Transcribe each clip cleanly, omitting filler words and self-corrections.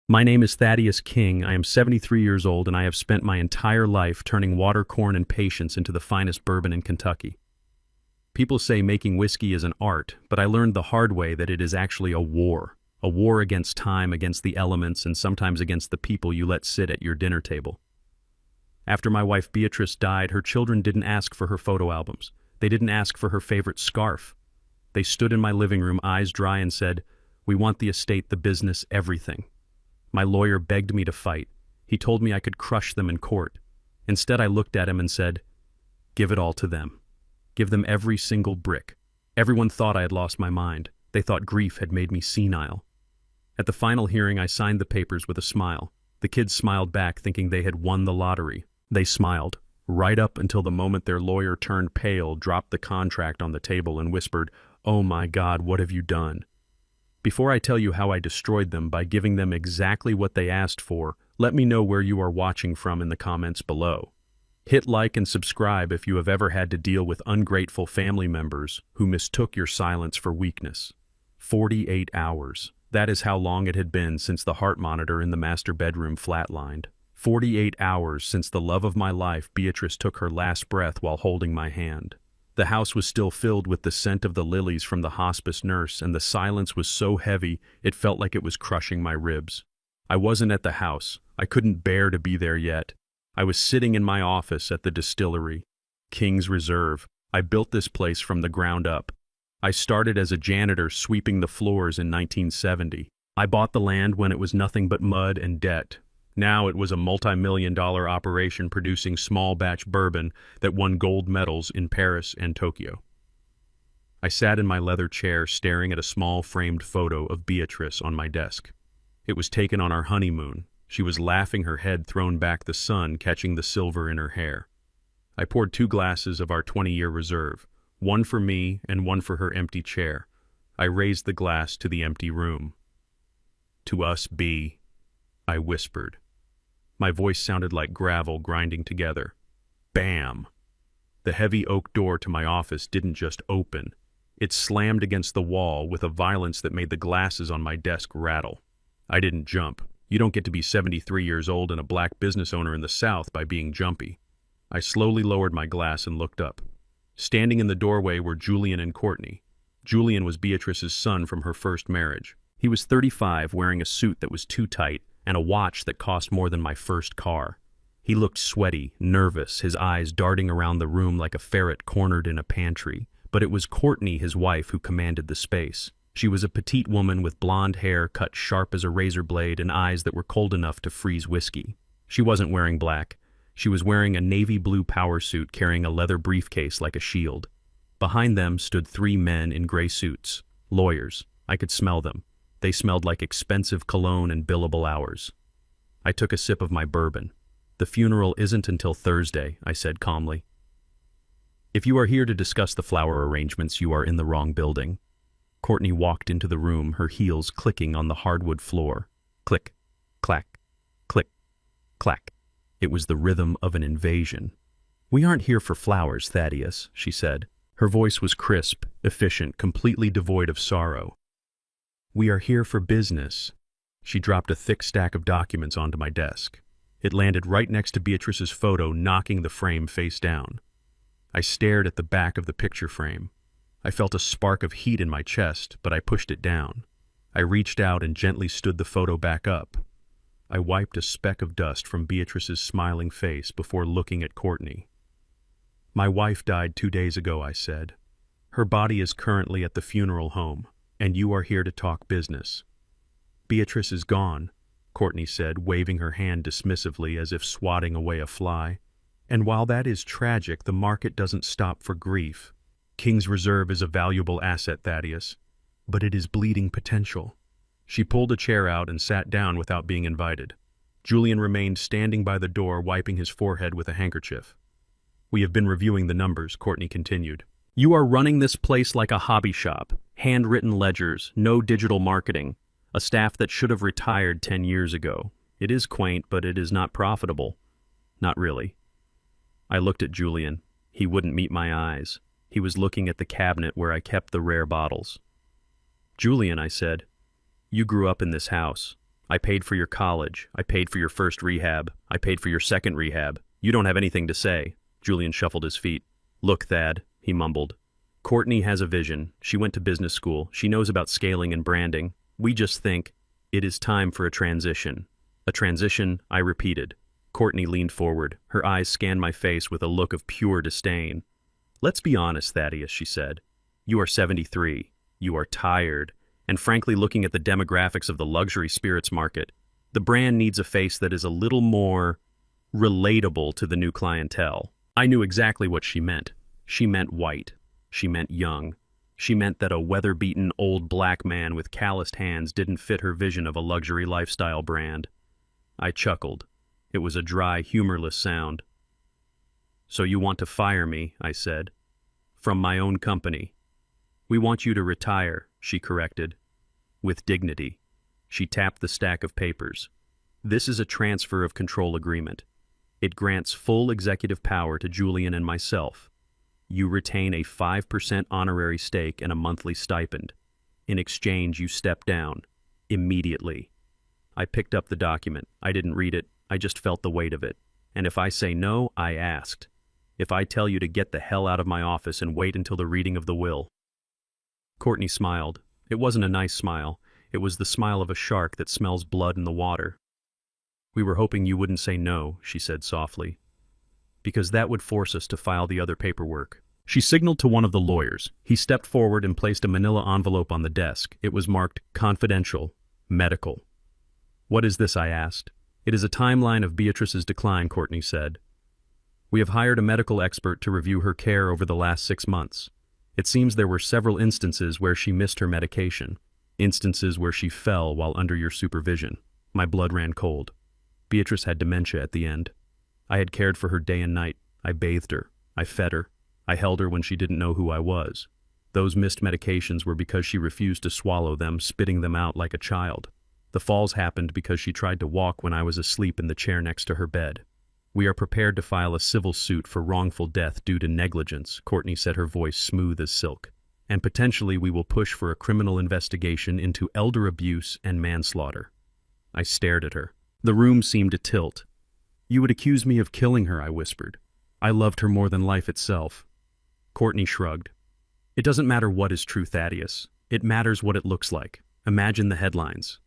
My name is Thaddeus King. I am 73 years old, and I have spent my entire life turning water, corn, and patience into the finest bourbon in Kentucky. People say making whiskey is an art, but I learned the hard way that it is actually a war. A war against time, against the elements, and sometimes against the people you let sit at your dinner table. After my wife Beatrice died, her children didn't ask for her photo albums. They didn't ask for her favorite scarf. They stood in my living room, eyes dry, and said, "We want the estate, the business, everything." My lawyer begged me to fight. He told me I could crush them in court. Instead, I looked at him and said, "Give it all to them. Give them every single brick." Everyone thought I had lost my mind. They thought grief had made me senile. At the final hearing, I signed the papers with a smile. The kids smiled back, thinking they had won the lottery. They smiled, right up until the moment their lawyer turned pale, dropped the contract on the table, and whispered, "Oh my God, what have you done?" Before I tell you how I destroyed them by giving them exactly what they asked for, let me know where you are watching from in the comments below. Hit like and subscribe if you have ever had to deal with ungrateful family members who mistook your silence for weakness. 48 hours. That is how long it had been since the heart monitor in the master bedroom flatlined. 48 hours since the love of my life, Beatrice, took her last breath while holding my hand. The house was still filled with the scent of the lilies from the hospice nurse, and the silence was so heavy it felt like it was crushing my ribs. I wasn't at the house. I couldn't bear to be there yet. I was sitting in my office at the distillery, King's Reserve. I built this place from the ground up. I started as a janitor sweeping the floors in 1970. I bought the land when it was nothing but mud and debt. Now it was a multi-million-dollar operation producing small-batch bourbon that won gold medals in Paris and Tokyo. I sat in my leather chair staring at a small framed photo of Beatrice on my desk. It was taken on our honeymoon. She was laughing, her head thrown back, the sun catching the silver in her hair. I poured 2 glasses of our 20-year reserve, one for me and one for her empty chair. I raised the glass to the empty room. "To us, B," I whispered. My voice sounded like gravel grinding together. Bam! The heavy oak door to my office didn't just open. It slammed against the wall with a violence that made the glasses on my desk rattle. I didn't jump. You don't get to be 73 years old and a black business owner in the South by being jumpy. I slowly lowered my glass and looked up. Standing in the doorway were Julian and Courtney. Julian was Beatrice's son from her first marriage. He was 35, wearing a suit that was too tight and a watch that cost more than my first car. He looked sweaty, nervous, his eyes darting around the room like a ferret cornered in a pantry. But it was Courtney, his wife, who commanded the space. She was a petite woman with blonde hair cut sharp as a razor blade and eyes that were cold enough to freeze whiskey. She wasn't wearing black. She was wearing a navy blue power suit carrying a leather briefcase like a shield. Behind them stood 3 men in gray suits, lawyers. I could smell them. They smelled like expensive cologne and billable hours. I took a sip of my bourbon. "The funeral isn't until Thursday," I said calmly. "If you are here to discuss the flower arrangements, you are in the wrong building." Courtney walked into the room, her heels clicking on the hardwood floor. Click, clack, click, clack. It was the rhythm of an invasion. "We aren't here for flowers, Thaddeus," she said. Her voice was crisp, efficient, completely devoid of sorrow. "We are here for business." She dropped a thick stack of documents onto my desk. It landed right next to Beatrice's photo, knocking the frame face down. I stared at the back of the picture frame. I felt a spark of heat in my chest, but I pushed it down. I reached out and gently stood the photo back up. I wiped a speck of dust from Beatrice's smiling face before looking at Courtney. "My wife died 2 days ago," I said. "Her body is currently at the funeral home, and you are here to talk business." "Beatrice is gone," Courtney said, waving her hand dismissively as if swatting away a fly. "And while that is tragic, the market doesn't stop for grief. King's Reserve is a valuable asset, Thaddeus, but it is bleeding potential." She pulled a chair out and sat down without being invited. Julian remained standing by the door, wiping his forehead with a handkerchief. "We have been reviewing the numbers," Courtney continued. "You are running this place like a hobby shop. Handwritten ledgers, no digital marketing. A staff that should have retired 10 years ago. It is quaint, but it is not profitable." "Not really." I looked at Julian. He wouldn't meet my eyes. He was looking at the cabinet where I kept the rare bottles. "Julian," I said, "you grew up in this house. I paid for your college. I paid for your first rehab. I paid for your second rehab. You don't have anything to say. Julian shuffled his feet. Look, Thad, he mumbled. Courtney has a vision. She went to business school. She knows about scaling and branding. We just think it is time for a transition. A transition, I repeated. Courtney leaned forward. Her eyes scanned my face with a look of pure disdain. Let's be honest, Thaddeus, she said. You are 73. You are tired. And frankly, looking at the demographics of the luxury spirits market, the brand needs a face that is a little more relatable to the new clientele. I knew exactly what she meant. She meant white. She meant young. She meant that a weather-beaten old black man with calloused hands didn't fit her vision of a luxury lifestyle brand. I chuckled. It was a dry, humorless sound. So you want to fire me, I said. From my own company. We want you to retire, she corrected. With dignity. She tapped the stack of papers. This is a transfer of control agreement. It grants full executive power to Julian and myself. You retain a 5% honorary stake and a monthly stipend. In exchange, you step down. Immediately. I picked up the document. I didn't read it. I just felt the weight of it. And if I say no, I asked. If I tell you to get the hell out of my office and wait until the reading of the will. Courtney smiled. It wasn't a nice smile. It was the smile of a shark that smells blood in the water. We were hoping you wouldn't say no, she said softly. Because that would force us to file the other paperwork. She signaled to one of the lawyers. He stepped forward and placed a manila envelope on the desk. It was marked confidential, medical. What is this, I asked. It is a timeline of Beatrice's decline, Courtney said. We have hired a medical expert to review her care over the last 6 months. It seems there were several instances where she missed her medication, instances where she fell while under your supervision. My blood ran cold. Beatrice had dementia at the end. I had cared for her day and night. I bathed her. I fed her. I held her when she didn't know who I was. Those missed medications were because she refused to swallow them, spitting them out like a child. The falls happened because she tried to walk when I was asleep in the chair next to her bed. We are prepared to file a civil suit for wrongful death due to negligence, Courtney said, her voice smooth as silk. And potentially we will push for a criminal investigation into elder abuse and manslaughter. I stared at her. The room seemed to tilt. You would accuse me of killing her, I whispered. I loved her more than life itself. Courtney shrugged. It doesn't matter what is true, Thaddeus. It matters what it looks like. Imagine the headlines.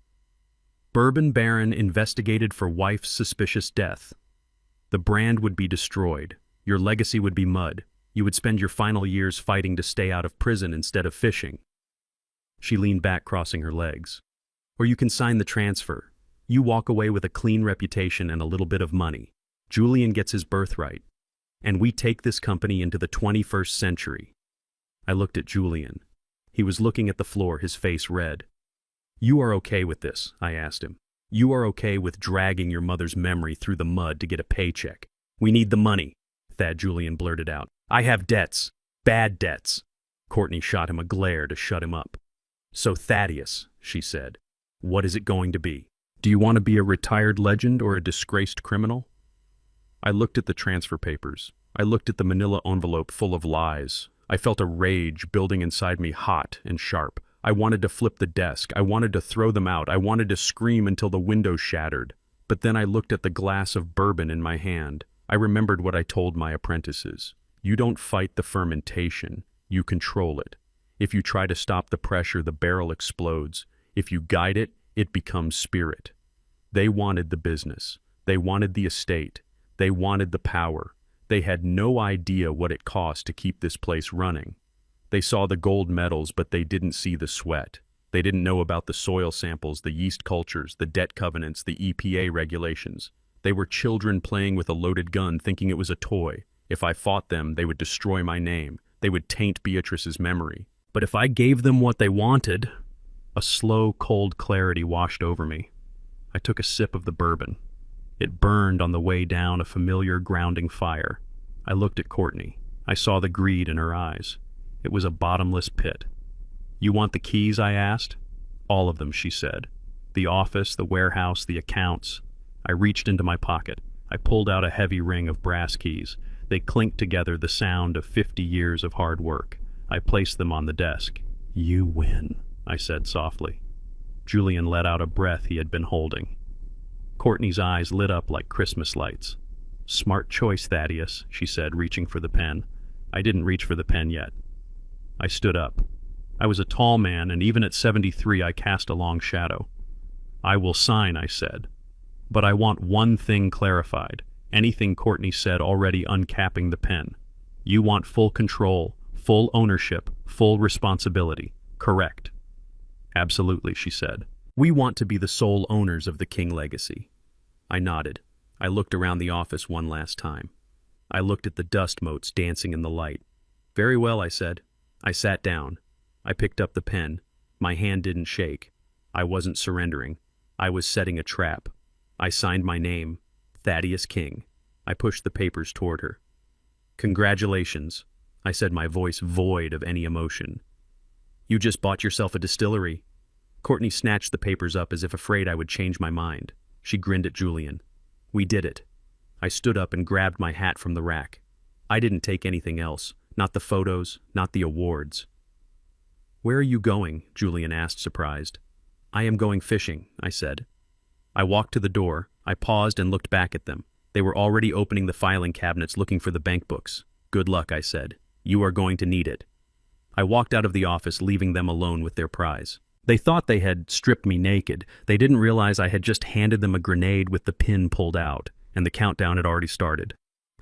Bourbon Baron investigated for wife's suspicious death. The brand would be destroyed. Your legacy would be mud. You would spend your final years fighting to stay out of prison instead of fishing. She leaned back, crossing her legs. Or you can sign the transfer. You walk away with a clean reputation and a little bit of money. Julian gets his birthright. And we take this company into the 21st century. I looked at Julian. He was looking at the floor, his face red. You are okay with this? I asked him. You are okay with dragging your mother's memory through the mud to get a paycheck? We need the money, Thad Julian blurted out. I have debts. Bad debts. Courtney shot him a glare to shut him up. So Thaddeus, she said, what is it going to be? Do you want to be a retired legend or a disgraced criminal? I looked at the transfer papers. I looked at the manila envelope full of lies. I felt a rage building inside me, hot and sharp. I wanted to flip the desk. I wanted to throw them out. I wanted to scream until the window shattered. But then I looked at the glass of bourbon in my hand. I remembered what I told my apprentices. You don't fight the fermentation. You control it. If you try to stop the pressure, the barrel explodes. If you guide it, it becomes spirit. They wanted the business. They wanted the estate. They wanted the power. They had no idea what it cost to keep this place running. They saw the gold medals, but they didn't see the sweat. They didn't know about the soil samples, the yeast cultures, the debt covenants, the EPA regulations. They were children playing with a loaded gun, thinking it was a toy. If I fought them, they would destroy my name. They would taint Beatrice's memory. But if I gave them what they wanted, a slow, cold clarity washed over me. I took a sip of the bourbon. It burned on the way down, a familiar grounding fire. I looked at Courtney. I saw the greed in her eyes. It was a bottomless pit. You want the keys, I asked. All of them, she said. The office, the warehouse, the accounts. I reached into my pocket. I pulled out a heavy ring of brass keys. They clinked together, the sound of 50 years of hard work. I placed them on the desk. You win, I said softly. Julian let out a breath he had been holding. Courtney's eyes lit up like Christmas lights. "Smart choice, Thaddeus," she said, reaching for the pen. I didn't reach for the pen yet. I stood up. I was a tall man, and even at 73 I cast a long shadow. "I will sign," I said. "But I want one thing clarified. Anything Courtney said already uncapping the pen. You want full control, full ownership, full responsibility. Correct?" "Absolutely," she said. "We want to be the sole owners of the King legacy." I nodded. I looked around the office one last time. I looked at the dust motes dancing in the light. "Very well," I said. I sat down. I picked up the pen. My hand didn't shake. I wasn't surrendering. I was setting a trap. I signed my name, Thaddeus King. I pushed the papers toward her. "Congratulations," I said, my voice void of any emotion. "You just bought yourself a distillery." Courtney snatched the papers up as if afraid I would change my mind. She grinned at Julian. "We did it." I stood up and grabbed my hat from the rack. I didn't take anything else, not the photos, not the awards. "Where are you going?" Julian asked, surprised. "I am going fishing," I said. I walked to the door. I paused and looked back at them. They were already opening the filing cabinets looking for the bank books. "Good luck," I said. "You are going to need it." I walked out of the office, leaving them alone with their prize. They thought they had stripped me naked. They didn't realize I had just handed them a grenade with the pin pulled out, and the countdown had already started.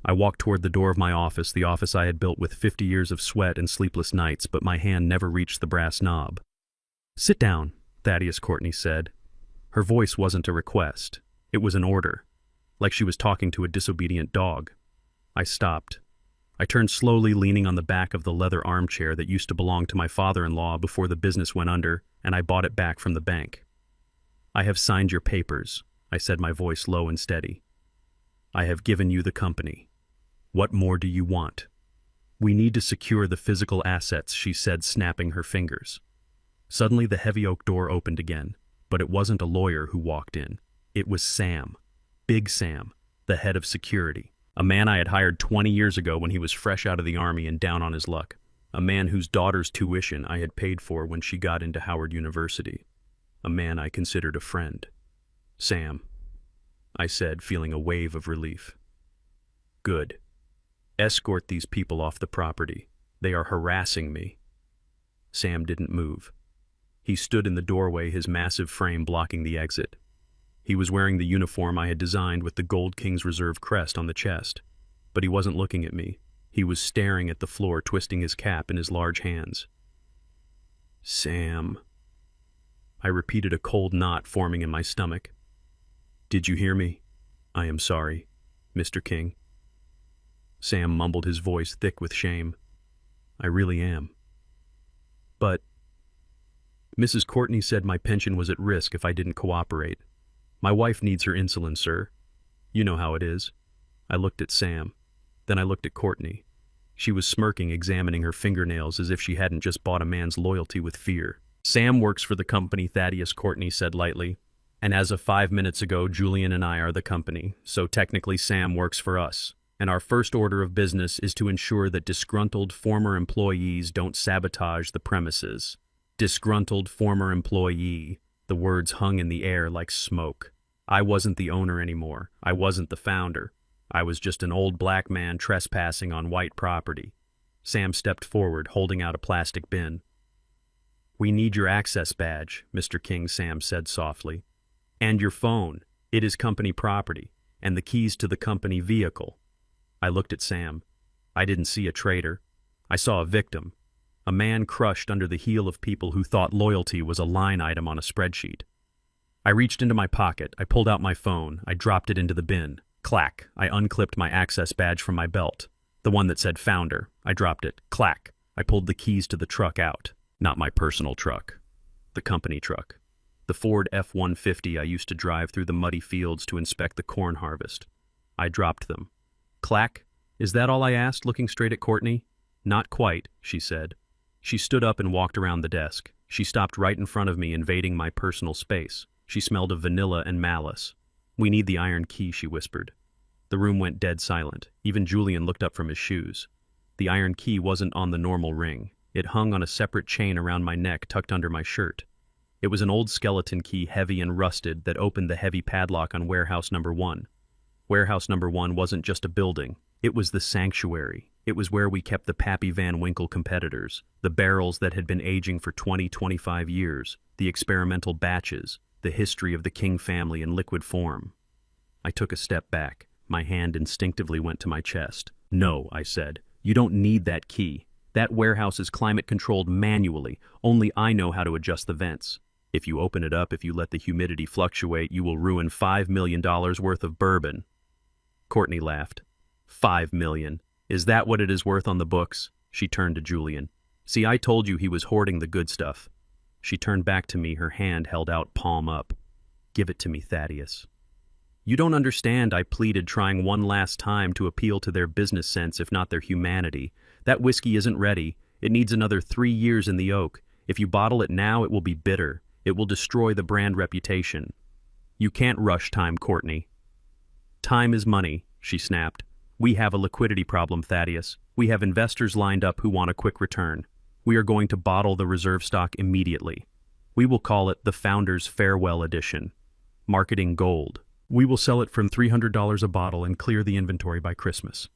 I walked toward the door of my office, the office I had built with 50 years of sweat and sleepless nights, but my hand never reached the brass knob. "Sit down," Thaddeus Courtney said. Her voice wasn't a request. It was an order, like she was talking to a disobedient dog. I stopped. I turned slowly, leaning on the back of the leather armchair that used to belong to my father-in-law before the business went under, and I bought it back from the bank. "I have signed your papers," I said, my voice low and steady. "I have given you the company. What more do you want?" "We need to secure the physical assets," she said, snapping her fingers. Suddenly the heavy oak door opened again, but it wasn't a lawyer who walked in. It was Sam. Big Sam, the head of security. A man I had hired 20 years ago when he was fresh out of the army and down on his luck. A man whose daughter's tuition I had paid for when she got into Howard University. A man I considered a friend. "Sam," I said, feeling a wave of relief. "Good. Escort these people off the property. They are harassing me." Sam didn't move. He stood in the doorway, his massive frame blocking the exit. He was wearing the uniform I had designed with the Gold King's Reserve crest on the chest. But he wasn't looking at me. He was staring at the floor, twisting his cap in his large hands. "Sam." I repeated, a cold knot forming in my stomach. "Did you hear me? I am sorry, Mr. King." Sam mumbled, his voice thick with shame. "I really am. But Mrs. Courtney said my pension was at risk if I didn't cooperate. My wife needs her insulin, sir. You know how it is." I looked at Sam. Then I looked at Courtney. She was smirking, examining her fingernails as if she hadn't just bought a man's loyalty with fear. "Sam works for the company," Thaddeus Courtney said lightly. "And as of 5 minutes ago, Julian and I are the company, so technically Sam works for us. And our first order of business is to ensure that disgruntled former employees don't sabotage the premises." Disgruntled former employee. The words hung in the air like smoke. I wasn't the owner anymore. I wasn't the founder. I was just an old black man trespassing on white property. Sam stepped forward, holding out a plastic bin. "We need your access badge, Mr. King," Sam said softly. "And your phone. It is company property, and the keys to the company vehicle." I looked at Sam. I didn't see a traitor. I saw a victim. A man crushed under the heel of people who thought loyalty was a line item on a spreadsheet. I reached into my pocket. I pulled out my phone. I dropped it into the bin. Clack. I unclipped my access badge from my belt. The one that said founder. I dropped it. Clack. I pulled the keys to the truck out. Not my personal truck. The company truck. The Ford F-150 I used to drive through the muddy fields to inspect the corn harvest. I dropped them. Clack. "Is that all?" I asked, looking straight at Courtney. "Not quite," she said. She stood up and walked around the desk. She stopped right in front of me, invading my personal space. She smelled of vanilla and malice. "We need the iron key," she whispered. The room went dead silent. Even Julian looked up from his shoes. The iron key wasn't on the normal ring. It hung on a separate chain around my neck, tucked under my shirt. It was an old skeleton key, heavy and rusted, that opened the heavy padlock on warehouse number 1. Warehouse number 1 wasn't just a building. It was the sanctuary. It was where we kept the Pappy Van Winkle competitors, the barrels that had been aging for 20-25 years, the experimental batches, the history of the King family in liquid form. I took a step back. My hand instinctively went to my chest. "No," I said. "You don't need that key. That warehouse is climate-controlled manually. Only I know how to adjust the vents. If you open it up, if you let the humidity fluctuate, you will ruin $5 million worth of bourbon." Courtney laughed. $5 million. Is that what it is worth on the books? She turned to Julian. See, I told you he was hoarding the good stuff. She turned back to me, her hand held out, palm up. Give it to me, Thaddeus. You don't understand, I pleaded, trying one last time to appeal to their business sense, if not their humanity. That whiskey isn't ready. It needs another 3 years in the oak. If you bottle it now, it will be bitter. It will destroy the brand reputation. You can't rush time, Courtney. Time is money, she snapped. We have a liquidity problem, Thaddeus. We have investors lined up who want a quick return. We are going to bottle the reserve stock immediately. We will call it the Founder's Farewell Edition. Marketing gold. We will sell it for $300 a bottle and clear the inventory by Christmas.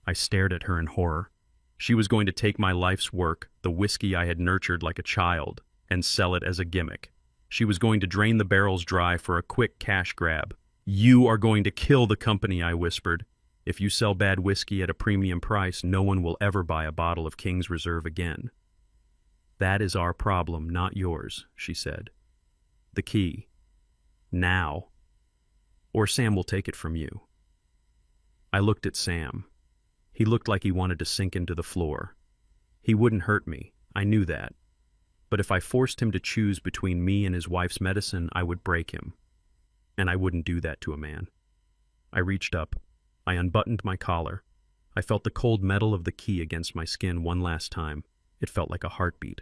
I stared at her in horror. She was going to take my life's work, the whiskey I had nurtured like a child, and sell it as a gimmick. She was going to drain the barrels dry for a quick cash grab. You are going to kill the company, I whispered. If you sell bad whiskey at a premium price, no one will ever buy a bottle of King's Reserve again. That is our problem, not yours, she said. The key. Now. Or Sam will take it from you. I looked at Sam. He looked like he wanted to sink into the floor. He wouldn't hurt me, I knew that. But if I forced him to choose between me and his wife's medicine, I would break him. And I wouldn't do that to a man. I reached up. I unbuttoned my collar. I felt the cold metal of the key against my skin one last time. It felt like a heartbeat.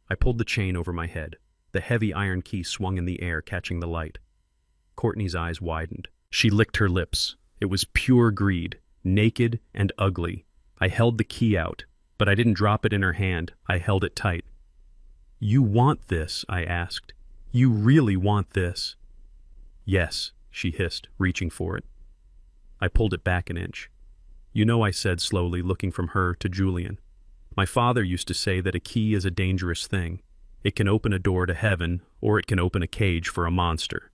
I pulled the chain over my head. The heavy iron key swung in the air, catching the light. Courtney's eyes widened. She licked her lips. It was pure greed, naked and ugly. I held the key out, but I didn't drop it in her hand. I held it tight. You want this? I asked. You really want this? Yes, she hissed, reaching for it. I pulled it back an inch. You know, I said slowly, looking from her to Julian. My father used to say that a key is a dangerous thing. It can open a door to heaven, or it can open a cage for a monster.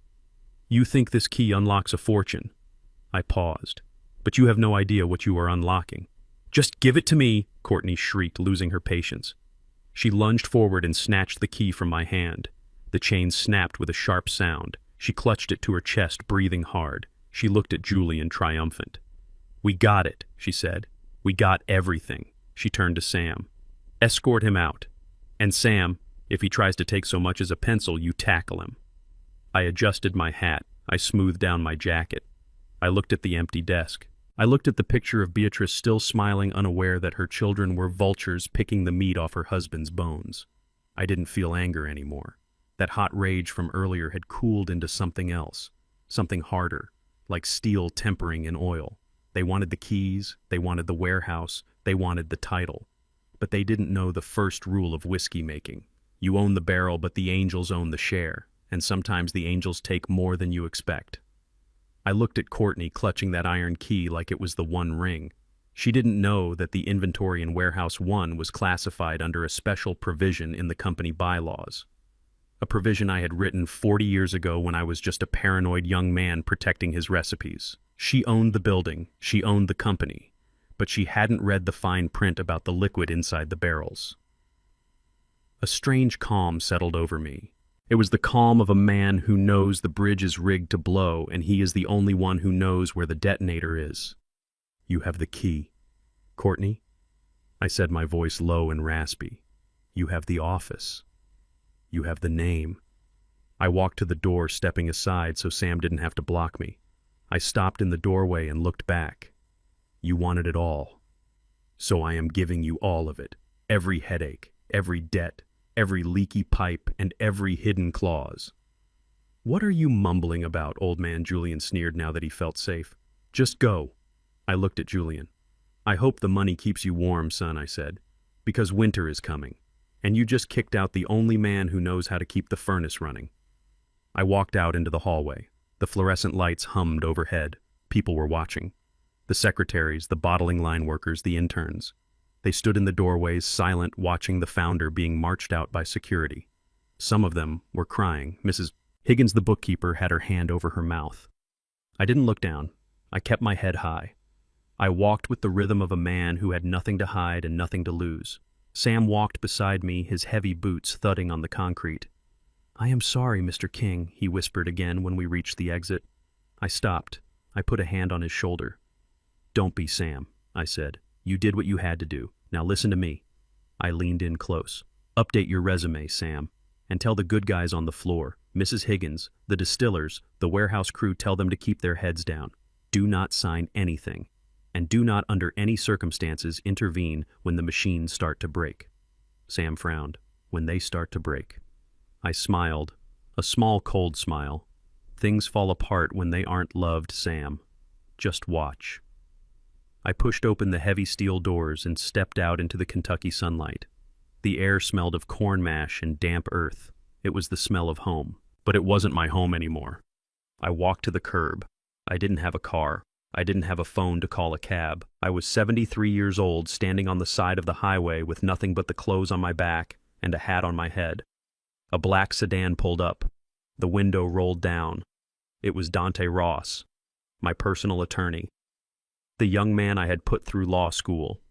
You think this key unlocks a fortune. I paused. But you have no idea what you are unlocking. Just give it to me, Courtney shrieked, losing her patience. She lunged forward and snatched the key from my hand. The chain snapped with a sharp sound. She clutched it to her chest, breathing hard. She looked at Julian, triumphant. We got it, she said. We got everything. She turned to Sam. Escort him out. And Sam, if he tries to take so much as a pencil, you tackle him. I adjusted my hat. I smoothed down my jacket. I looked at the empty desk. I looked at the picture of Beatrice still smiling, unaware that her children were vultures picking the meat off her husband's bones. I didn't feel anger anymore. That hot rage from earlier had cooled into something else, something harder, like steel tempering in oil. They wanted the keys, they wanted the warehouse, they wanted the title. But they didn't know the first rule of whiskey making. You own the barrel, but the angels own the share, and sometimes the angels take more than you expect. I looked at Courtney clutching that iron key like it was the One Ring. She didn't know that the inventory in Warehouse 1 was classified under a special provision in the company bylaws. A provision I had written 40 years ago when I was just a paranoid young man protecting his recipes. She owned the building, she owned the company, but she hadn't read the fine print about the liquid inside the barrels. A strange calm settled over me. It was the calm of a man who knows the bridge is rigged to blow, and he is the only one who knows where the detonator is. You have the key. Courtney? I said, my voice low and raspy. You have the office. You have the name. I walked to the door, stepping aside so Sam didn't have to block me. I stopped in the doorway and looked back. You wanted it all. So I am giving you all of it. Every headache, every debt, every leaky pipe, and every hidden clause. What are you mumbling about, old man? Julian sneered now that he felt safe. Just go. I looked at Julian. I hope the money keeps you warm, son, I said, because winter is coming. And you just kicked out the only man who knows how to keep the furnace running. I walked out into the hallway. The fluorescent lights hummed overhead. People were watching. The secretaries, the bottling line workers, the interns. They stood in the doorways, silent, watching the founder being marched out by security. Some of them were crying. Mrs. Higgins, the bookkeeper, had her hand over her mouth. I didn't look down. I kept my head high. I walked with the rhythm of a man who had nothing to hide and nothing to lose. Sam walked beside me, his heavy boots thudding on the concrete. "I am sorry, Mr. King," he whispered again when we reached the exit. I stopped. I put a hand on his shoulder. "Don't be, Sam," I said. "You did what you had to do. Now listen to me." I leaned in close. "Update your resume, Sam, and tell the good guys on the floor, Mrs. Higgins, the distillers, the warehouse crew, tell them to keep their heads down. Do not sign anything. And do not under any circumstances intervene when the machines start to break." Sam frowned. "When they start to break." I smiled, a small cold smile. "Things fall apart when they aren't loved, Sam. Just watch." I pushed open the heavy steel doors and stepped out into the Kentucky sunlight. The air smelled of corn mash and damp earth. It was the smell of home. But it wasn't my home anymore. I walked to the curb. I didn't have a car. I didn't have a phone to call a cab. I was 73 years old, standing on the side of the highway with nothing but the clothes on my back and a hat on my head. A black sedan pulled up. The window rolled down. It was Dante Ross, my personal attorney, the young man I had put through law school.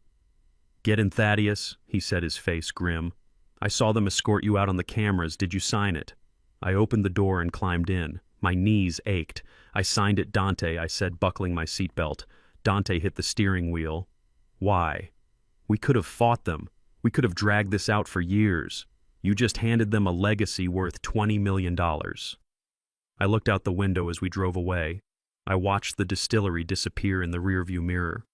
"Get in, Thaddeus," he said, his face grim. "I saw them escort you out on the cameras. Did you sign it?" I opened the door and climbed in. My knees ached. "I signed it, Dante," I said, buckling my seatbelt. Dante hit the steering wheel. "Why? We could have fought them. We could have dragged this out for years. You just handed them a legacy worth $20 million. I looked out the window as we drove away. I watched the distillery disappear in the rearview mirror.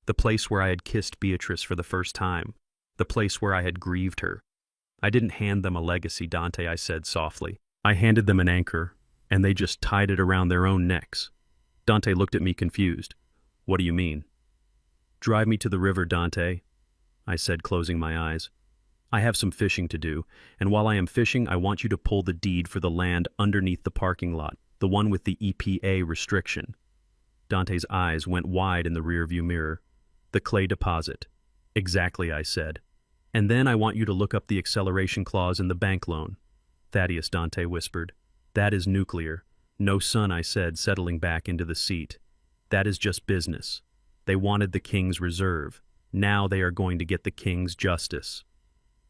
The place where I had kissed Beatrice for the first time. The place where I had grieved her. "I didn't hand them a legacy, Dante," I said softly. "I handed them an anchor, and they just tied it around their own necks." Dante looked at me confused. "What do you mean?" "Drive me to the river, Dante," I said, closing my eyes. "I have some fishing to do, and while I am fishing, I want you to pull the deed for the land underneath the parking lot, the one with the EPA restriction." Dante's eyes went wide in the rearview mirror. "The clay deposit." "Exactly," I said. "And then I want you to look up the acceleration clause in the bank loan." "Thaddeus," Dante whispered. "That is nuclear." "No, son," I said, settling back into the seat. "That is just business. They wanted the king's reserve. Now they are going to get the king's justice."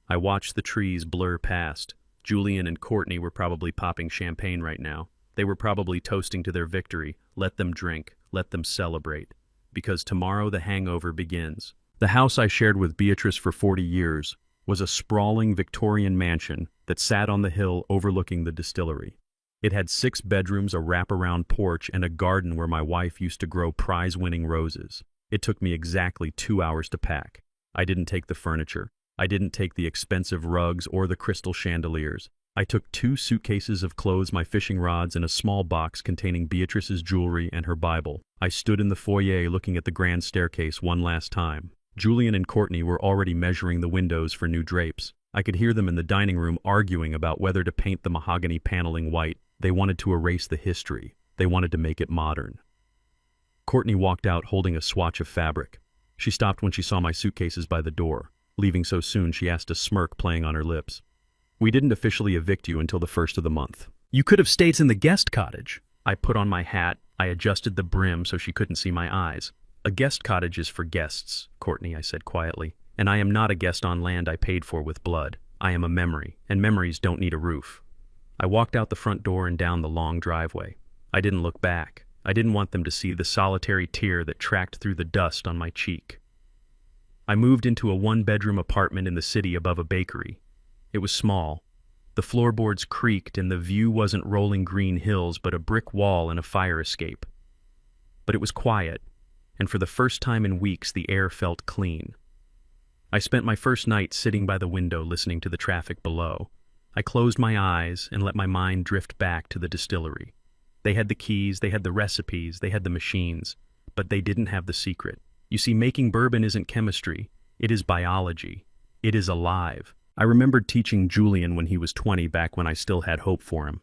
I watched the trees blur past. Julian and Courtney were probably popping champagne right now. They were probably toasting to their victory. Let them drink. Let them celebrate. Because tomorrow the hangover begins. The house I shared with Beatrice for 40 years was a sprawling Victorian mansion that sat on the hill overlooking the distillery. It had 6 bedrooms, a wraparound porch, and a garden where my wife used to grow prize-winning roses. It took me exactly 2 hours to pack. I didn't take the furniture. I didn't take the expensive rugs or the crystal chandeliers. I took 2 suitcases of clothes, my fishing rods, and a small box containing Beatrice's jewelry and her Bible. I stood in the foyer looking at the grand staircase one last time. Julian and Courtney were already measuring the windows for new drapes. I could hear them in the dining room arguing about whether to paint the mahogany paneling white. They wanted to erase the history. They wanted to make it modern. Courtney walked out holding a swatch of fabric. She stopped when she saw my suitcases by the door. Leaving so soon, she asked, a smirk playing on her lips. "We didn't officially evict you until the 1st of the month. You could have stayed in the guest cottage." I put on my hat. I adjusted the brim so she couldn't see my eyes. "A guest cottage is for guests, Courtney," I said quietly. "And I am not a guest on land I paid for with blood. I am a memory, and memories don't need a roof." I walked out the front door and down the long driveway. I didn't look back. I didn't want them to see the solitary tear that tracked through the dust on my cheek. I moved into a 1-bedroom apartment in the city above a bakery. It was small. The floorboards creaked and the view wasn't rolling green hills but a brick wall and a fire escape. But it was quiet, and for the first time in weeks the air felt clean. I spent my first night sitting by the window listening to the traffic below. I closed my eyes and let my mind drift back to the distillery. They had the keys, they had the recipes, they had the machines, but they didn't have the secret. You see, making bourbon isn't chemistry. It is biology. It is alive. I remembered teaching Julian when he was 20 back when I still had hope for him.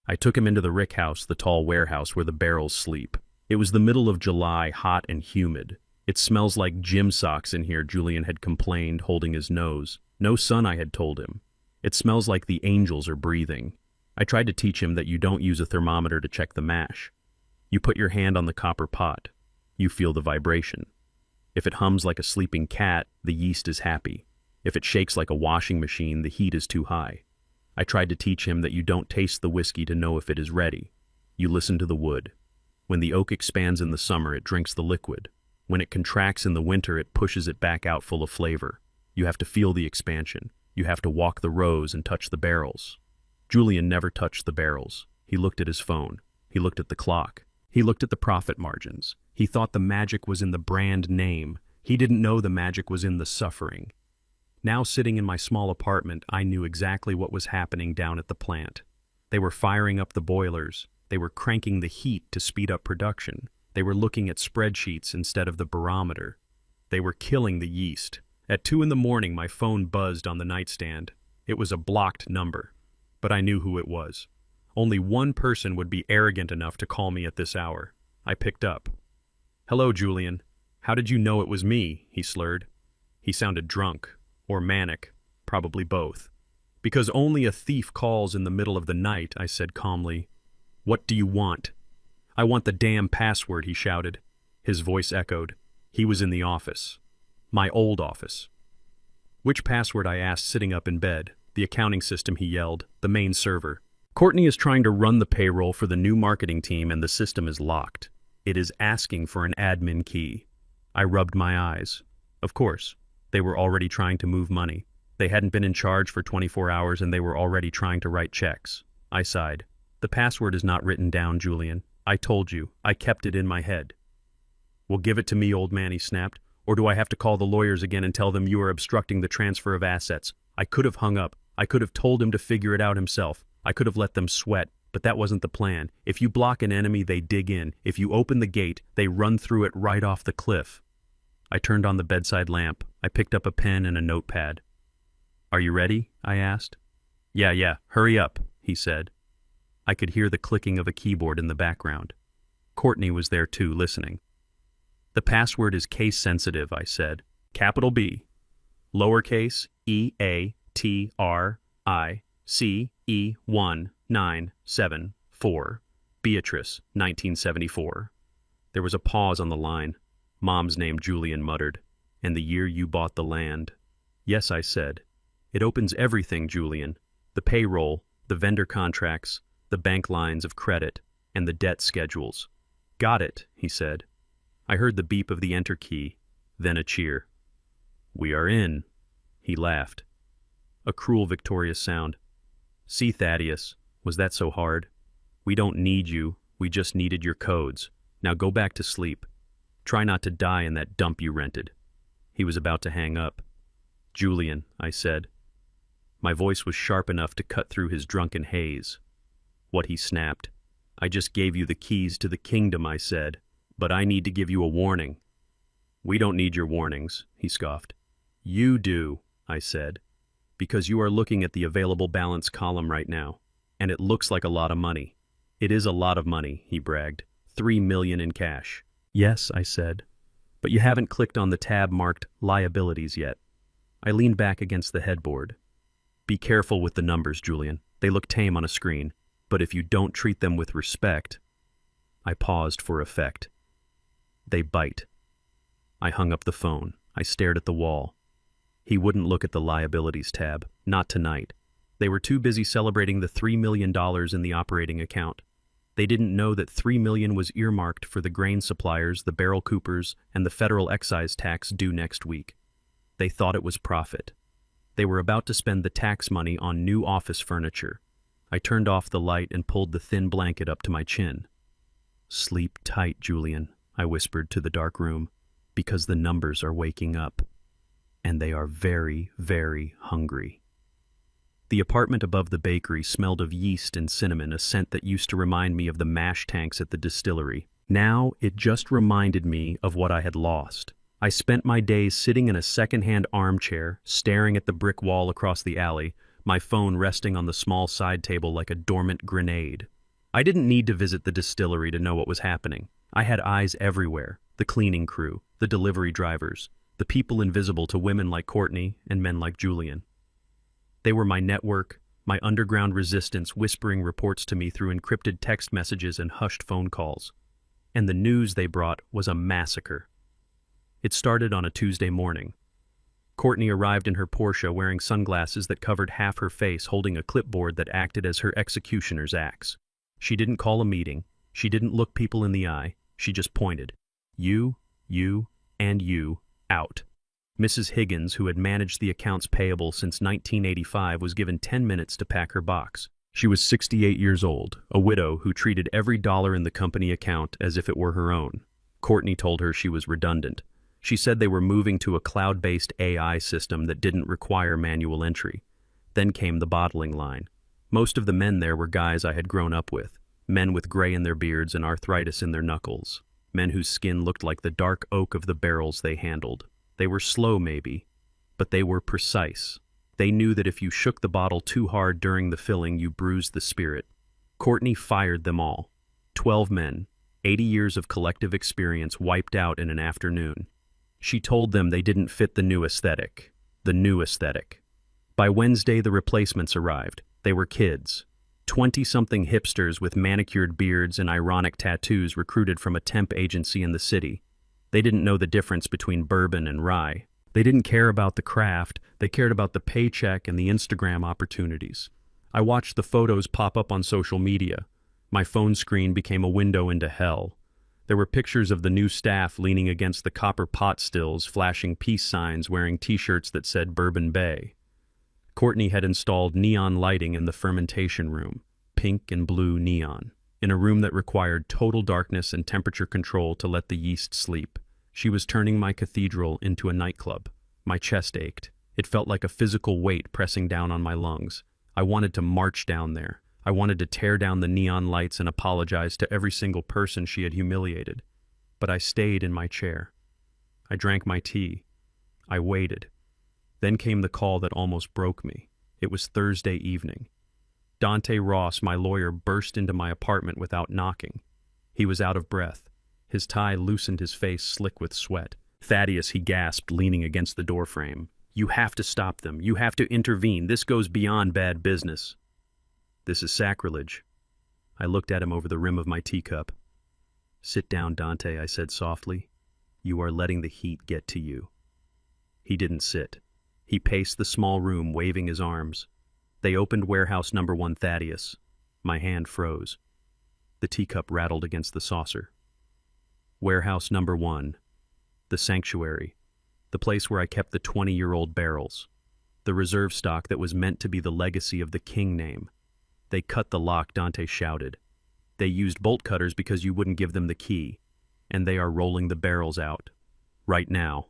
I took him into the rick house, the tall warehouse where the barrels sleep. It was the middle of July, hot and humid. It smells like gym socks in here, Julian had complained, holding his nose. No sun, I had told him. It smells like the angels are breathing. I tried to teach him that you don't use a thermometer to check the mash. You put your hand on the copper pot. You feel the vibration. If it hums like a sleeping cat, the yeast is happy. If it shakes like a washing machine, the heat is too high. I tried to teach him that you don't taste the whiskey to know if it is ready. You listen to the wood. When the oak expands in the summer, it drinks the liquid. When it contracts in the winter, it pushes it back out full of flavor. You have to feel the expansion. You have to walk the rows and touch the barrels. Julian never touched the barrels. He looked at his phone. He looked at the clock. He looked at the profit margins. He thought the magic was in the brand name. He didn't know the magic was in the suffering. Now, sitting in my small apartment, I knew exactly what was happening down at the plant. They were firing up the boilers. They were cranking the heat to speed up production. They were looking at spreadsheets instead of the barometer. They were killing the yeast. At 2 in the morning, my phone buzzed on the nightstand. It was a blocked number, but I knew who it was. Only one person would be arrogant enough to call me at this hour. I picked up. "Hello, Julian. How did you know it was me?" he slurred. He sounded drunk. Or manic, probably both. "Because only a thief calls in the middle of the night," I said calmly. "What do you want?" "I want the damn password," he shouted. His voice echoed. He was in the office. My old office. "Which password?" I asked, sitting up in bed. "The accounting system," he yelled. "The main server. Courtney is trying to run the payroll for the new marketing team and the system is locked. It is asking for an admin key." I rubbed my eyes. Of course. They were already trying to move money. They hadn't been in charge for 24 hours and they were already trying to write checks. I sighed. "The password is not written down, Julian. I told you. I kept it in my head." "Well, give it to me, old man," he snapped. "Or do I have to call the lawyers again and tell them you are obstructing the transfer of assets?" I could have hung up. I could have told him to figure it out himself. I could have let them sweat, but that wasn't the plan. If you block an enemy, they dig in. If you open the gate, they run through it right off the cliff. I turned on the bedside lamp. I picked up a pen and a notepad. "Are you ready?" I asked. Yeah, hurry up," he said. I could hear the clicking of a keyboard in the background. Courtney was there too, listening. "The password is case sensitive," I said. "Capital B, lowercase EATRICE1974, Beatrice, 1974. There was a pause on the line. "Mom's name," Julian muttered. "And the year you bought the land." "Yes," I said. "It opens everything, Julian. The payroll, the vendor contracts, the bank lines of credit, and the debt schedules." "Got it," he said. I heard the beep of the enter key, then a cheer. "We are in." He laughed. A cruel, victorious sound. "See, Thaddeus, was that so hard? We don't need you, we just needed your codes. Now go back to sleep. Try not to die in that dump you rented." He was about to hang up. "Julian," I said. My voice was sharp enough to cut through his drunken haze. What, he snapped. "I just gave you the keys to the kingdom," I said. "But I need to give you a warning." "We don't need your warnings," he scoffed. "You do," I said. "Because you are looking at the available balance column right now, and it looks like a lot of money." "It is a lot of money," he bragged. $3 million in cash." "Yes," I said. "But you haven't clicked on the tab marked liabilities yet." I leaned back against the headboard. "Be careful with the numbers, Julian. They look tame on a screen. But if you don't treat them with respect—" I paused for effect. "They bite." I hung up the phone. I stared at the wall. He wouldn't look at the liabilities tab. Not tonight. They were too busy celebrating the $3 million in the operating account. They didn't know that $3 million was earmarked for the grain suppliers, the barrel coopers, and the federal excise tax due next week. They thought it was profit. They were about to spend the tax money on new office furniture. I turned off the light and pulled the thin blanket up to my chin. "Sleep tight, Julian," I whispered to the dark room, "because the numbers are waking up. And they are very, very hungry." The apartment above the bakery smelled of yeast and cinnamon, a scent that used to remind me of the mash tanks at the distillery. Now it just reminded me of what I had lost. I spent my days sitting in a second-hand armchair, staring at the brick wall across the alley, my phone resting on the small side table like a dormant grenade. I didn't need to visit the distillery to know what was happening. I had eyes everywhere, the cleaning crew, the delivery drivers, the people invisible to women like Courtney and men like Julian. They were my network, my underground resistance whispering reports to me through encrypted text messages and hushed phone calls. And the news they brought was a massacre. It started on a Tuesday morning. Courtney arrived in her Porsche wearing sunglasses that covered half her face, holding a clipboard that acted as her executioner's axe. She didn't call a meeting. She didn't look people in the eye. She just pointed. You, and you, out. Mrs. Higgins, who had managed the accounts payable since 1985, was given 10 minutes to pack her box. She was 68 years old, a widow who treated every dollar in the company account as if it were her own. Courtney told her she was redundant. She said they were moving to a cloud-based AI system that didn't require manual entry. Then came the bottling line. Most of the men there were guys I had grown up with, men with gray in their beards and arthritis in their knuckles, men whose skin looked like the dark oak of the barrels they handled. They were slow, maybe, but they were precise. They knew that if you shook the bottle too hard during the filling, you bruised the spirit. Courtney fired them all. 12 men, 80 years of collective experience wiped out in an afternoon. She told them they didn't fit the new aesthetic. The new aesthetic. By Wednesday, the replacements arrived. They were kids. 20-something hipsters with manicured beards and ironic tattoos recruited from a temp agency in the city. They didn't know the difference between bourbon and rye. They didn't care about the craft. They cared about the paycheck and the Instagram opportunities. I watched the photos pop up on social media. My phone screen became a window into hell. There were pictures of the new staff leaning against the copper pot stills, flashing peace signs, wearing t-shirts that said Bourbon Bay. Courtney had installed neon lighting in the fermentation room, pink and blue neon, in a room that required total darkness and temperature control to let the yeast sleep. She was turning my cathedral into a nightclub. My chest ached. It felt like a physical weight pressing down on my lungs. I wanted to march down there. I wanted to tear down the neon lights and apologize to every single person she had humiliated. But I stayed in my chair. I drank my tea. I waited. Then came the call that almost broke me. It was Thursday evening. Dante Ross, my lawyer, burst into my apartment without knocking. He was out of breath. His tie loosened his face slick with sweat. Thaddeus, he gasped, leaning against the doorframe. You have to stop them. You have to intervene. This goes beyond bad business. This is sacrilege. I looked at him over the rim of my teacup. Sit down, Dante, I said softly. You are letting the heat get to you. He didn't sit. He paced the small room, waving his arms. They opened warehouse number 1, Thaddeus. My hand froze. The teacup rattled against the saucer. Warehouse number 1. The sanctuary. The place where I kept the 20-year-old barrels. The reserve stock that was meant to be the legacy of the King name. They cut the lock, Dante shouted. They used bolt cutters because you wouldn't give them the key. And they are rolling the barrels out. Right now.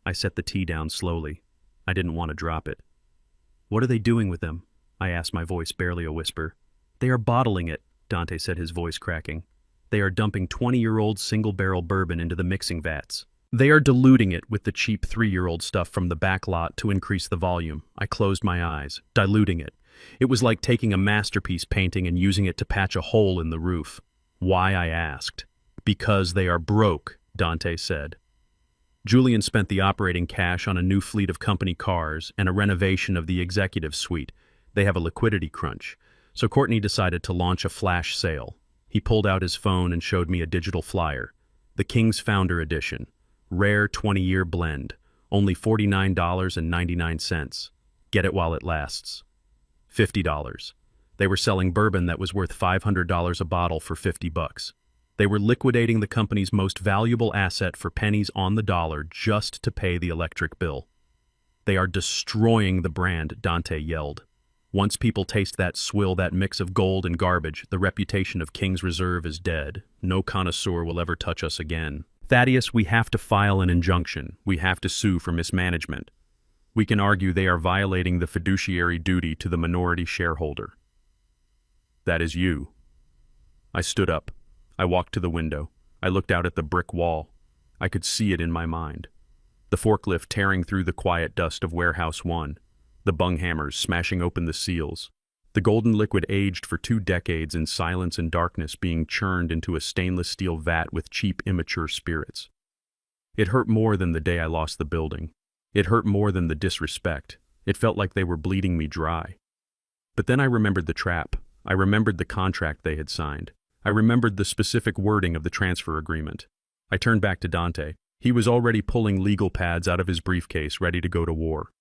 I set the tea down slowly. I didn't want to drop it. What are they doing with them? I asked, my voice barely a whisper. They are bottling it, Dante said, his voice cracking. They are dumping 20-year-old single-barrel bourbon into the mixing vats. They are diluting it with the cheap 3-year-old stuff from the back lot to increase the volume. I closed my eyes. Diluting it. It was like taking a masterpiece painting and using it to patch a hole in the roof. Why, I asked. Because they are broke, Dante said. Julian spent the operating cash on a new fleet of company cars and a renovation of the executive suite. They have a liquidity crunch. So Courtney decided to launch a flash sale. He pulled out his phone and showed me a digital flyer. The King's Founder Edition. Rare 20-year blend. Only $49.99. Get it while it lasts. $50. They were selling bourbon that was worth $500 a bottle for $50. They were liquidating the company's most valuable asset for pennies on the dollar just to pay the electric bill. They are destroying the brand, Dante yelled. Once people taste that swill, that mix of gold and garbage, the reputation of King's Reserve is dead. No connoisseur will ever touch us again. Thaddeus, we have to file an injunction. We have to sue for mismanagement. We can argue they are violating the fiduciary duty to the minority shareholder. That is you. I stood up. I walked to the window. I looked out at the brick wall. I could see it in my mind. The forklift tearing through the quiet dust of Warehouse 1, the bung hammers smashing open the seals, the golden liquid aged for 2 decades in silence and darkness being churned into a stainless steel vat with cheap, immature spirits. It hurt more than the day I lost the building. It hurt more than the disrespect. It felt like they were bleeding me dry. But then I remembered the trap. I remembered the contract they had signed. I remembered the specific wording of the transfer agreement. I turned back to Dante. He was already pulling legal pads out of his briefcase, ready to go to war.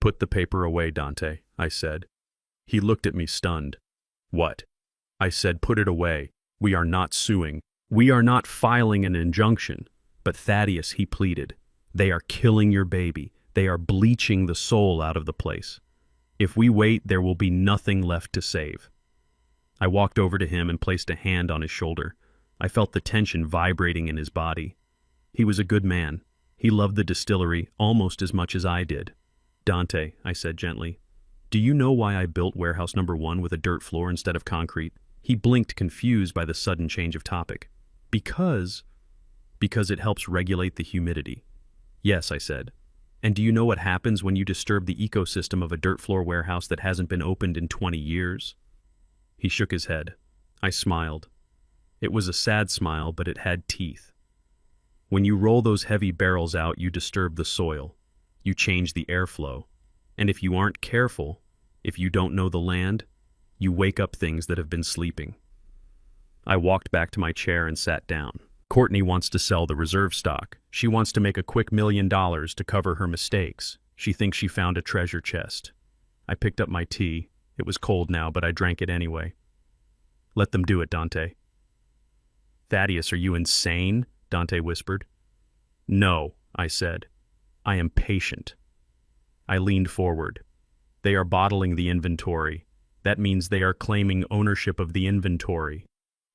"Put the paper away, Dante," I said. He looked at me stunned. "What?" I said, "Put it away. We are not suing. We are not filing an injunction." "But Thaddeus," he pleaded, "they are killing your baby. They are bleaching the soul out of the place. If we wait, there will be nothing left to save." I walked over to him and placed a hand on his shoulder. I felt the tension vibrating in his body. He was a good man. He loved the distillery almost as much as I did. "Dante," I said gently, "do you know why I built warehouse number 1 with a dirt floor instead of concrete?" He blinked, confused by the sudden change of topic. Because it helps regulate the humidity." "Yes," I said. "And do you know what happens when you disturb the ecosystem of a dirt floor warehouse that hasn't been opened in 20 years? He shook his head. I smiled. It was a sad smile, but it had teeth. "When you roll those heavy barrels out, you disturb the soil. You change the airflow. And if you aren't careful, if you don't know the land, you wake up things that have been sleeping." I walked back to my chair and sat down. "Courtney wants to sell the reserve stock. She wants to make a quick $1 million to cover her mistakes. She thinks she found a treasure chest." I picked up my tea. It was cold now, but I drank it anyway. "Let them do it, Dante." "Thaddeus, are you insane?" Dante whispered. "No," I said. "I am patient." I leaned forward. "They are bottling the inventory. That means they are claiming ownership of the inventory.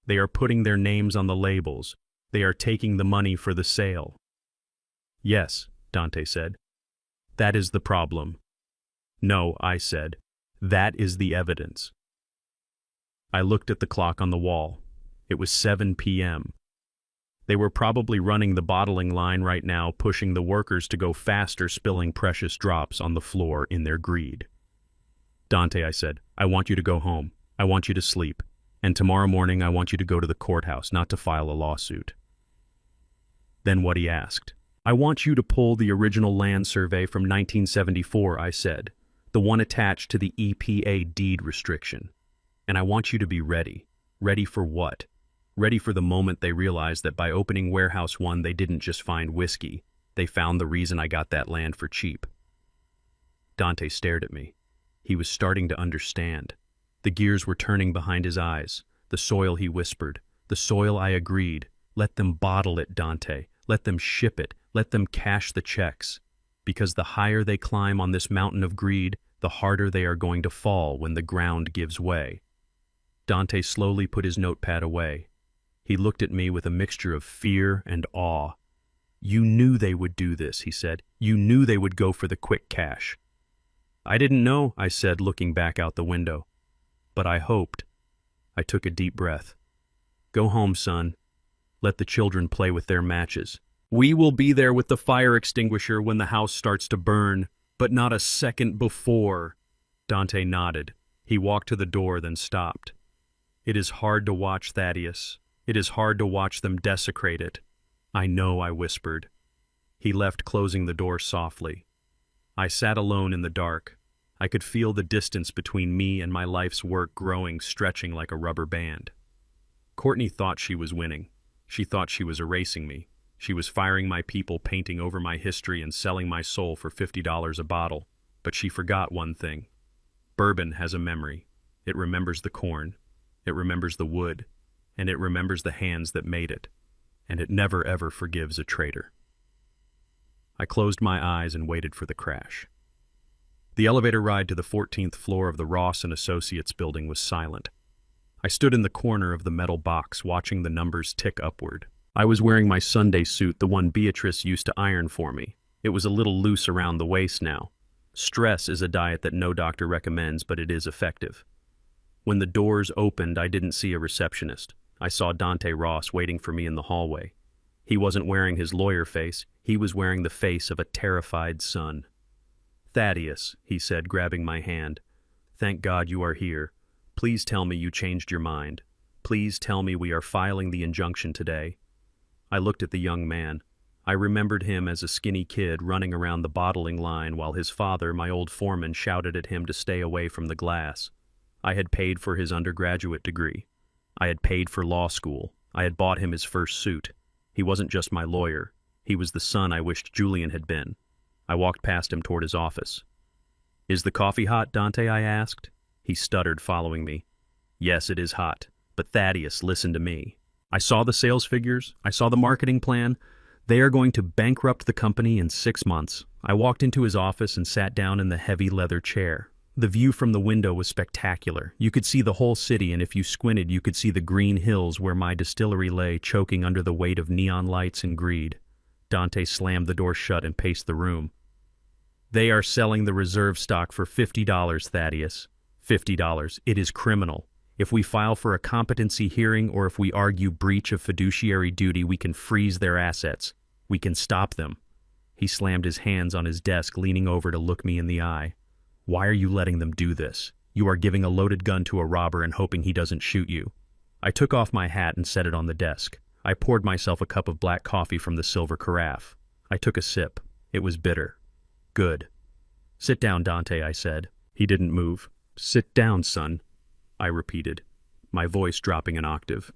They are putting their names on the labels. They are taking the money for the sale." "Yes," Dante said. "That is the problem." "No," I said. "That is the evidence." I looked at the clock on the wall. It was 7 p.m. They were probably running the bottling line right now, pushing the workers to go faster, spilling precious drops on the floor in their greed. "Dante," I said, "I want you to go home. I want you to sleep. And tomorrow morning I want you to go to the courthouse, not to file a lawsuit." Then what, he asked. "I want you to pull the original land survey from 1974, I said. The one attached to the EPA deed restriction. And I want you to be ready. Ready for what? Ready for the moment they realize that by opening Warehouse 1 they didn't just find whiskey. They found the reason I got that land for cheap." Dante stared at me. He was starting to understand. The gears were turning behind his eyes. "The soil," he whispered. "The soil," I agreed. "Let them bottle it, Dante. Let them ship it. Let them cash the checks. Because the higher they climb on this mountain of greed, the harder they are going to fall when the ground gives way." Dante slowly put his notepad away. He looked at me with a mixture of fear and awe. "You knew they would do this," he said. "You knew they would go for the quick cash." "I didn't know," I said, looking back out the window. "But I hoped." I took a deep breath. "Go home, son. Let the children play with their matches. We will be there with the fire extinguisher when the house starts to burn, but not a second before." Dante nodded. He walked to the door, then stopped. "It is hard to watch, Thaddeus. It is hard to watch them desecrate it." "I know," I whispered. He left, closing the door softly. I sat alone in the dark. I could feel the distance between me and my life's work growing, stretching like a rubber band. Courtney thought she was winning. She thought she was erasing me. She was firing my people, painting over my history, and selling my soul for $50 a bottle. But she forgot one thing. Bourbon has a memory. It remembers the corn. It remembers the wood. And it remembers the hands that made it. And it never ever forgives a traitor. I closed my eyes and waited for the crash. The elevator ride to the 14th floor of the Ross & Associates building was silent. I stood in the corner of the metal box, watching the numbers tick upward. I was wearing my Sunday suit, the one Beatrice used to iron for me. It was a little loose around the waist now. Stress is a diet that no doctor recommends, but it is effective. When the doors opened, I didn't see a receptionist. I saw Dante Ross waiting for me in the hallway. He wasn't wearing his lawyer face, he was wearing the face of a terrified son. "Thaddeus," he said, grabbing my hand, "thank God you are here. Please tell me you changed your mind. Please tell me we are filing the injunction today." I looked at the young man. I remembered him as a skinny kid running around the bottling line while his father, my old foreman, shouted at him to stay away from the glass. I had paid for his undergraduate degree. I had paid for law school. I had bought him his first suit. He wasn't just my lawyer. He was the son I wished Julian had been. I walked past him toward his office. "Is the coffee hot, Dante?" I asked. He stuttered, following me. "Yes, it is hot. But Thaddeus, listen to me. I saw the sales figures. I saw the marketing plan. They are going to bankrupt the company in 6 months." I walked into his office and sat down in the heavy leather chair. The view from the window was spectacular. You could see the whole city, and if you squinted, you could see the green hills where my distillery lay, choking under the weight of neon lights and greed. Dante slammed the door shut and paced the room. "They are selling the reserve stock for $50, Thaddeus. $50. It is criminal. If we file for a competency hearing or if we argue breach of fiduciary duty, we can freeze their assets. We can stop them." He slammed his hands on his desk, leaning over to look me in the eye. "Why are you letting them do this? You are giving a loaded gun to a robber and hoping he doesn't shoot you." I took off my hat and set it on the desk. I poured myself a cup of black coffee from the silver carafe. I took a sip. It was bitter. "Good. Sit down, Dante," I said. He didn't move. "Sit down, son," I repeated, my voice dropping an octave.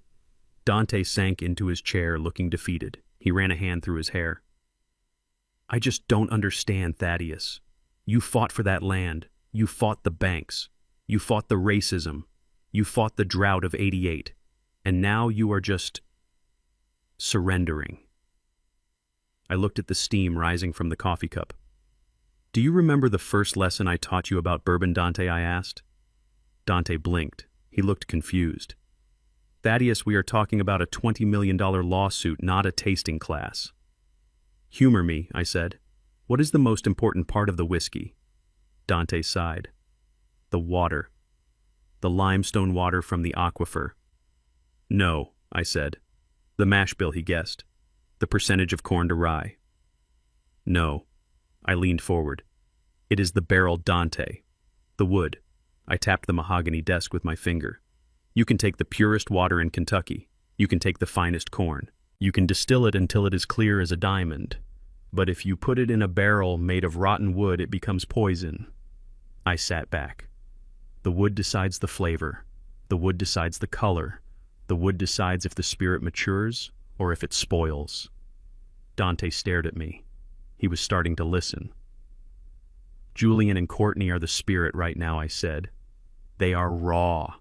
Dante sank into his chair, looking defeated. He ran a hand through his hair. "I just don't understand, Thaddeus. You fought for that land. You fought the banks. You fought the racism. You fought the drought of '88. And now you are just surrendering." I looked at the steam rising from the coffee cup. "Do you remember the first lesson I taught you about bourbon, Dante?" I asked. Dante blinked. He looked confused. "Thaddeus, we are talking about a $20 million lawsuit, not a tasting class." "Humor me," I said. "What is the most important part of the whiskey?" Dante sighed. "The water. The limestone water from the aquifer." "No," I said. "The mash bill," he guessed. "The percentage of corn to rye." "No." I leaned forward. "It is the barrel, Dante. The wood." I tapped the mahogany desk with my finger. "You can take the purest water in Kentucky. You can take the finest corn. You can distill it until it is clear as a diamond. But if you put it in a barrel made of rotten wood, it becomes poison." I sat back. The wood decides the flavor. The wood decides the color. The wood decides if the spirit matures or if it spoils. Dante stared at me. He was starting to listen. "Julian and Courtney are the spirit right now," I said. "They are raw.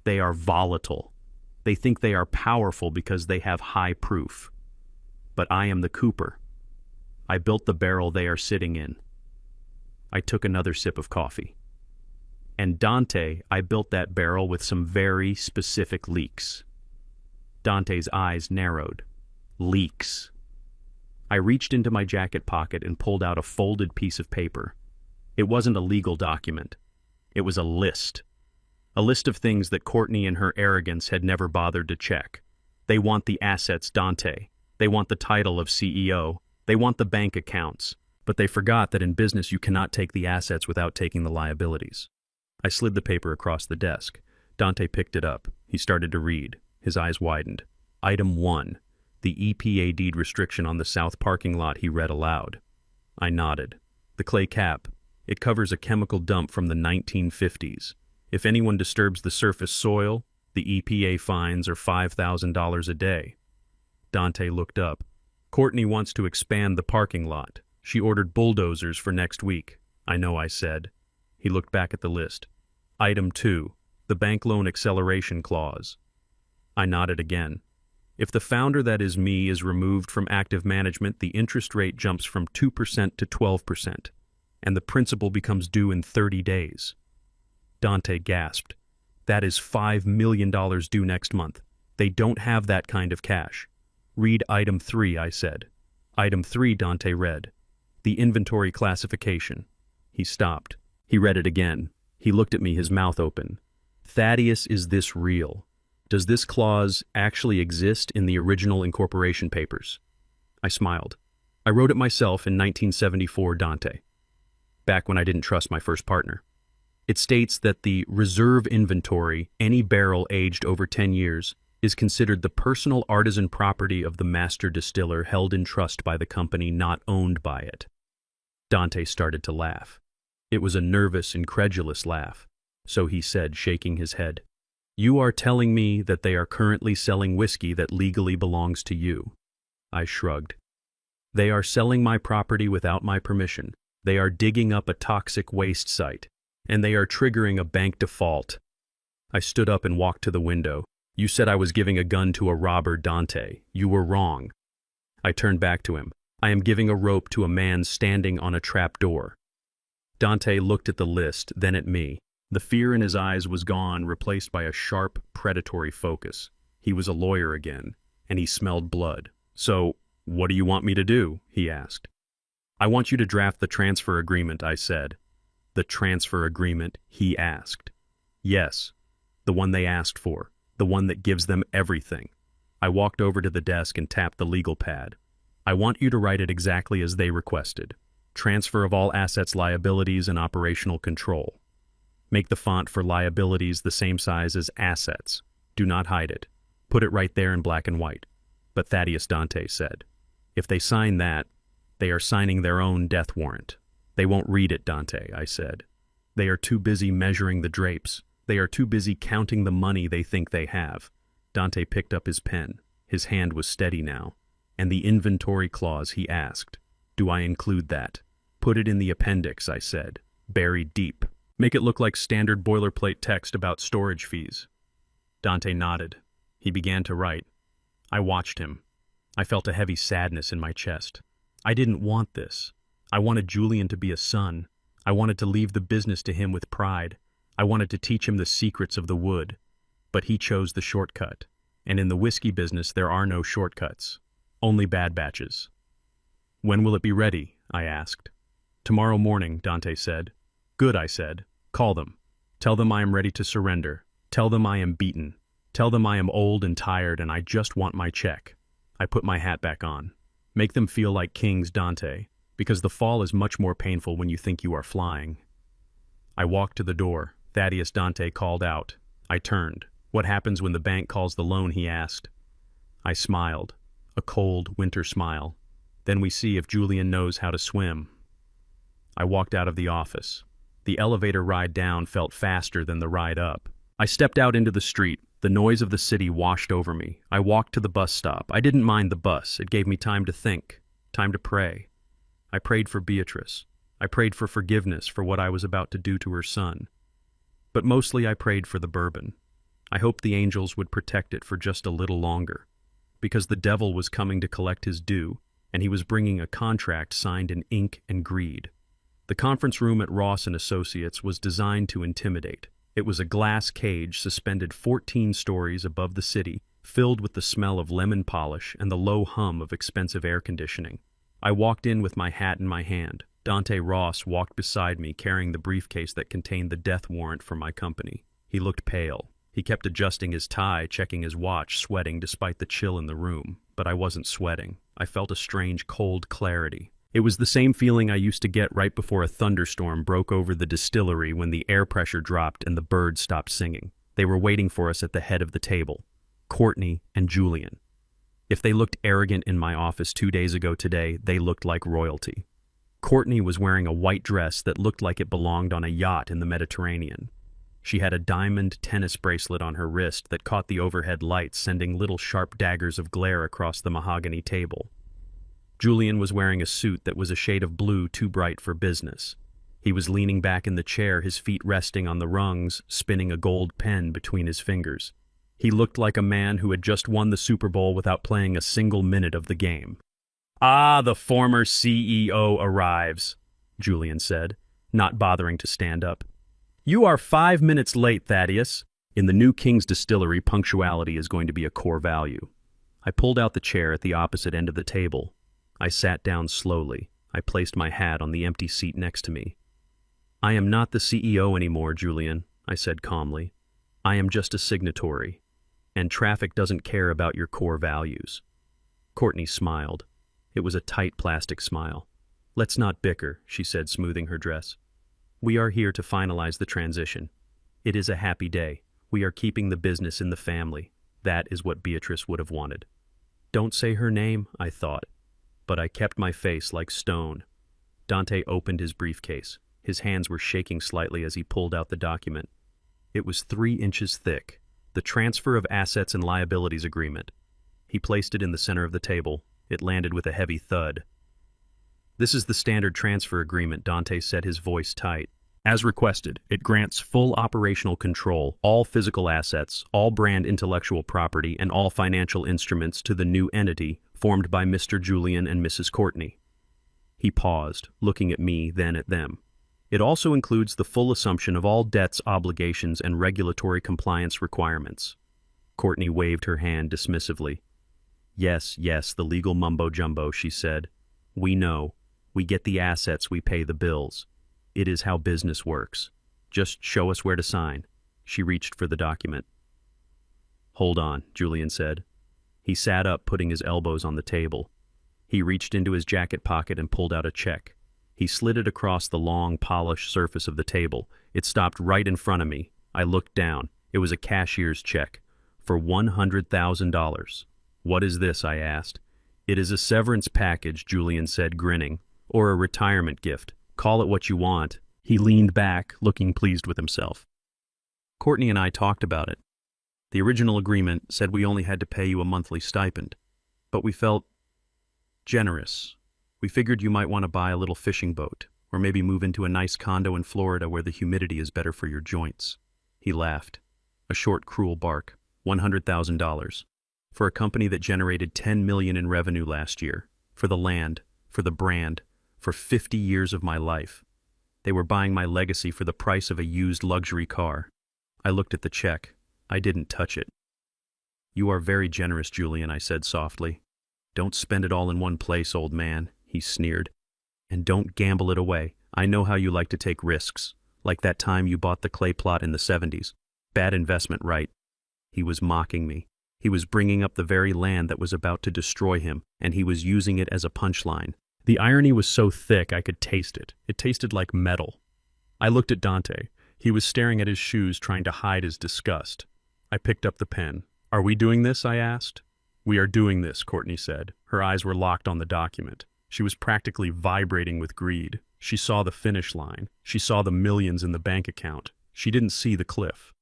They are volatile. They think they are powerful because they have high proof. But I am the cooper. I built the barrel they are sitting in." I took another sip of coffee. "And Dante, I built that barrel with some very specific leaks." Dante's eyes narrowed. "Leaks." I reached into my jacket pocket and pulled out a folded piece of paper. It wasn't a legal document. It was a list. A list of things that Courtney in her arrogance had never bothered to check. They want the assets, Dante. They want the title of CEO. They want the bank accounts. But they forgot that in business you cannot take the assets without taking the liabilities. I slid the paper across the desk. Dante picked it up. He started to read. His eyes widened. "Item 1. The EPA deed restriction on the south parking lot," he read aloud. I nodded. "The clay cap. It covers a chemical dump from the 1950s. If anyone disturbs the surface soil, the EPA fines are $5,000 a day." Dante looked up. "Courtney wants to expand the parking lot. She ordered bulldozers for next week." "I know," I said. He looked back at the list. "Item 2. The bank loan acceleration clause." I nodded again. "If the founder, that is me, is removed from active management, the interest rate jumps from 2% to 12%, and the principal becomes due in 30 days. Dante gasped. "That is $5 million due next month. They don't have that kind of cash." "Read item 3, I said. Item 3, Dante read. "The inventory classification." He stopped. He read it again. He looked at me, his mouth open. "Thaddeus, is this real? Does this clause actually exist in the original incorporation papers?" I smiled. I wrote it myself in 1974, Dante, back when I didn't trust my first partner. It states that the reserve inventory, any barrel aged over 10 years, is considered the personal artisan property of the master distiller, held in trust by the company, not owned by it. Dante started to laugh. It was a nervous, incredulous laugh. So he said, shaking his head, "You are telling me that they are currently selling whiskey that legally belongs to you?" I shrugged. "They are selling my property without my permission. They are digging up a toxic waste site, and they are triggering a bank default." I stood up and walked to the window. "You said I was giving a gun to a robber, Dante. You were wrong." I turned back to him. "I am giving a rope to a man standing on a trap door." Dante looked at the list, then at me. The fear in his eyes was gone, replaced by a sharp, predatory focus. He was a lawyer again, and he smelled blood. "So, what do you want me to do?" he asked. "I want you to draft the transfer agreement," I said. "The transfer agreement?" he asked. "Yes, the one they asked for, the one that gives them everything." I walked over to the desk and tapped the legal pad. "I want you to write it exactly as they requested. Transfer of all assets, liabilities, and operational control. Make the font for liabilities the same size as assets. Do not hide it. Put it right there in black and white." But Thaddeus, Dante said, "If they sign that, they are signing their own death warrant." "They won't read it, Dante," I said. "They are too busy measuring the drapes. They are too busy counting the money they think they have." Dante picked up his pen. His hand was steady now. "And the inventory clause," he asked. "Do I include that?" "Put it in the appendix," I said. "Buried deep. Make it look like standard boilerplate text about storage fees." Dante nodded. He began to write. I watched him. I felt a heavy sadness in my chest. I didn't want this. I wanted Julian to be a son. I wanted to leave the business to him with pride. I wanted to teach him the secrets of the wood. But he chose the shortcut. And in the whiskey business, there are no shortcuts. Only bad batches. "When will it be ready?" I asked. "Tomorrow morning," Dante said. "Good," I said. "Call them. Tell them I am ready to surrender. Tell them I am beaten. Tell them I am old and tired and I just want my check." I put my hat back on. "Make them feel like kings, Dante, because the fall is much more painful when you think you are flying." I walked to the door. Thaddeus, Dante called out. I turned. "What happens when the bank calls the loan?" he asked. I smiled. A cold, winter smile. "Then we see if Julian knows how to swim." I walked out of the office. The elevator ride down felt faster than the ride up. I stepped out into the street. The noise of the city washed over me. I walked to the bus stop. I didn't mind the bus. It gave me time to think, time to pray. I prayed for Beatrice. I prayed for forgiveness for what I was about to do to her son. But mostly I prayed for the bourbon. I hoped the angels would protect it for just a little longer, because the devil was coming to collect his due, and he was bringing a contract signed in ink and greed. The conference room at Ross & Associates was designed to intimidate. It was a glass cage suspended 14 stories above the city, filled with the smell of lemon polish and the low hum of expensive air conditioning. I walked in with my hat in my hand. Dante Ross walked beside me carrying the briefcase that contained the death warrant for my company. He looked pale. He kept adjusting his tie, checking his watch, sweating despite the chill in the room. But I wasn't sweating. I felt a strange, cold clarity. It was the same feeling I used to get right before a thunderstorm broke over the distillery when the air pressure dropped and the birds stopped singing. They were waiting for us at the head of the table. Courtney and Julian. If they looked arrogant in my office 2 days ago today, they looked like royalty. Courtney was wearing a white dress that looked like it belonged on a yacht in the Mediterranean. She had a diamond tennis bracelet on her wrist that caught the overhead lights, sending little sharp daggers of glare across the mahogany table. Julian was wearing a suit that was a shade of blue too bright for business. He was leaning back in the chair, his feet resting on the rungs, spinning a gold pen between his fingers. He looked like a man who had just won the Super Bowl without playing a single minute of the game. "Ah, the former CEO arrives," Julian said, not bothering to stand up. "You are 5 minutes late, Thaddeus." In the new King's Distillery, punctuality is going to be a core value. I pulled out the chair at the opposite end of the table. I sat down slowly. I placed my hat on the empty seat next to me. "I am not the CEO anymore, Julian," I said calmly. "I am just a signatory, and traffic doesn't care about your core values." Courtney smiled. It was a tight plastic smile. "Let's not bicker," she said, smoothing her dress. "We are here to finalize the transition. It is a happy day. We are keeping the business in the family. That is what Beatrice would have wanted." Don't say her name, I thought, but I kept my face like stone. Dante opened his briefcase. His hands were shaking slightly as he pulled out the document. It was 3 inches thick, the Transfer of Assets and Liabilities Agreement. He placed it in the center of the table. It landed with a heavy thud. "This is the standard transfer agreement," Dante said, his voice tight. "As requested, it grants full operational control, all physical assets, all brand intellectual property, and all financial instruments to the new entity formed by Mr. Julian and Mrs. Courtney." He paused, looking at me, then at them. "It also includes the full assumption of all debts, obligations, and regulatory compliance requirements." Courtney waved her hand dismissively. Yes, the legal mumbo-jumbo," she said. "We know. We get the assets, we pay the bills. It is how business works. Just show us where to sign." She reached for the document. "Hold on," Julian said. He sat up, putting his elbows on the table. He reached into his jacket pocket and pulled out a check. He slid it across the long, polished surface of the table. It stopped right in front of me. I looked down. It was a cashier's check for $100,000. "What is this?" I asked. "It is a severance package," Julian said, grinning. "Or a retirement gift. Call it what you want." He leaned back, looking pleased with himself. "Courtney and I talked about it. The original agreement said we only had to pay you a monthly stipend, but we felt generous. We figured you might want to buy a little fishing boat, or maybe move into a nice condo in Florida where the humidity is better for your joints." He laughed. A short, cruel bark. $100,000. For a company that generated $10 million in revenue last year. For the land. For the brand. For 50 years of my life. They were buying my legacy for the price of a used luxury car. I looked at the check. I didn't touch it. "You are very generous, Julian," I said softly. "Don't spend it all in one place, old man," he sneered. "And don't gamble it away. I know how you like to take risks, like that time you bought the clay plot in the 70s. Bad investment, right?" He was mocking me. He was bringing up the very land that was about to destroy him, and he was using it as a punchline. The irony was so thick I could taste it. It tasted like metal. I looked at Dante. He was staring at his shoes, trying to hide his disgust. I picked up the pen. "Are we doing this?" I asked. "We are doing this," Courtney said. Her eyes were locked on the document. She was practically vibrating with greed. She saw the finish line. She saw the millions in the bank account. She didn't see the cliff.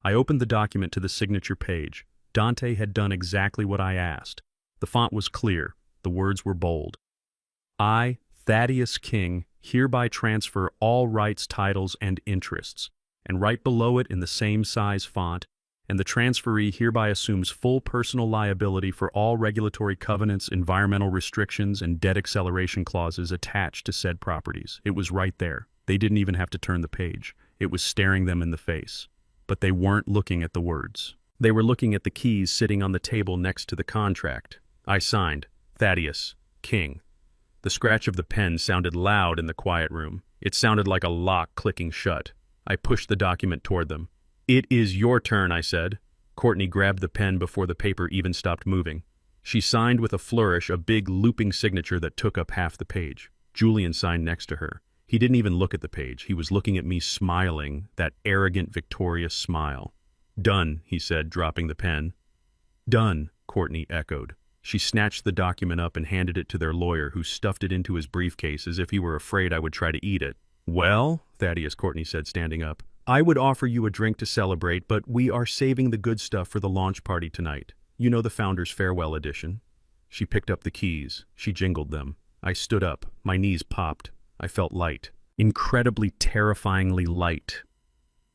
I opened the document to the signature page. Dante had done exactly what I asked. The font was clear. The words were bold. "I, Thaddeus King, hereby transfer all rights, titles, and interests." And right below it, in the same size font, "And the transferee hereby assumes full personal liability for all regulatory covenants, environmental restrictions, and debt acceleration clauses attached to said properties." It was right there. They didn't even have to turn the page. It was staring them in the face. But they weren't looking at the words. They were looking at the keys sitting on the table next to the contract. I signed, Thaddeus King. The scratch of the pen sounded loud in the quiet room. It sounded like a lock clicking shut. I pushed the document toward them. "It is your turn," I said. Courtney grabbed the pen before the paper even stopped moving. She signed with a flourish, a big looping signature that took up half the page. Julian signed next to her. He didn't even look at the page. He was looking at me, smiling, that arrogant, victorious smile. "Done," he said, dropping the pen. "Done," Courtney echoed. She snatched the document up and handed it to their lawyer, who stuffed it into his briefcase as if he were afraid I would try to eat it. "Well," Thaddeus Courtney said, standing up, "I would offer you a drink to celebrate, but we are saving the good stuff for the launch party tonight. You know, the Founder's Farewell Edition." She picked up the keys. She jingled them. I stood up. My knees popped. I felt light. Incredibly, terrifyingly light.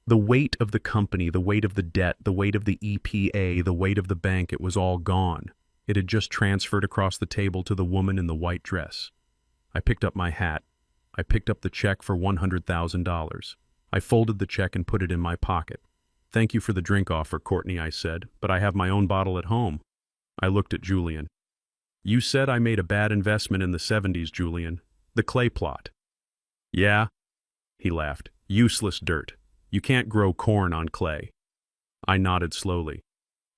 The weight of the company, the weight of the debt, the weight of the EPA, the weight of the bank, it was all gone. It had just transferred across the table to the woman in the white dress. I picked up my hat. I picked up the check for $100,000. I folded the check and put it in my pocket. "Thank you for the drink offer, Courtney," I said, "but I have my own bottle at home." I looked at Julian. "You said I made a bad investment in the 70s, Julian. The clay plot." "Yeah," he laughed. "Useless dirt. You can't grow corn on clay." I nodded slowly.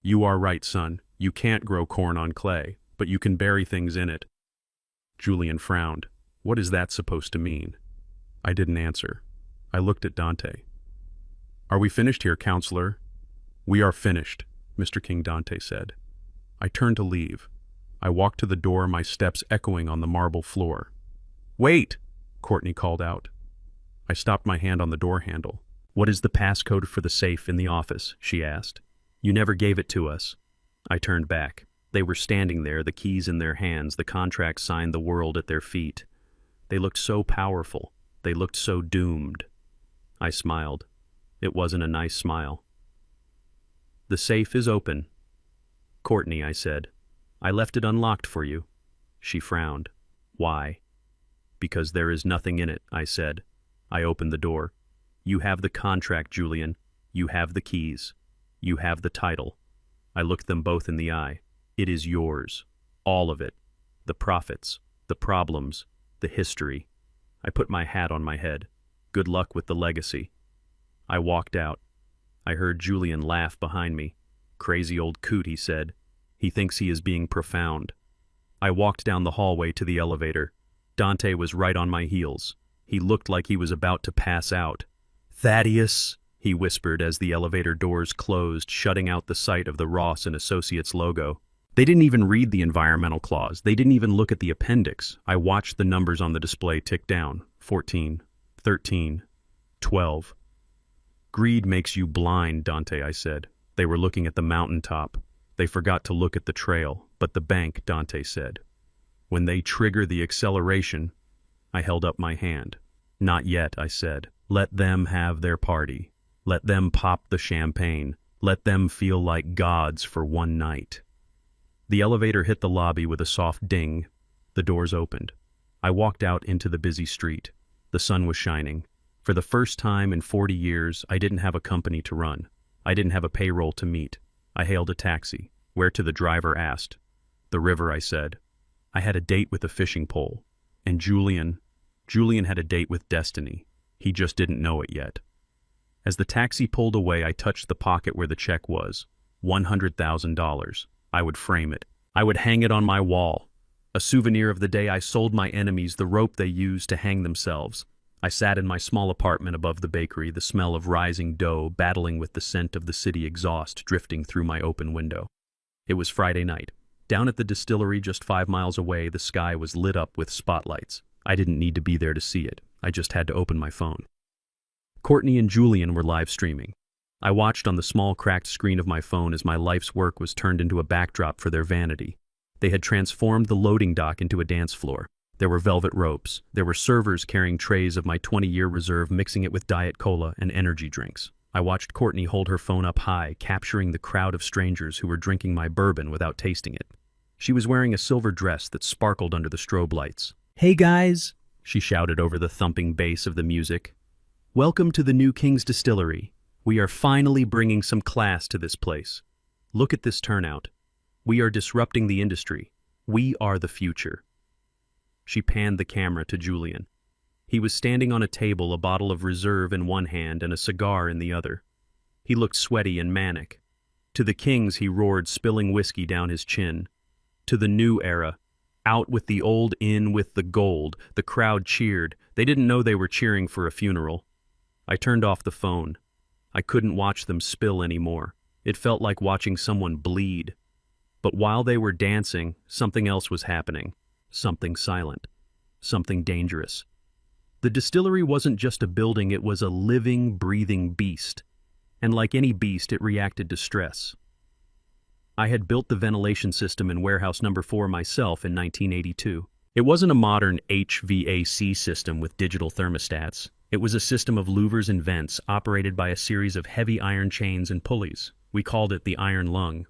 "You are right, son. You can't grow corn on clay, but you can bury things in it." Julian frowned. What is that supposed to mean? I didn't answer. I looked at Dante. Are we finished here, counselor? We are finished, Mr. King Dante said. I turned to leave. I walked to the door, my steps echoing on the marble floor. Wait, Courtney called out. I stopped my hand on the door handle. What is the passcode for the safe in the office? She asked. You never gave it to us. I turned back. They were standing there, the keys in their hands, the contract signed, the world at their feet. They looked so powerful. They looked so doomed. I smiled. It wasn't a nice smile. The safe is open. Courtney, I said. I left it unlocked for you. She frowned. Why? Because there is nothing in it, I said. I opened the door. You have the contract, Julian. You have the keys. You have the title. I looked them both in the eye. It is yours. All of it. The profits, the problems, the history. I put my hat on my head. Good luck with the legacy. I walked out. I heard Julian laugh behind me. Crazy old coot, he said. He thinks he is being profound. I walked down the hallway to the elevator. Dante was right on my heels. He looked like he was about to pass out. Thaddeus, he whispered as the elevator doors closed, shutting out the sight of the Ross and Associates logo. They didn't even read the environmental clause. They didn't even look at the appendix. I watched the numbers on the display tick down. 14, 13, 12. Greed makes you blind, Dante, I said. They were looking at the mountaintop. They forgot to look at the trail. But the bank, Dante said. When they trigger the acceleration, I held up my hand. Not yet, I said. Let them have their party. Let them pop the champagne. Let them feel like gods for one night. The elevator hit the lobby with a soft ding. The doors opened. I walked out into the busy street. The sun was shining. For the first time in 40 years, I didn't have a company to run. I didn't have a payroll to meet. I hailed a taxi, whereto the driver asked. The river, I said. I had a date with a fishing pole. And Julian had a date with destiny. He just didn't know it yet. As the taxi pulled away, I touched the pocket where the check was. $100,000. I would frame it. I would hang it on my wall. A souvenir of the day I sold my enemies the rope they used to hang themselves. I sat in my small apartment above the bakery, the smell of rising dough battling with the scent of the city exhaust drifting through my open window. It was Friday night. Down at the distillery just 5 miles away, the sky was lit up with spotlights. I didn't need to be there to see it. I just had to open my phone. Courtney and Julian were live streaming. I watched on the small cracked screen of my phone as my life's work was turned into a backdrop for their vanity. They had transformed the loading dock into a dance floor. There were velvet ropes. There were servers carrying trays of my 20-year reserve, mixing it with Diet Cola and energy drinks. I watched Courtney hold her phone up high, capturing the crowd of strangers who were drinking my bourbon without tasting it. She was wearing a silver dress that sparkled under the strobe lights. "Hey guys," she shouted over the thumping bass of the music. "Welcome to the new King's Distillery. We are finally bringing some class to this place. Look at this turnout. We are disrupting the industry. We are the future." She panned the camera to Julian. He was standing on a table, a bottle of reserve in one hand and a cigar in the other. He looked sweaty and manic. To the kings, he roared, spilling whiskey down his chin. To the new era. Out with the old, in with the gold. The crowd cheered. They didn't know they were cheering for a funeral. I turned off the phone. I couldn't watch them spill anymore. It felt like watching someone bleed. But while they were dancing, something else was happening. Something silent. Something dangerous. The distillery wasn't just a building, it was a living, breathing beast. And like any beast, it reacted to stress. I had built the ventilation system in warehouse number 4 myself in 1982. It wasn't a modern HVAC system with digital thermostats. It was a system of louvers and vents operated by a series of heavy iron chains and pulleys. We called it the iron lung.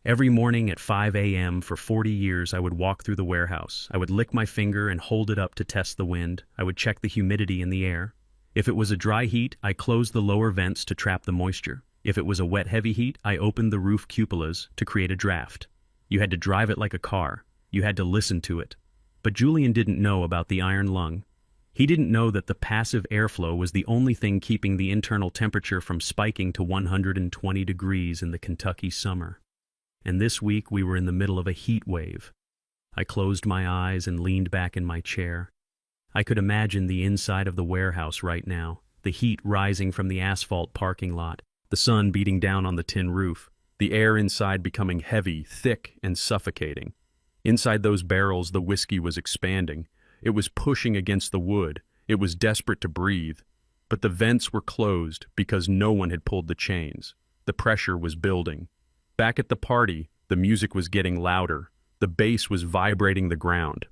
Every morning at 5 a.m. for 40 years, I would walk through the warehouse. I would lick my finger and hold it up to test the wind. I would check the humidity in the air. If it was a dry heat, I closed the lower vents to trap the moisture. If it was a wet heavy heat, I opened the roof cupolas to create a draft. You had to drive it like a car. You had to listen to it. But Julian didn't know about the iron lung. He didn't know that the passive airflow was the only thing keeping the internal temperature from spiking to 120 degrees in the Kentucky summer. And this week we were in the middle of a heat wave. I closed my eyes and leaned back in my chair. I could imagine the inside of the warehouse right now, the heat rising from the asphalt parking lot, the sun beating down on the tin roof, the air inside becoming heavy, thick, and suffocating. Inside those barrels, the whiskey was expanding. It was pushing against the wood. It was desperate to breathe. But the vents were closed because no one had pulled the chains. The pressure was building. Back at the party, the music was getting louder. The bass was vibrating the ground.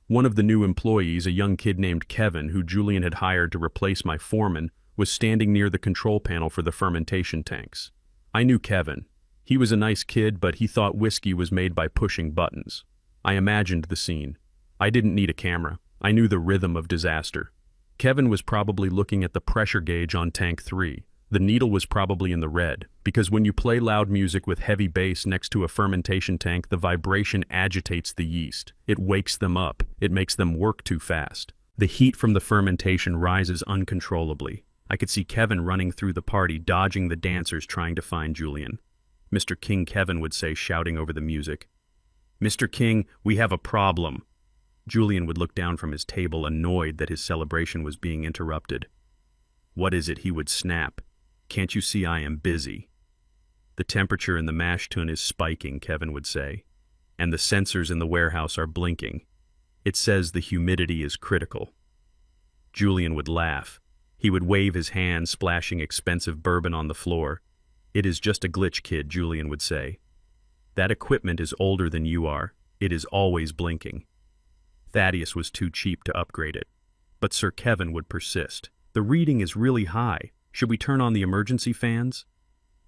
One of the new employees, a young kid named Kevin, who Julian had hired to replace my foreman, was standing near the control panel for the fermentation tanks. I knew Kevin. He was a nice kid, but he thought whiskey was made by pushing buttons. I imagined the scene. I didn't need a camera. I knew the rhythm of disaster. Kevin was probably looking at the pressure gauge on tank 3. The needle was probably in the red, because when you play loud music with heavy bass next to a fermentation tank, the vibration agitates the yeast. It wakes them up. It makes them work too fast. The heat from the fermentation rises uncontrollably. I could see Kevin running through the party, dodging the dancers trying to find Julian. Mr. King, Kevin would say, shouting over the music. "Mr. King, we have a problem." Julian would look down from his table, annoyed that his celebration was being interrupted. "What is it?" he would snap. "Can't you see I am busy?" "The temperature in the mash tun is spiking," Kevin would say, "and the sensors in the warehouse are blinking. It says the humidity is critical." Julian would laugh. He would wave his hand, splashing expensive bourbon on the floor. "It is just a glitch, kid," Julian would say. "That equipment is older than you are. It is always blinking." Thaddeus was too cheap to upgrade it. But Sir Kevin would persist. "The reading is really high. Should we turn on the emergency fans?"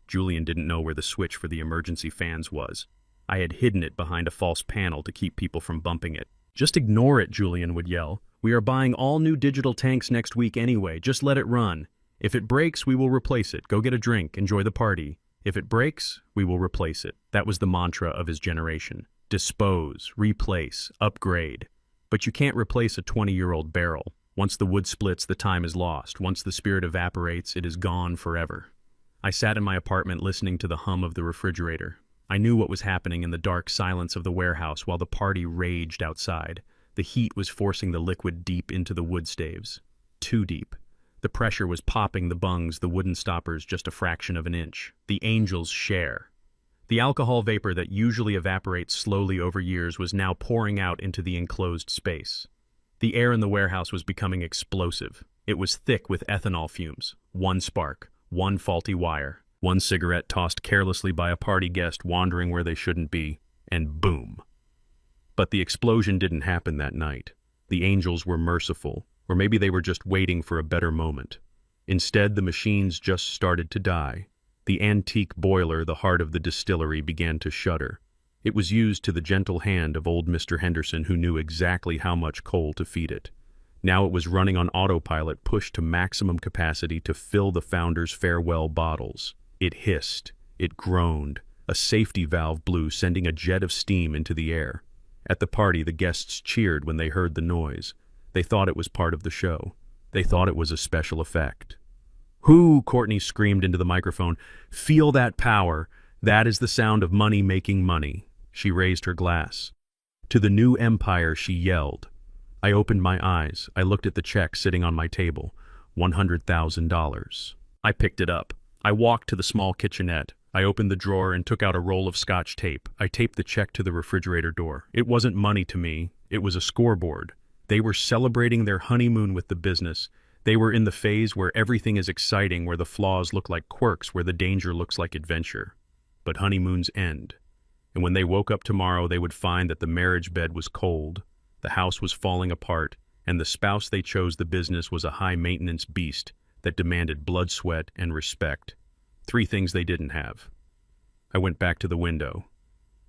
Julian didn't know where the switch for the emergency fans was. I had hidden it behind a false panel to keep people from bumping it. "Just ignore it," Julian would yell. "We are buying all new digital tanks next week anyway. Just let it run. If it breaks, we will replace it. Go get a drink. Enjoy the party. If it breaks, we will replace it." That was the mantra of his generation. Dispose, replace, upgrade. But you can't replace a 20-year-old barrel. Once the wood splits, the time is lost. Once the spirit evaporates, it is gone forever. I sat in my apartment listening to the hum of the refrigerator. I knew what was happening in the dark silence of the warehouse while the party raged outside. The heat was forcing the liquid deep into the wood staves. Too deep. The pressure was popping the bungs, the wooden stoppers, just a fraction of an inch. The angels share. The alcohol vapor that usually evaporates slowly over years was now pouring out into the enclosed space. The air in the warehouse was becoming explosive. It was thick with ethanol fumes. One spark, one faulty wire, one cigarette tossed carelessly by a party guest wandering where they shouldn't be, and boom. But the explosion didn't happen that night. The angels were merciful, or maybe they were just waiting for a better moment. Instead, the machines just started to die. The antique boiler, the heart of the distillery, began to shudder. It was used to the gentle hand of old Mr. Henderson, who knew exactly how much coal to feed it. Now it was running on autopilot, pushed to maximum capacity to fill the founder's farewell bottles. It hissed. It groaned. A safety valve blew, sending a jet of steam into the air. At the party, the guests cheered when they heard the noise. They thought it was part of the show. They thought it was a special effect. "Whoo!" Courtney screamed into the microphone. "Feel that power. That is the sound of money making money." She raised her glass. "To the new empire," she yelled. I opened my eyes. I looked at the check sitting on my table. $100,000. I picked it up. I walked to the small kitchenette. I opened the drawer and took out a roll of Scotch tape. I taped the check to the refrigerator door. It wasn't money to me. It was a scoreboard. They were celebrating their honeymoon with the business. They were in the phase where everything is exciting, where the flaws look like quirks, where the danger looks like adventure. But honeymoons end. And when they woke up tomorrow, they would find that the marriage bed was cold, the house was falling apart, and the spouse they chose the business was a high-maintenance beast that demanded blood, sweat, and respect. 3 things they didn't have. I went back to the window.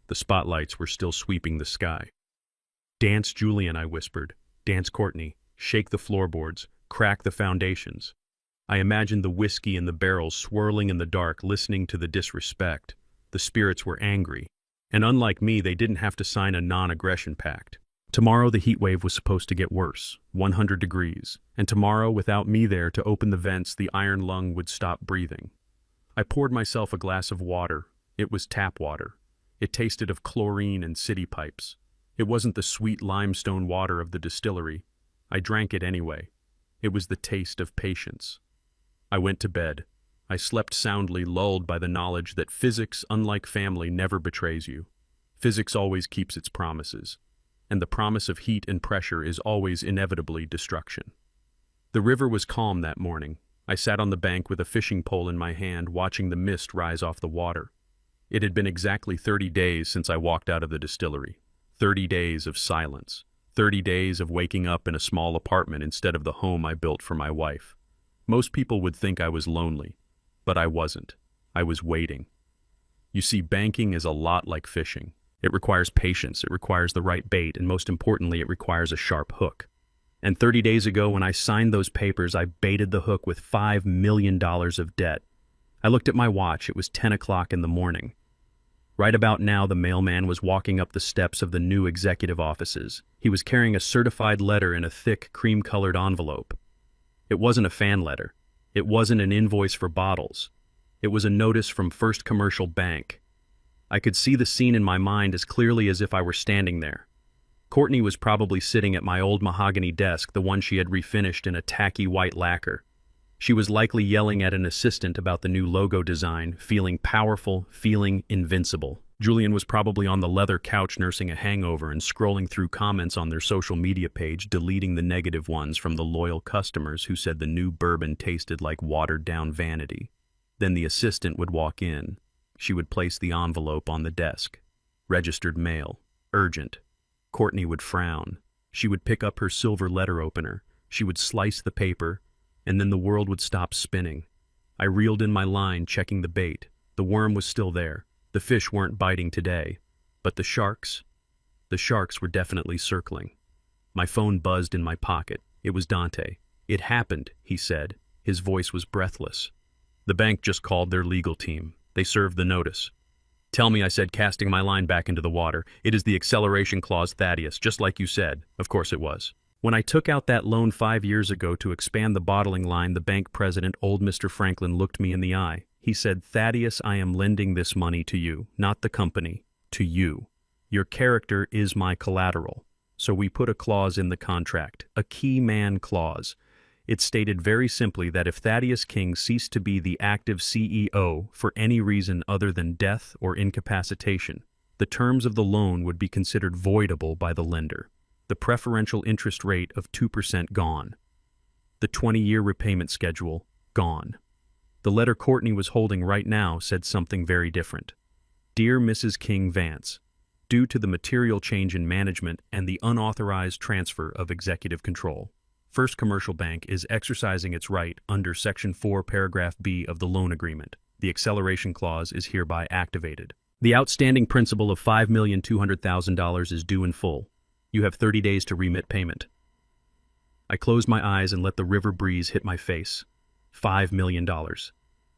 The spotlights were still sweeping the sky. "Dance, Julian," I whispered. "Dance, Courtney. Shake the floorboards. Crack the foundations." I imagined the whiskey in the barrels swirling in the dark, listening to the disrespect. The spirits were angry. And unlike me, they didn't have to sign a non-aggression pact. Tomorrow the heat wave was supposed to get worse, 100 degrees. And tomorrow, without me there to open the vents, the iron lung would stop breathing. I poured myself a glass of water. It was tap water. It tasted of chlorine and city pipes. It wasn't the sweet limestone water of the distillery. I drank it anyway. It was the taste of patience. I went to bed. I slept soundly, lulled by the knowledge that physics, unlike family, never betrays you. Physics always keeps its promises, and the promise of heat and pressure is always inevitably destruction. The river was calm that morning. I sat on the bank with a fishing pole in my hand, watching the mist rise off the water. It had been exactly 30 days since I walked out of the distillery. 30 days of silence. 30 days of waking up in a small apartment instead of the home I built for my wife. Most people would think I was lonely, but I wasn't. I was waiting. You see, banking is a lot like fishing. It requires patience, it requires the right bait, and most importantly, it requires a sharp hook. And 30 days ago, when I signed those papers, I baited the hook with $5 million of debt. I looked at my watch. It was 10 o'clock in the morning. Right about now, the mailman was walking up the steps of the new executive offices. He was carrying a certified letter in a thick, cream-colored envelope. It wasn't a fan letter. It wasn't an invoice for bottles. It was a notice from First Commercial Bank. I could see the scene in my mind as clearly as if I were standing there. Courtney was probably sitting at my old mahogany desk, the one she had refinished in a tacky white lacquer. She was likely yelling at an assistant about the new logo design, feeling powerful, feeling invincible. Julian was probably on the leather couch nursing a hangover and scrolling through comments on their social media page, deleting the negative ones from the loyal customers who said the new bourbon tasted like watered-down vanity. Then the assistant would walk in. She would place the envelope on the desk. Registered mail. Urgent. Courtney would frown. She would pick up her silver letter opener. She would slice the paper, and then the world would stop spinning. I reeled in my line, checking the bait. The worm was still there. The fish weren't biting today. But the sharks were definitely circling. My phone buzzed in my pocket. It was Dante. "It happened," he said. His voice was breathless. "The bank just called their legal team. They served the notice." "Tell me," I said, casting my line back into the water. "It is the acceleration clause, Thaddeus, just like you said." Of course it was. When I took out that loan 5 years ago to expand the bottling line, the bank president, old Mr. Franklin, looked me in the eye. He said, "Thaddeus, I am lending this money to you, not the company, to you. Your character is my collateral." So we put a clause in the contract, a key man clause. It stated very simply that if Thaddeus King ceased to be the active CEO for any reason other than death or incapacitation, the terms of the loan would be considered voidable by the lender. The preferential interest rate of 2% gone. The 20-year repayment schedule gone. The letter Courtney was holding right now said something very different. "Dear Mrs. King Vance, due to the material change in management and the unauthorized transfer of executive control, First Commercial Bank is exercising its right under Section 4, Paragraph B of the loan agreement. The acceleration clause is hereby activated. The outstanding principal of $5,200,000 is due in full. You have 30 days to remit payment." I closed my eyes and let the river breeze hit my face. $5 million.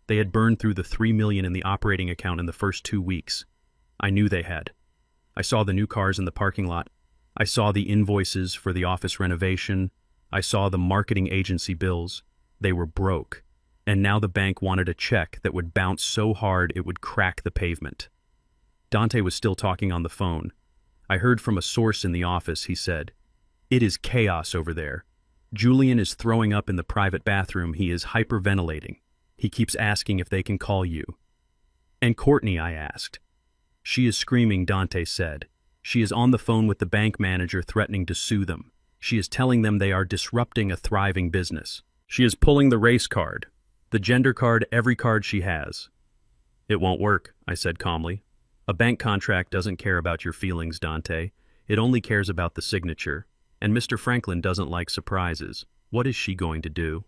They had burned through the $3 million in the operating account in the first 2 weeks. I knew they had. I saw the new cars in the parking lot. I saw the invoices for the office renovation. I saw the marketing agency bills. They were broke. And now the bank wanted a check that would bounce so hard it would crack the pavement. Dante was still talking on the phone. I heard from a source in the office. He said, "It is chaos over there. Julian is throwing up in the private bathroom. He is hyperventilating. He keeps asking if they can call you." "And Courtney?" I asked. "She is screaming," Dante said. "She is on the phone with the bank manager threatening to sue them. She is telling them they are disrupting a thriving business. She is pulling the race card, the gender card, every card she has." "It won't work," I said calmly. "A bank contract doesn't care about your feelings, Dante. It only cares about the signature. And Mr. Franklin doesn't like surprises. What is she going to do?"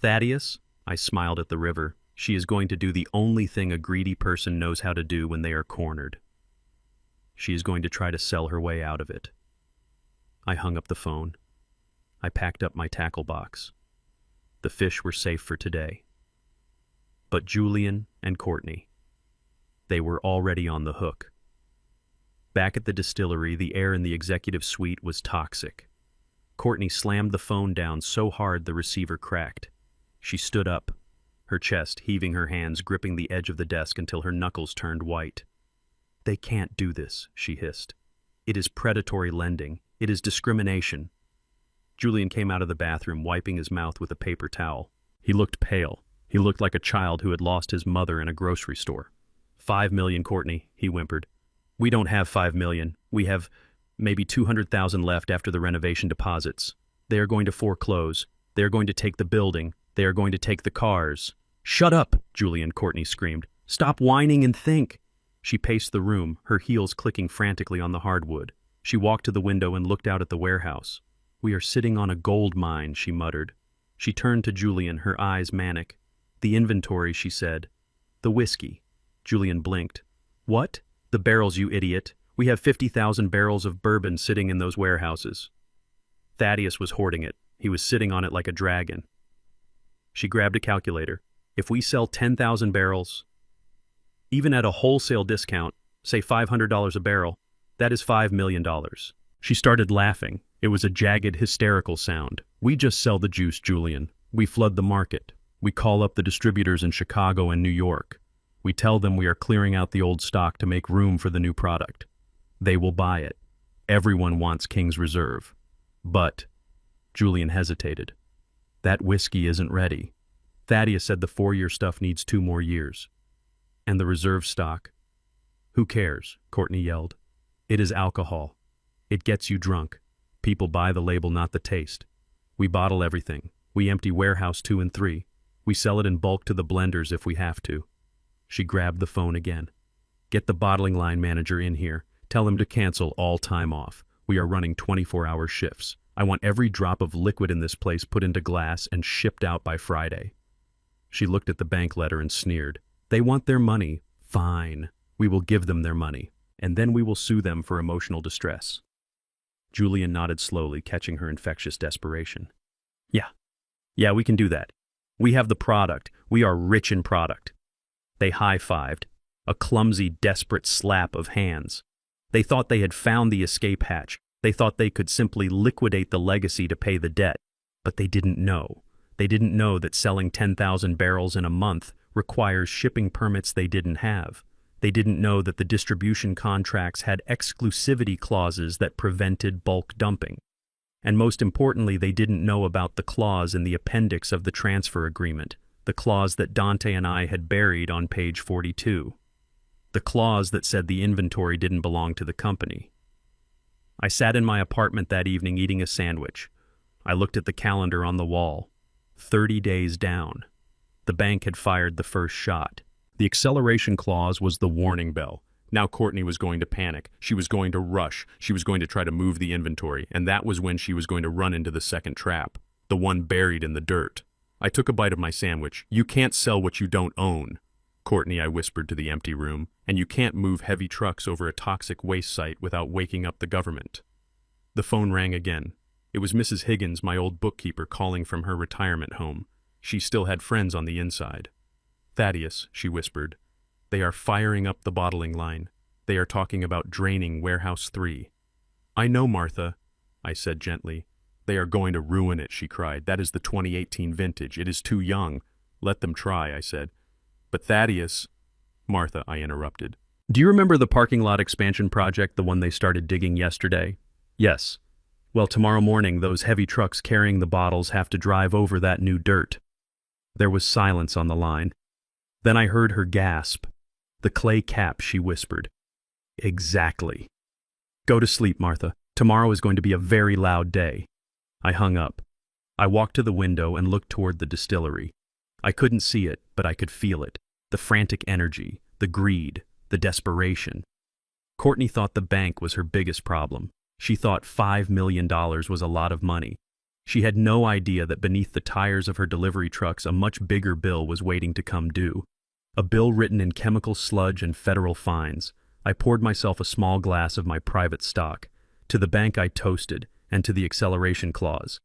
"Thaddeus," I smiled at the river, "she is going to do the only thing a greedy person knows how to do when they are cornered. She is going to try to sell her way out of it." I hung up the phone. I packed up my tackle box. The fish were safe for today. But Julian and Courtney, they were already on the hook. Back at the distillery, the air in the executive suite was toxic. Courtney slammed the phone down so hard the receiver cracked. She stood up, her chest heaving, her hands gripping the edge of the desk until her knuckles turned white. "They can't do this," she hissed. It is predatory lending. It is discrimination. Julian came out of the bathroom, wiping his mouth with a paper towel. He looked pale. He looked like a child who had lost his mother in a grocery store. "5 million, Courtney," he whimpered. "We don't have 5 million. We have maybe 200,000 left after the renovation deposits. They are going to foreclose. They are going to take the building. They are going to take the cars." "Shut up," Julian, Courtney screamed. "Stop whining and think." She paced the room, her heels clicking frantically on the hardwood. She walked to the window and looked out at the warehouse. "We are sitting on a gold mine," she muttered. She turned to Julian, her eyes manic. "The inventory," she said. "The whiskey." Julian blinked. "What?" "The barrels, you idiot. We have 50,000 barrels of bourbon sitting in those warehouses." Thaddeus was hoarding it. He was sitting on it like a dragon. She grabbed a calculator. "If we sell 10,000 barrels, even at a wholesale discount, say $500 a barrel, that is $5 million. She started laughing. It was a jagged, hysterical sound. "We just sell the juice, Julian. We flood the market. We call up the distributors in Chicago and New York. We tell them we are clearing out the old stock to make room for the new product. They will buy it. Everyone wants King's Reserve. But," Julian hesitated, "that whiskey isn't ready. Thaddeus said the 4-year stuff needs 2 more years. And the reserve stock?" "Who cares?" Courtney yelled. "It is alcohol. It gets you drunk. People buy the label, not the taste. We bottle everything. We empty warehouse 2 and 3. We sell it in bulk to the blenders if we have to." She grabbed the phone again. "Get the bottling line manager in here. Tell him to cancel all time off. We are running 24-hour shifts. I want every drop of liquid in this place put into glass and shipped out by Friday." She looked at the bank letter and sneered. "They want their money. Fine. We will give them their money, and then we will sue them for emotional distress." Julian nodded slowly, catching her infectious desperation. Yeah, we can do that. We have the product. We are rich in product." They high-fived, a clumsy, desperate slap of hands. They thought they had found the escape hatch. They thought they could simply liquidate the legacy to pay the debt. But they didn't know. They didn't know that selling 10,000 barrels in a month requires shipping permits they didn't have. They didn't know that the distribution contracts had exclusivity clauses that prevented bulk dumping. And most importantly, they didn't know about the clause in the appendix of the transfer agreement, the clause that Dante and I had buried on page 42. The clause that said the inventory didn't belong to the company. I sat in my apartment that evening eating a sandwich. I looked at the calendar on the wall. 30 days down. The bank had fired the first shot. The acceleration clause was the warning bell. Now Courtney was going to panic. She was going to rush. She was going to try to move the inventory, and that was when she was going to run into the second trap, the one buried in the dirt. I took a bite of my sandwich. "You can't sell what you don't own, Courtney," I whispered to the empty room, "and you can't move heavy trucks over a toxic waste site without waking up the government." The phone rang again. It was Mrs. Higgins, my old bookkeeper, calling from her retirement home. She still had friends on the inside. "Thaddeus," she whispered, "they are firing up the bottling line. They are talking about draining Warehouse 3. "I know, Martha," I said gently. "They are going to ruin it," she cried. "That is the 2018 vintage. It is too young." "Let them try," I said. "But Thaddeus—" "Martha," I interrupted. "Do you remember the parking lot expansion project, the one they started digging yesterday?" "Yes. Well, tomorrow morning, those heavy trucks carrying the bottles have to drive over that new dirt." There was silence on the line. Then I heard her gasp. "The clay cap," she whispered. "Exactly." "Go to sleep, Martha. Tomorrow is going to be a very loud day." I hung up. I walked to the window and looked toward the distillery. I couldn't see it, but I could feel it. The frantic energy, the greed, the desperation. Courtney thought the bank was her biggest problem. She thought $5 million was a lot of money. She had no idea that beneath the tires of her delivery trucks a much bigger bill was waiting to come due. A bill written in chemical sludge and federal fines. I poured myself a small glass of my private stock. To the bank I toasted, and to the acceleration clause.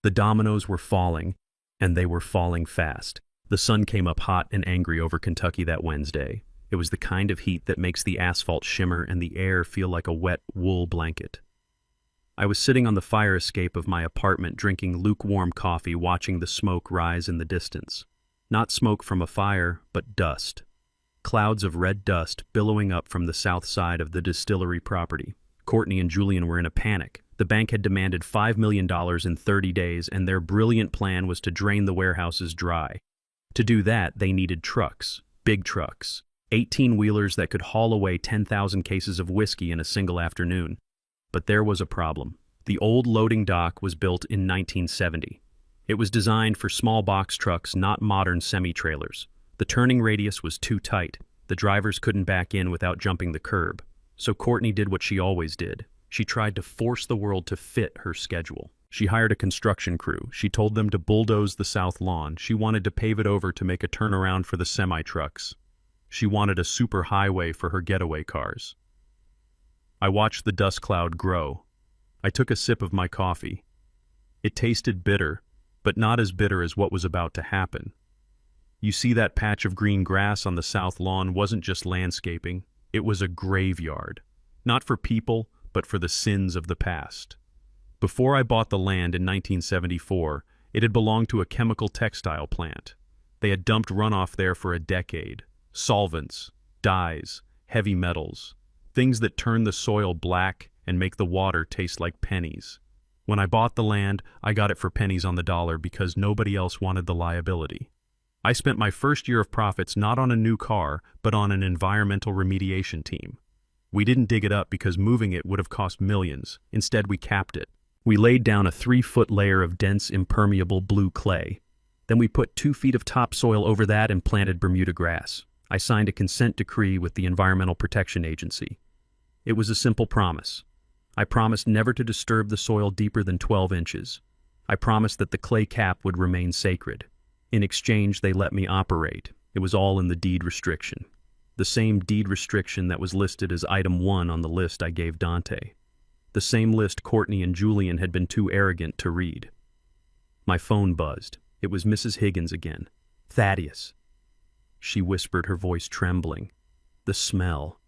The dominoes were falling, and they were falling fast. The sun came up hot and angry over Kentucky that Wednesday. It was the kind of heat that makes the asphalt shimmer and the air feel like a wet wool blanket. I was sitting on the fire escape of my apartment drinking lukewarm coffee, watching the smoke rise in the distance. Not smoke from a fire, but dust. Clouds of red dust billowing up from the south side of the distillery property. Courtney and Julian were in a panic. The bank had demanded $5 million in 30 days, and their brilliant plan was to drain the warehouses dry. To do that, they needed trucks, big trucks, 18-wheelers that could haul away 10,000 cases of whiskey in a single afternoon. But there was a problem. The old loading dock was built in 1970. It was designed for small box trucks, not modern semi-trailers. The turning radius was too tight. The drivers couldn't back in without jumping the curb. So Courtney did what she always did. She tried to force the world to fit her schedule. She hired a construction crew. She told them to bulldoze the south lawn. She wanted to pave it over to make a turnaround for the semi-trucks. She wanted a super highway for her getaway cars. I watched the dust cloud grow. I took a sip of my coffee. It tasted bitter, but not as bitter as what was about to happen. You see, that patch of green grass on the south lawn wasn't just landscaping. It was a graveyard. Not for people, but for the sins of the past. Before I bought the land in 1974, it had belonged to a chemical textile plant. They had dumped runoff there for a decade. Solvents, dyes, heavy metals, things that turn the soil black and make the water taste like pennies. When I bought the land, I got it for pennies on the dollar because nobody else wanted the liability. I spent my first year of profits not on a new car, but on an environmental remediation team. We didn't dig it up because moving it would have cost millions. Instead, we capped it. We laid down a 3-foot layer of dense, impermeable blue clay. Then we put 2 feet of topsoil over that and planted Bermuda grass. I signed a consent decree with the Environmental Protection Agency. It was a simple promise. I promised never to disturb the soil deeper than 12 inches. I promised that the clay cap would remain sacred. In exchange, they let me operate. It was all in the deed restriction. The same deed restriction that was listed as item 1 on the list I gave Dante. The same list Courtney and Julian had been too arrogant to read. My phone buzzed. It was Mrs. Higgins again. "Thaddeus," she whispered, her voice trembling. "The smell.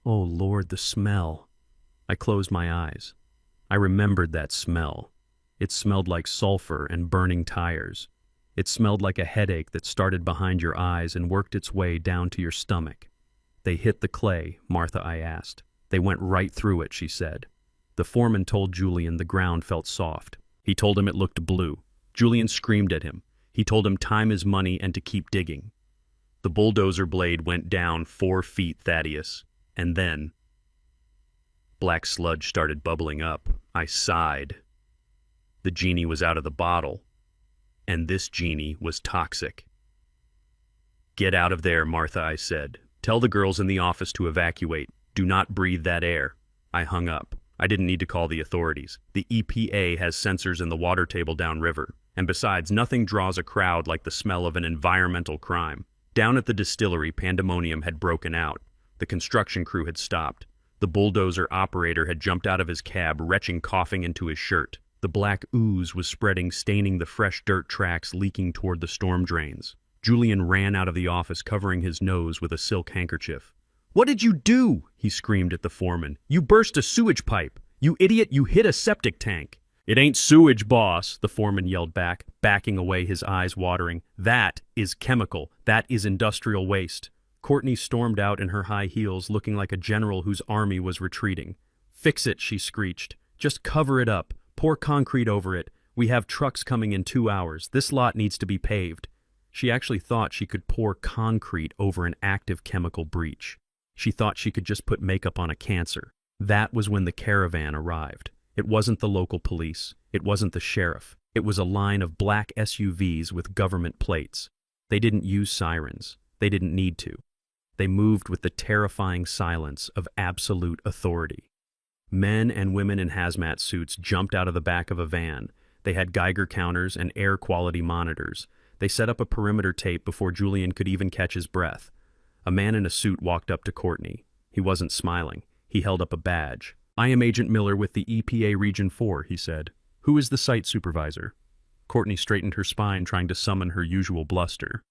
Oh, Lord, the smell." I closed my eyes. I remembered that smell. It smelled like sulfur and burning tires. It smelled like a headache that started behind your eyes and worked its way down to your stomach. "They hit the clay," Martha, I asked. "They went right through it," she said. The foreman told Julian the ground felt soft. He told him it looked blue. Julian screamed at him. He told him time is money and to keep digging. The bulldozer blade went down 4 feet, Thaddeus. And then black sludge started bubbling up. I sighed. The genie was out of the bottle. And this genie was toxic. "Get out of there, Martha," I said. "Tell the girls in the office to evacuate. Do not breathe that air." I hung up. I didn't need to call the authorities. The EPA has sensors in the water table downriver. And besides, nothing draws a crowd like the smell of an environmental crime. Down at the distillery, pandemonium had broken out. The construction crew had stopped. The bulldozer operator had jumped out of his cab, retching coughing into his shirt. The black ooze was spreading, staining the fresh dirt tracks leaking toward the storm drains. Julian ran out of the office, covering his nose with a silk handkerchief. "What did you do?" he screamed at the foreman. "You burst a sewage pipe. You idiot, you hit a septic tank." "It ain't sewage, boss," the foreman yelled back, backing away, his eyes watering. "That is chemical. That is industrial waste." Courtney stormed out in her high heels, looking like a general whose army was retreating. "Fix it," she screeched. "Just cover it up. Pour concrete over it. We have trucks coming in 2 hours. This lot needs to be paved." She actually thought she could pour concrete over an active chemical breach. She thought she could just put makeup on a cancer. That was when the caravan arrived. It wasn't the local police. It wasn't the sheriff. It was a line of black SUVs with government plates. They didn't use sirens. They didn't need to. They moved with the terrifying silence of absolute authority. Men and women in hazmat suits jumped out of the back of a van. They had Geiger counters and air quality monitors. They set up a perimeter tape before Julian could even catch his breath. A man in a suit walked up to Courtney. He wasn't smiling. He held up a badge. "I am Agent Miller with the EPA Region 4, he said. "Who is the site supervisor?" Courtney straightened her spine, trying to summon her usual bluster.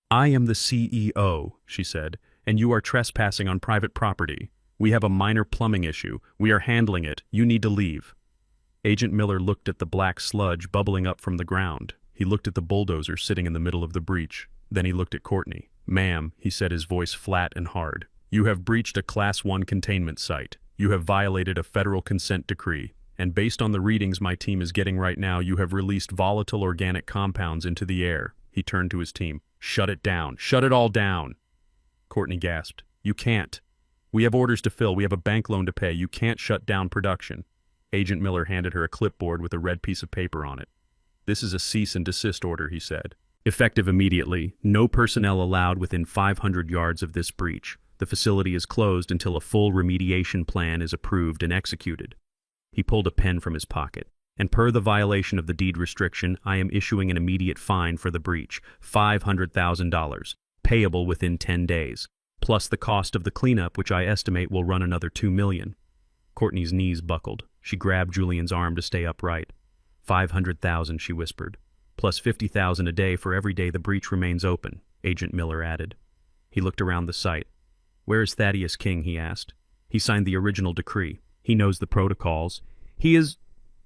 "I am the CEO, she said, "and you are trespassing on private property. We have a minor plumbing issue. We are handling it. You need to leave." Agent Miller looked at the black sludge bubbling up from the ground. He looked at the bulldozer sitting in the middle of the breach. Then he looked at Courtney. "Ma'am," he said, his voice flat and hard, "you have breached a Class 1 containment site. You have violated a federal consent decree, and based on the readings my team is getting right now, you have released volatile organic compounds into the air. He turned to his team. Shut it down. Shut it all down. Courtney gasped. You can't. We have orders to fill. We have a bank loan to pay. You can't shut down production. Agent Miller handed her a clipboard with a red piece of paper on it. This is a cease and desist order, he said. Effective immediately. No personnel allowed within 500 yards of this breach. The facility is closed until a full remediation plan is approved and executed. He pulled a pen from his pocket. And per the violation of the deed restriction, I am issuing an immediate fine for the breach, $500,000, payable within 10 days, plus the cost of the cleanup, which I estimate will run another $2 million. Courtney's knees buckled. She grabbed Julian's arm to stay upright. $500,000, she whispered, plus $50,000 a day for every day the breach remains open, Agent Miller added. He looked around the site. Where is Thaddeus King, he asked. He signed the original decree. He knows the protocols. He is...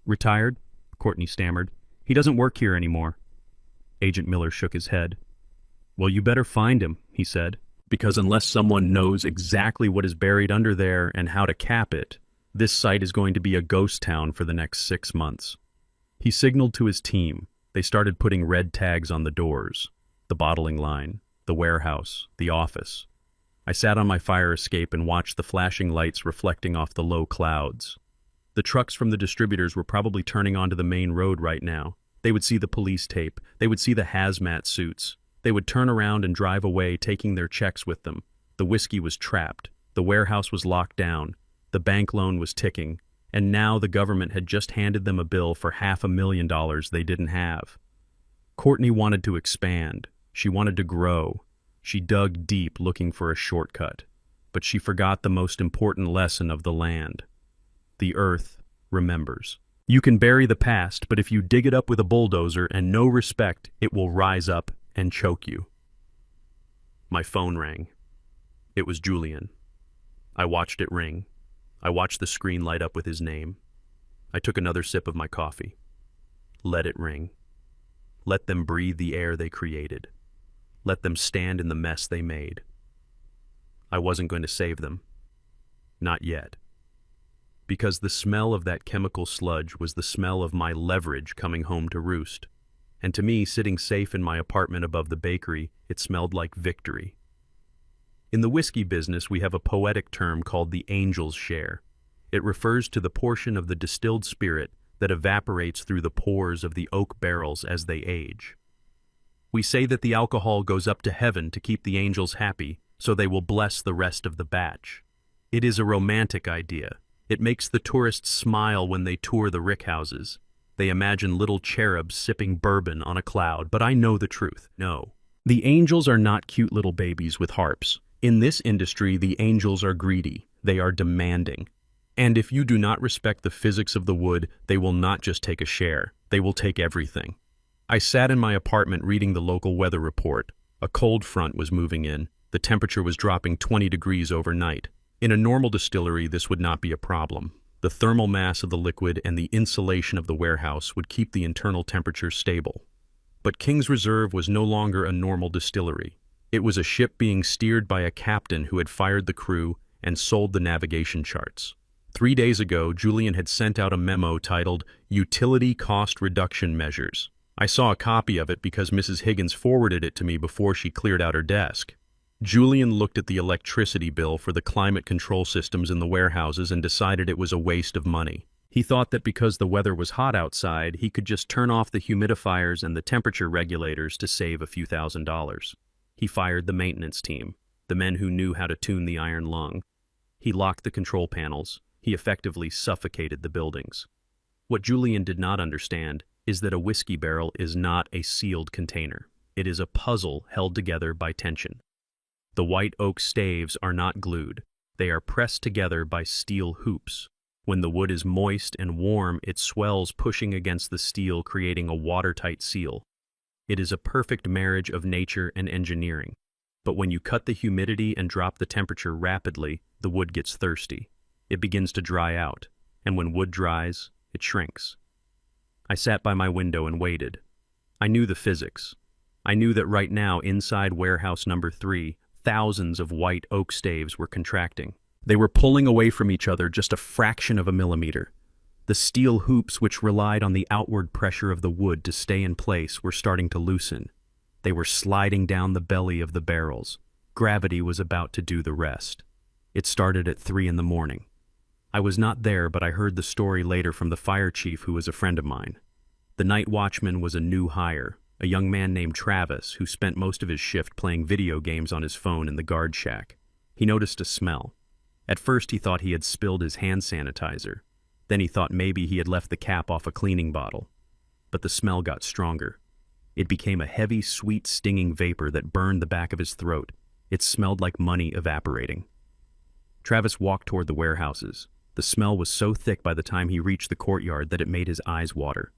Retired? Courtney stammered. He doesn't work here anymore. Agent Miller shook his head. Well, you better find him, he said, because unless someone knows exactly what is buried under there and how to cap it, this site is going to be a ghost town for the next 6 months. He signaled to his team. They started putting red tags on the doors, the bottling line, the warehouse, the office. I sat on my fire escape and watched the flashing lights reflecting off the low clouds. The trucks from the distributors were probably turning onto the main road right now. They would see the police tape. They would see the hazmat suits. They would turn around and drive away, taking their checks with them. The whiskey was trapped. The warehouse was locked down. The bank loan was ticking. And now the government had just handed them a bill for $500,000 they didn't have. Courtney wanted to expand. She wanted to grow. She dug deep looking for a shortcut. But she forgot the most important lesson of the land. The earth remembers. You can bury the past, but if you dig it up with a bulldozer and no respect, it will rise up and choke you. My phone rang. It was Julian. I watched it ring. I watched the screen light up with his name. I took another sip of my coffee. Let it ring. Let them breathe the air they created. Let them stand in the mess they made. I wasn't going to save them. Not yet. Because the smell of that chemical sludge was the smell of my leverage coming home to roost. And to me, sitting safe in my apartment above the bakery, it smelled like victory. In the whiskey business, we have a poetic term called the angel's share. It refers to the portion of the distilled spirit that evaporates through the pores of the oak barrels as they age. We say that the alcohol goes up to heaven to keep the angels happy, so they will bless the rest of the batch. It is a romantic idea. It makes the tourists smile when they tour the rickhouses. They imagine little cherubs sipping bourbon on a cloud, but I know the truth. No. The angels are not cute little babies with harps. In this industry, the angels are greedy. They are demanding. And if you do not respect the physics of the wood, they will not just take a share. They will take everything. I sat in my apartment reading the local weather report. A cold front was moving in. The temperature was dropping 20 degrees overnight. In a normal distillery, this would not be a problem. The thermal mass of the liquid and the insulation of the warehouse would keep the internal temperature stable. But King's Reserve was no longer a normal distillery. It was a ship being steered by a captain who had fired the crew and sold the navigation charts. 3 days ago, Julian had sent out a memo titled Utility Cost Reduction Measures. I saw a copy of it because Mrs. Higgins forwarded it to me before she cleared out her desk. Julian looked at the electricity bill for the climate control systems in the warehouses and decided it was a waste of money. He thought that because the weather was hot outside, he could just turn off the humidifiers and the temperature regulators to save a few $1,000s. He fired the maintenance team, the men who knew how to tune the iron lung. He locked the control panels. He effectively suffocated the buildings. What Julian did not understand is that a whiskey barrel is not a sealed container. It is a puzzle held together by tension. The white oak staves are not glued. They are pressed together by steel hoops. When the wood is moist and warm, it swells, pushing against the steel, creating a watertight seal. It is a perfect marriage of nature and engineering. But when you cut the humidity and drop the temperature rapidly, the wood gets thirsty. It begins to dry out, and when wood dries, it shrinks. I sat by my window and waited. I knew the physics. I knew that right now, inside warehouse number 3, thousands of white oak staves were contracting. They were pulling away from each other just a fraction of a millimeter. The steel hoops which relied on the outward pressure of the wood to stay in place were starting to loosen. They were sliding down the belly of the barrels. Gravity was about to do the rest. It started at 3 in the morning. I was not there, but I heard the story later from the fire chief, who was a friend of mine. The night watchman was a new hire, a young man named Travis, who spent most of his shift playing video games on his phone in the guard shack. He noticed a smell. At first he thought he had spilled his hand sanitizer. Then he thought maybe he had left the cap off a cleaning bottle. But the smell got stronger. It became a heavy, sweet, stinging vapor that burned the back of his throat. It smelled like money evaporating. Travis walked toward the warehouses. The smell was so thick by the time he reached the courtyard that it made his eyes water.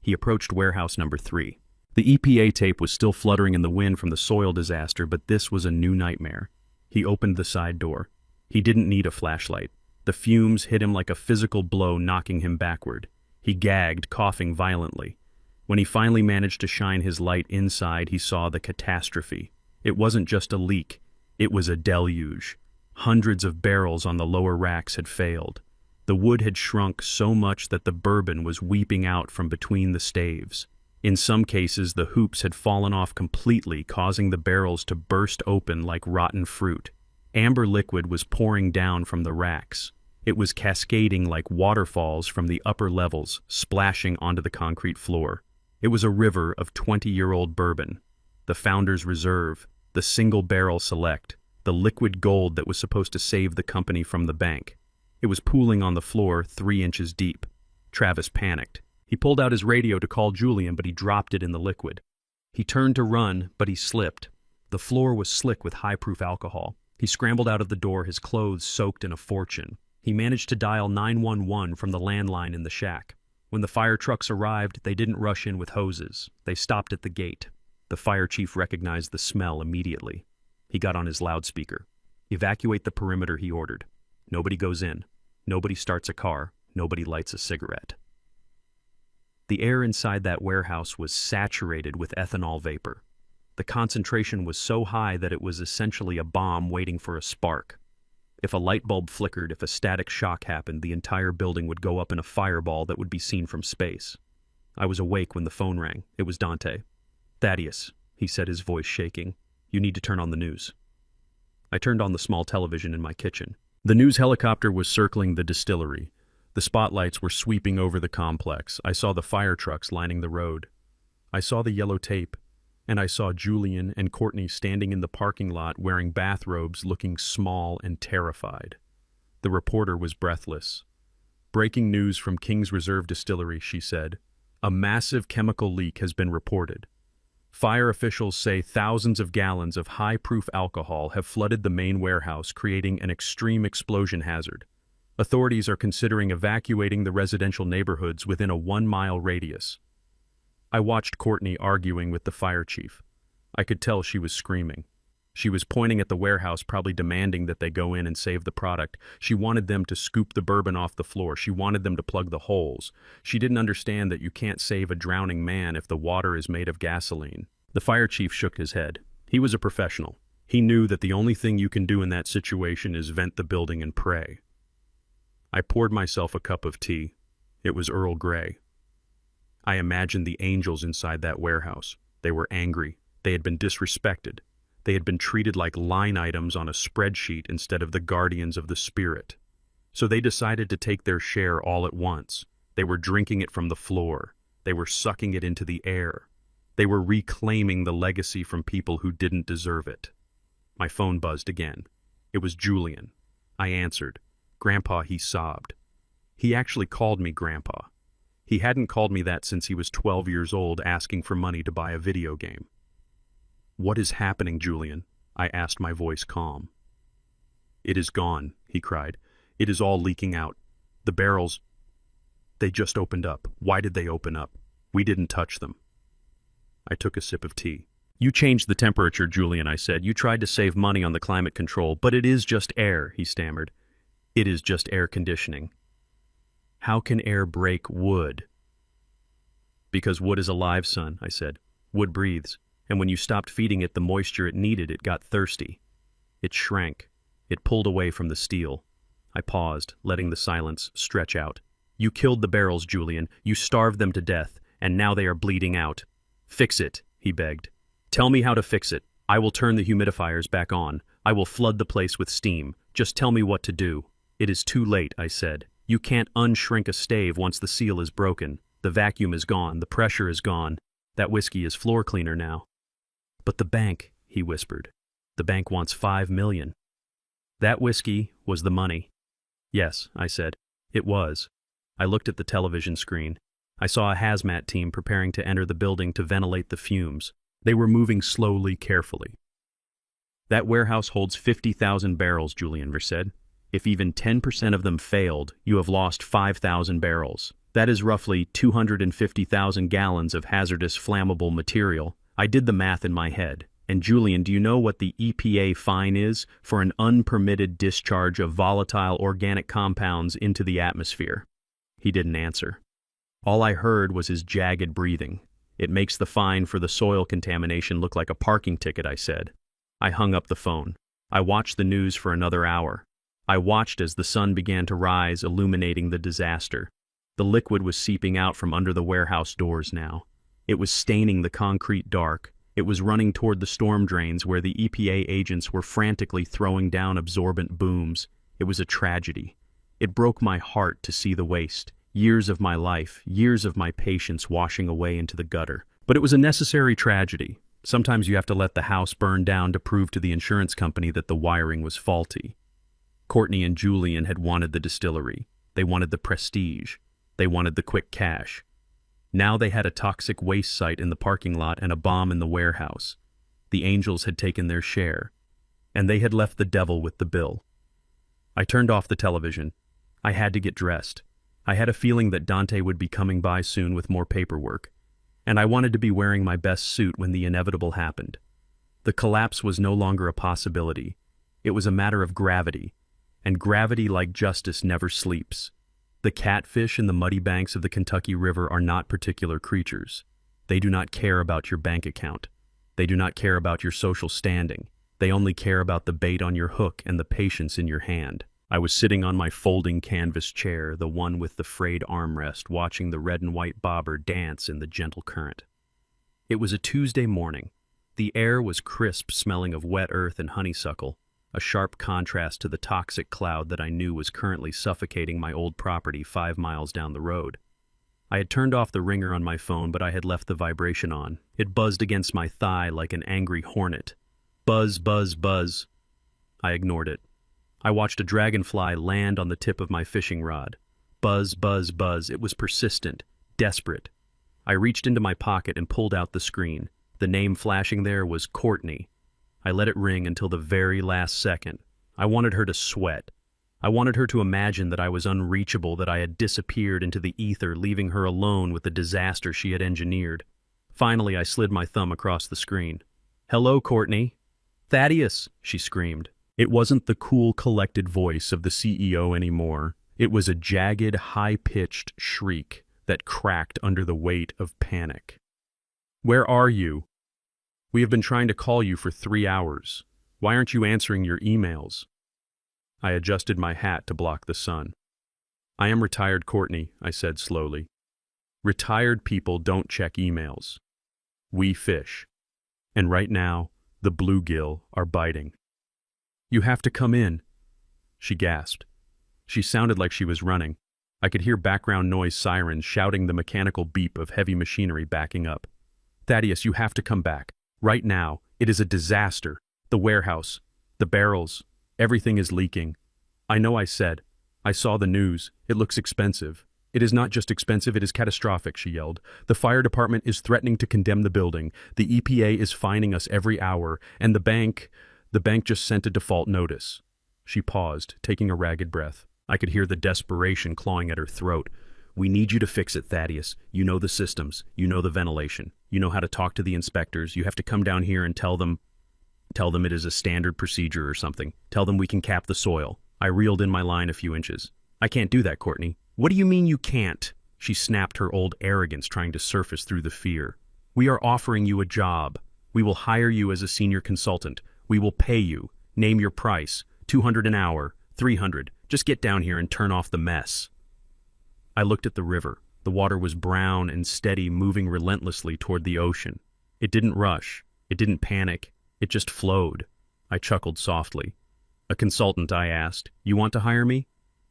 He approached warehouse number 3. The EPA tape was still fluttering in the wind from the soil disaster, but this was a new nightmare. He opened the side door. He didn't need a flashlight. The fumes hit him like a physical blow, knocking him backward. He gagged, coughing violently. When he finally managed to shine his light inside, he saw the catastrophe. It wasn't just a leak. It was a deluge. Hundreds of barrels on the lower racks had failed. The wood had shrunk so much that the bourbon was weeping out from between the staves. In some cases, the hoops had fallen off completely, causing the barrels to burst open like rotten fruit. Amber liquid was pouring down from the racks. It was cascading like waterfalls from the upper levels, splashing onto the concrete floor. It was a river of 20-year-old bourbon. The Founder's Reserve, the single-barrel select, the liquid gold that was supposed to save the company from the bank. It was pooling on the floor 3 inches deep. Travis panicked. He pulled out his radio to call Julian, but he dropped it in the liquid. He turned to run, but he slipped. The floor was slick with high-proof alcohol. He scrambled out of the door, his clothes soaked in a fortune. He managed to dial 911 from the landline in the shack. When the fire trucks arrived, they didn't rush in with hoses. They stopped at the gate. The fire chief recognized the smell immediately. He got on his loudspeaker. "Evacuate the perimeter," he ordered. "Nobody goes in. Nobody starts a car. Nobody lights a cigarette." The air inside that warehouse was saturated with ethanol vapor. The concentration was so high that it was essentially a bomb waiting for a spark. If a light bulb flickered, if a static shock happened, the entire building would go up in a fireball that would be seen from space. I was awake when the phone rang. It was Dante. "Thaddeus," he said, his voice shaking, "you need to turn on the news." I turned on the small television in my kitchen. The news helicopter was circling the distillery. The spotlights were sweeping over the complex. I saw the fire trucks lining the road. I saw the yellow tape, and I saw Julian and Courtney standing in the parking lot wearing bathrobes, looking small and terrified. The reporter was breathless. "Breaking news from King's Reserve Distillery," she said. "A massive chemical leak has been reported. Fire officials say thousands of gallons of high-proof alcohol have flooded the main warehouse, creating an extreme explosion hazard. Authorities are considering evacuating the residential neighborhoods within a 1-mile radius." I watched Courtney arguing with the fire chief. I could tell she was screaming. She was pointing at the warehouse, probably demanding that they go in and save the product. She wanted them to scoop the bourbon off the floor. She wanted them to plug the holes. She didn't understand that you can't save a drowning man if the water is made of gasoline. The fire chief shook his head. He was a professional. He knew that the only thing you can do in that situation is vent the building and pray. I poured myself a cup of tea. It was Earl Grey. I imagined the angels inside that warehouse. They were angry. They had been disrespected. They had been treated like line items on a spreadsheet instead of the guardians of the spirit. So they decided to take their share all at once. They were drinking it from the floor. They were sucking it into the air. They were reclaiming the legacy from people who didn't deserve it. My phone buzzed again. It was Julian. I answered. "Grandpa," he sobbed. He actually called me Grandpa. He hadn't called me that since he was 12 years old, asking for money to buy a video game. "What is happening, Julian?" I asked, my voice calm. "It is gone," he cried. "It is all leaking out. The barrels, they just opened up. Why did they open up? We didn't touch them." I took a sip of tea. "You changed the temperature, Julian," I said. "You tried to save money on the climate control, but it is just air," he stammered. "It is just air conditioning." "How can air break wood?" "Because wood is alive, son," I said. "Wood breathes. And when you stopped feeding it the moisture it needed, it got thirsty. It shrank. It pulled away from the steel. I paused, letting the silence stretch out. You killed the barrels, Julian. You starved them to death, and now they are bleeding out. Fix it, he begged. Tell me how to fix it. I will turn the humidifiers back on. I will flood the place with steam. Just tell me what to do. It is too late, I said. You can't unshrink a stave once the seal is broken. The vacuum is gone. The pressure is gone. That whiskey is floor cleaner now. But the bank, he whispered. The bank wants $5 million. That whiskey was the money. Yes, I said. It was. I looked at the television screen. I saw a hazmat team preparing to enter the building to ventilate the fumes. They were moving slowly, carefully. That warehouse holds 50,000 barrels, Julian said. If even 10% of them failed, you have lost 5,000 barrels. That is roughly 250,000 gallons of hazardous flammable material. I did the math in my head. And Julian, do you know what the EPA fine is for an unpermitted discharge of volatile organic compounds into the atmosphere? He didn't answer. All I heard was his jagged breathing. It makes the fine for the soil contamination look like a parking ticket, I said. I hung up the phone. I watched the news for another hour. I watched as the sun began to rise, illuminating the disaster. The liquid was seeping out from under the warehouse doors now. It was staining the concrete dark. It was running toward the storm drains where the EPA agents were frantically throwing down absorbent booms. It was a tragedy. It broke my heart to see the waste. Years of my life, years of my patience washing away into the gutter. But it was a necessary tragedy. Sometimes you have to let the house burn down to prove to the insurance company that the wiring was faulty. Courtney and Julian had wanted the distillery. They wanted the prestige. They wanted the quick cash. Now they had a toxic waste site in the parking lot and a bomb in the warehouse. The angels had taken their share, and they had left the devil with the bill. I turned off the television. I had to get dressed. I had a feeling that Dante would be coming by soon with more paperwork, and I wanted to be wearing my best suit when the inevitable happened. The collapse was no longer a possibility. It was a matter of gravity, and gravity, like justice, never sleeps. The catfish in the muddy banks of the Kentucky River are not particular creatures. They do not care about your bank account. They do not care about your social standing. They only care about the bait on your hook and the patience in your hand. I was sitting on my folding canvas chair, the one with the frayed armrest, watching the red and white bobber dance in the gentle current. It was a Tuesday morning. The air was crisp, smelling of wet earth and honeysuckle, a sharp contrast to the toxic cloud that I knew was currently suffocating my old property 5 miles down the road. I had turned off the ringer on my phone, but I had left the vibration on. It buzzed against my thigh like an angry hornet. Buzz, buzz, buzz. I ignored it. I watched a dragonfly land on the tip of my fishing rod. Buzz, buzz, buzz. It was persistent, desperate. I reached into my pocket and pulled out the screen. The name flashing there was Courtney. I let it ring until the very last second. I wanted her to sweat. I wanted her to imagine that I was unreachable, that I had disappeared into the ether, leaving her alone with the disaster she had engineered. Finally, I slid my thumb across the screen. "Hello, Courtney." "Thaddeus," she screamed. It wasn't the cool, collected voice of the CEO anymore. It was a jagged, high-pitched shriek that cracked under the weight of panic. "Where are you? We have been trying to call you for 3 hours. Why aren't you answering your emails?" I adjusted my hat to block the sun. "I am retired, Courtney," I said slowly. "Retired people don't check emails. We fish. And right now, the bluegill are biting." "You have to come in," she gasped. She sounded like she was running. I could hear background noise sirens shouting the mechanical beep of heavy machinery backing up. "Thaddeus, you have to come back. Right now. It is a disaster. The warehouse, the barrels, everything is leaking." "I know," I said. "I saw the news. It looks expensive." "It is not just expensive, it is catastrophic," she yelled. "The fire department is threatening to condemn the building. The EPA is fining us every hour, and the bank just sent a default notice." She paused, taking a ragged breath. I could hear the desperation clawing at her throat. "We need you to fix it, Thaddeus. You know the systems. You know the ventilation. You know how to talk to the inspectors. You have to come down here and tell them it is a standard procedure or something. Tell them we can cap the soil." I reeled in my line a few inches. "I can't do that, Courtney." "What do you mean you can't?" She snapped, her old arrogance trying to surface through the fear. "We are offering you a job. We will hire you as a senior consultant. We will pay you. Name your price. 200 an hour, 300. Just get down here and turn off the mess. I looked at the river. The water was brown and steady, moving relentlessly toward the ocean. It didn't rush. It didn't panic. It just flowed. I chuckled softly. A consultant, I asked. You want to hire me?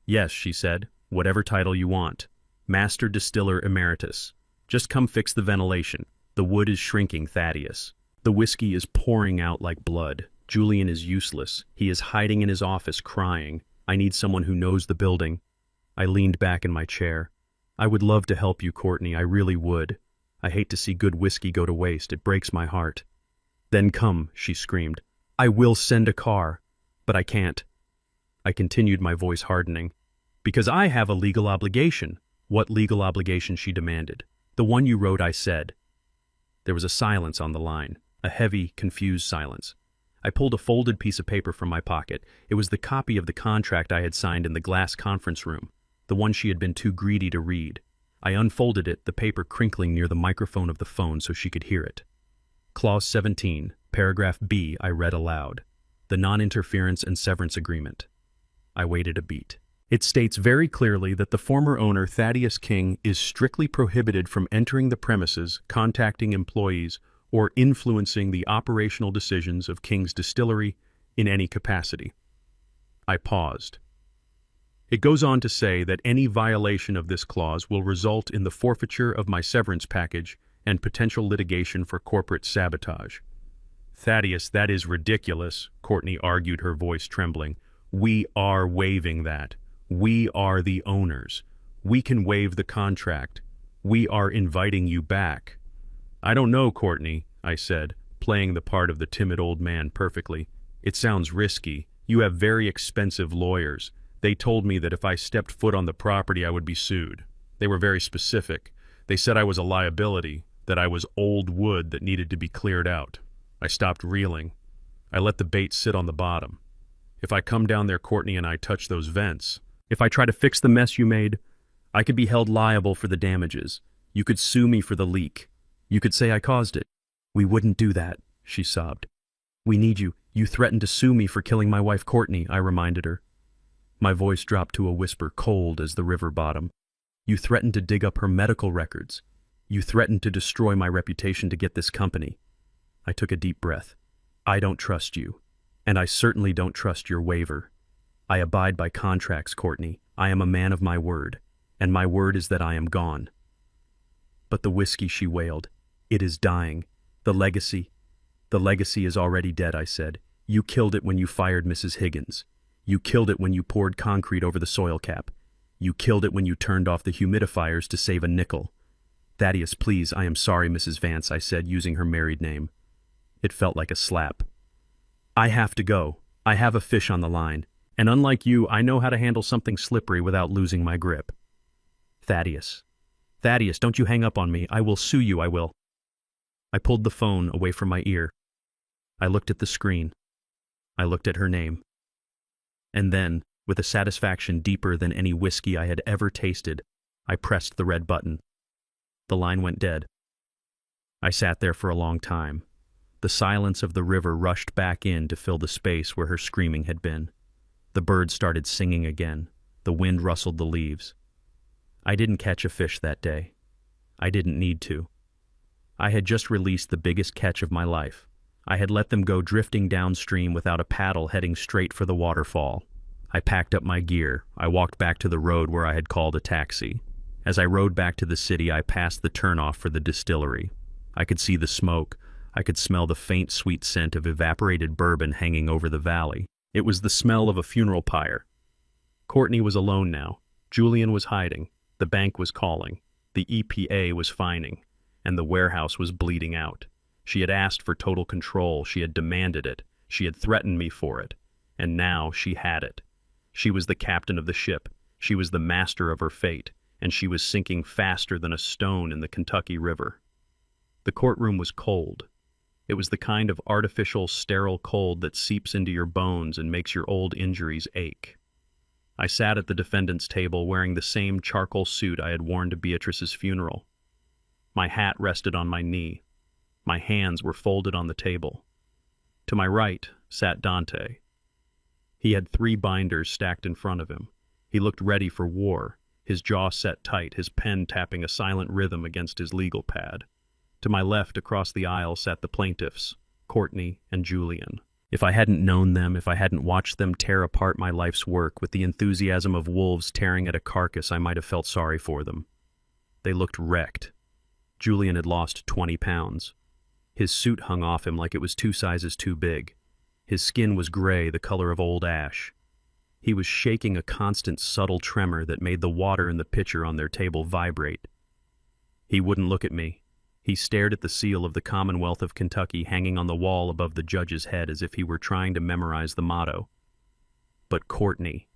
Yes, she said. Whatever title you want. Master Distiller Emeritus. Just come fix the ventilation. The wood is shrinking, Thaddeus. The whiskey is pouring out like blood. Julian is useless. He is hiding in his office crying. I need someone who knows the building. I leaned back in my chair. I would love to help you, Courtney. I really would. I hate to see good whiskey go to waste. It breaks my heart. Then come, she screamed. I will send a car. But I can't. I continued, my voice hardening. Because I have a legal obligation. What legal obligation? She demanded. The one you wrote, I said. There was a silence on the line, a heavy, confused silence. I pulled a folded piece of paper from my pocket. It was the copy of the contract I had signed in the glass conference room, the one she had been too greedy to read. I unfolded it, the paper crinkling near the microphone of the phone so she could hear it. Clause 17, paragraph B, I read aloud. The non-interference and severance agreement. I waited a beat. It states very clearly that the former owner, Thaddeus King, is strictly prohibited from entering the premises, contacting employees, or influencing the operational decisions of King's Distillery in any capacity. I paused. It goes on to say that any violation of this clause will result in the forfeiture of my severance package and potential litigation for corporate sabotage. Thaddeus, that is ridiculous, Courtney argued, her voice trembling. We are waiving that. We are the owners. We can waive the contract. We are inviting you back. I don't know, Courtney, I said, playing the part of the timid old man perfectly. It sounds risky. You have very expensive lawyers. They told me that if I stepped foot on the property, I would be sued. They were very specific. They said I was a liability, that I was old wood that needed to be cleared out. I stopped reeling. I let the bait sit on the bottom. If I come down there, Courtney, and I touch those vents, if I try to fix the mess you made, I could be held liable for the damages. You could sue me for the leak. You could say I caused it. We wouldn't do that, she sobbed. We need you. You threatened to sue me for killing my wife, Courtney, I reminded her. My voice dropped to a whisper, cold as the river bottom. You threatened to dig up her medical records. You threatened to destroy my reputation to get this company. I took a deep breath. I don't trust you. And I certainly don't trust your waiver. I abide by contracts, Courtney. I am a man of my word. And my word is that I am gone. But the whiskey, she wailed. It is dying. The legacy is already dead, I said. You killed it when you fired Mrs. Higgins. You killed it when you poured concrete over the soil cap. You killed it when you turned off the humidifiers to save a nickel. Thaddeus, please, I am sorry, Mrs. Vance, I said, using her married name. It felt like a slap. I have to go. I have a fish on the line. And unlike you, I know how to handle something slippery without losing my grip. Thaddeus, don't you hang up on me. I will sue you, I will. I pulled the phone away from my ear. I looked at the screen. I looked at her name. And then, with a satisfaction deeper than any whiskey I had ever tasted, I pressed the red button. The line went dead. I sat there for a long time. The silence of the river rushed back in to fill the space where her screaming had been. The birds started singing again. The wind rustled the leaves. I didn't catch a fish that day. I didn't need to. I had just released the biggest catch of my life. I had let them go drifting downstream without a paddle, heading straight for the waterfall. I packed up my gear. I walked back to the road where I had called a taxi. As I rode back to the city, I passed the turnoff for the distillery. I could see the smoke. I could smell the faint, sweet scent of evaporated bourbon hanging over the valley. It was the smell of a funeral pyre. Courtney was alone now. Julian was hiding. The bank was calling. The EPA was fining. And the warehouse was bleeding out. She had asked for total control. She had demanded it. She had threatened me for it. And now she had it. She was the captain of the ship. She was the master of her fate. And she was sinking faster than a stone in the Kentucky River. The courtroom was cold. It was the kind of artificial, sterile cold that seeps into your bones and makes your old injuries ache. I sat at the defendant's table wearing the same charcoal suit I had worn to Beatrice's funeral. My hat rested on my knee. My hands were folded on the table. To my right sat Dante. He had 3 binders stacked in front of him. He looked ready for war, his jaw set tight, his pen tapping a silent rhythm against his legal pad. To my left, across the aisle, sat the plaintiffs, Courtney and Julian. If I hadn't known them, if I hadn't watched them tear apart my life's work with the enthusiasm of wolves tearing at a carcass, I might have felt sorry for them. They looked wrecked. Julian had lost 20 pounds. His suit hung off him like it was 2 sizes too big. His skin was gray, the color of old ash. He was shaking a constant, subtle tremor that made the water in the pitcher on their table vibrate. He wouldn't look at me. He stared at the seal of the Commonwealth of Kentucky hanging on the wall above the judge's head as if he were trying to memorize the motto. But Courtney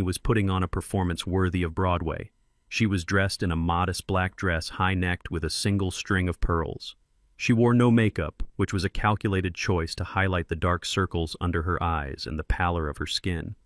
was putting on a performance worthy of Broadway. She was dressed in a modest black dress, high-necked with a single string of pearls. She wore no makeup, which was a calculated choice to highlight the dark circles under her eyes and the pallor of her skin.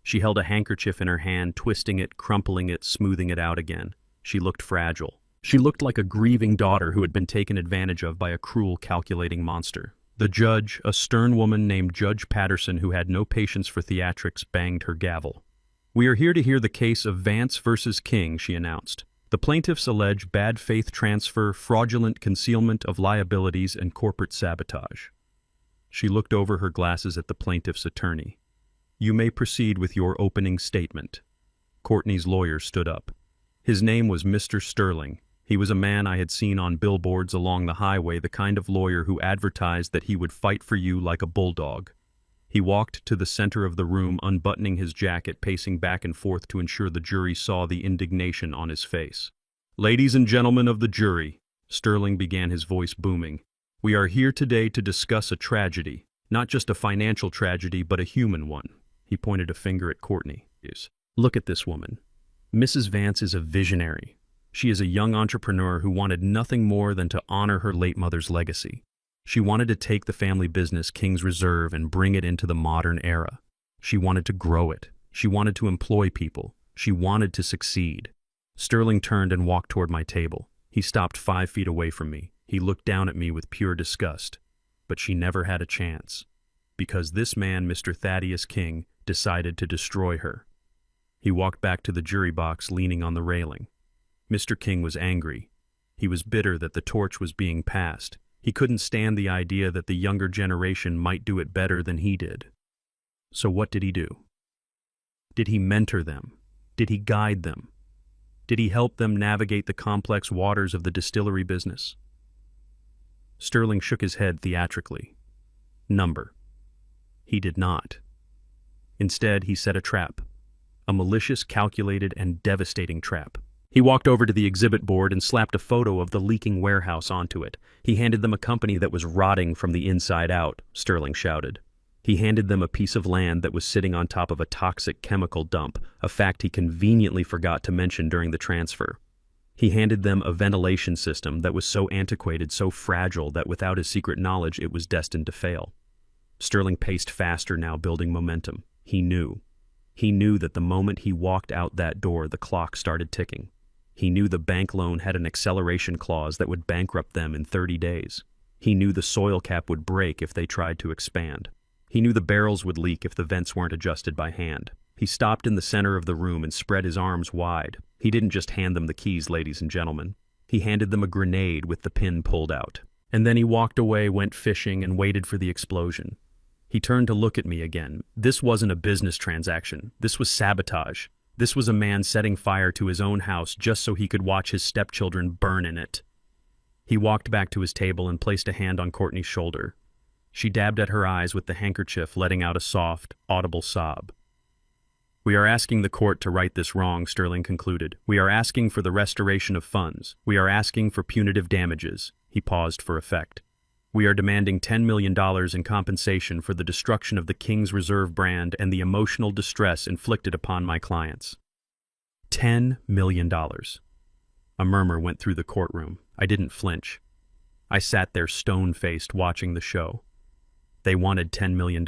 She held a handkerchief in her hand, twisting it, crumpling it, smoothing it out again. She looked fragile. She looked like a grieving daughter who had been taken advantage of by a cruel, calculating monster. The judge, a stern woman named Judge Patterson who had no patience for theatrics, banged her gavel. "We are here to hear the case of Vance versus King," she announced. "The plaintiffs allege bad faith transfer, fraudulent concealment of liabilities, and corporate sabotage." She looked over her glasses at the plaintiff's attorney. "You may proceed with your opening statement." Courtney's lawyer stood up. His name was Mr. Sterling. He was a man I had seen on billboards along the highway, the kind of lawyer who advertised that he would fight for you like a bulldog. He walked to the center of the room, unbuttoning his jacket, pacing back and forth to ensure the jury saw the indignation on his face. "Ladies and gentlemen of the jury," Sterling began, his voice booming, "we are here today to discuss a tragedy, not just a financial tragedy, but a human one." He pointed a finger at Courtney. "Look at this woman. Mrs. Vance is a visionary. She is a young entrepreneur who wanted nothing more than to honor her late mother's legacy. She wanted to take the family business, King's Reserve, and bring it into the modern era. She wanted to grow it. She wanted to employ people. She wanted to succeed." Sterling turned and walked toward my table. He stopped 5 feet away from me. He looked down at me with pure disgust. But she never had a chance. Because this man, Mr. Thaddeus King, decided to destroy her. He walked back to the jury box, leaning on the railing. Mr. King was angry. He was bitter that the torch was being passed. He couldn't stand the idea that the younger generation might do it better than he did. So what did he do? Did he mentor them? Did he guide them? Did he help them navigate the complex waters of the distillery business? Sterling shook his head theatrically. Number. He did not. Instead, he set a trap. A malicious, calculated, and devastating trap. He walked over to the exhibit board and slapped a photo of the leaking warehouse onto it. He handed them a company that was rotting from the inside out, Sterling shouted. He handed them a piece of land that was sitting on top of a toxic chemical dump, a fact he conveniently forgot to mention during the transfer. He handed them a ventilation system that was so antiquated, so fragile, that without his secret knowledge it was destined to fail. Sterling paced faster now, building momentum. He knew. He knew that the moment he walked out that door, the clock started ticking. He knew the bank loan had an acceleration clause that would bankrupt them in 30 days. He knew the soil cap would break if they tried to expand. He knew the barrels would leak if the vents weren't adjusted by hand. He stopped in the center of the room and spread his arms wide. He didn't just hand them the keys, ladies and gentlemen. He handed them a grenade with the pin pulled out. And then he walked away, went fishing, and waited for the explosion. He turned to look at me again. This wasn't a business transaction. This was sabotage. This was a man setting fire to his own house just so he could watch his stepchildren burn in it. He walked back to his table and placed a hand on Courtney's shoulder. She dabbed at her eyes with the handkerchief, letting out a soft, audible sob. "We are asking the court to right this wrong," Sterling concluded. "We are asking for the restoration of funds. We are asking for punitive damages." He paused for effect. "We are demanding $10 million in compensation for the destruction of the King's Reserve brand and the emotional distress inflicted upon my clients." $10 million. A murmur went through the courtroom. I didn't flinch. I sat there stone-faced watching the show. They wanted $10 million.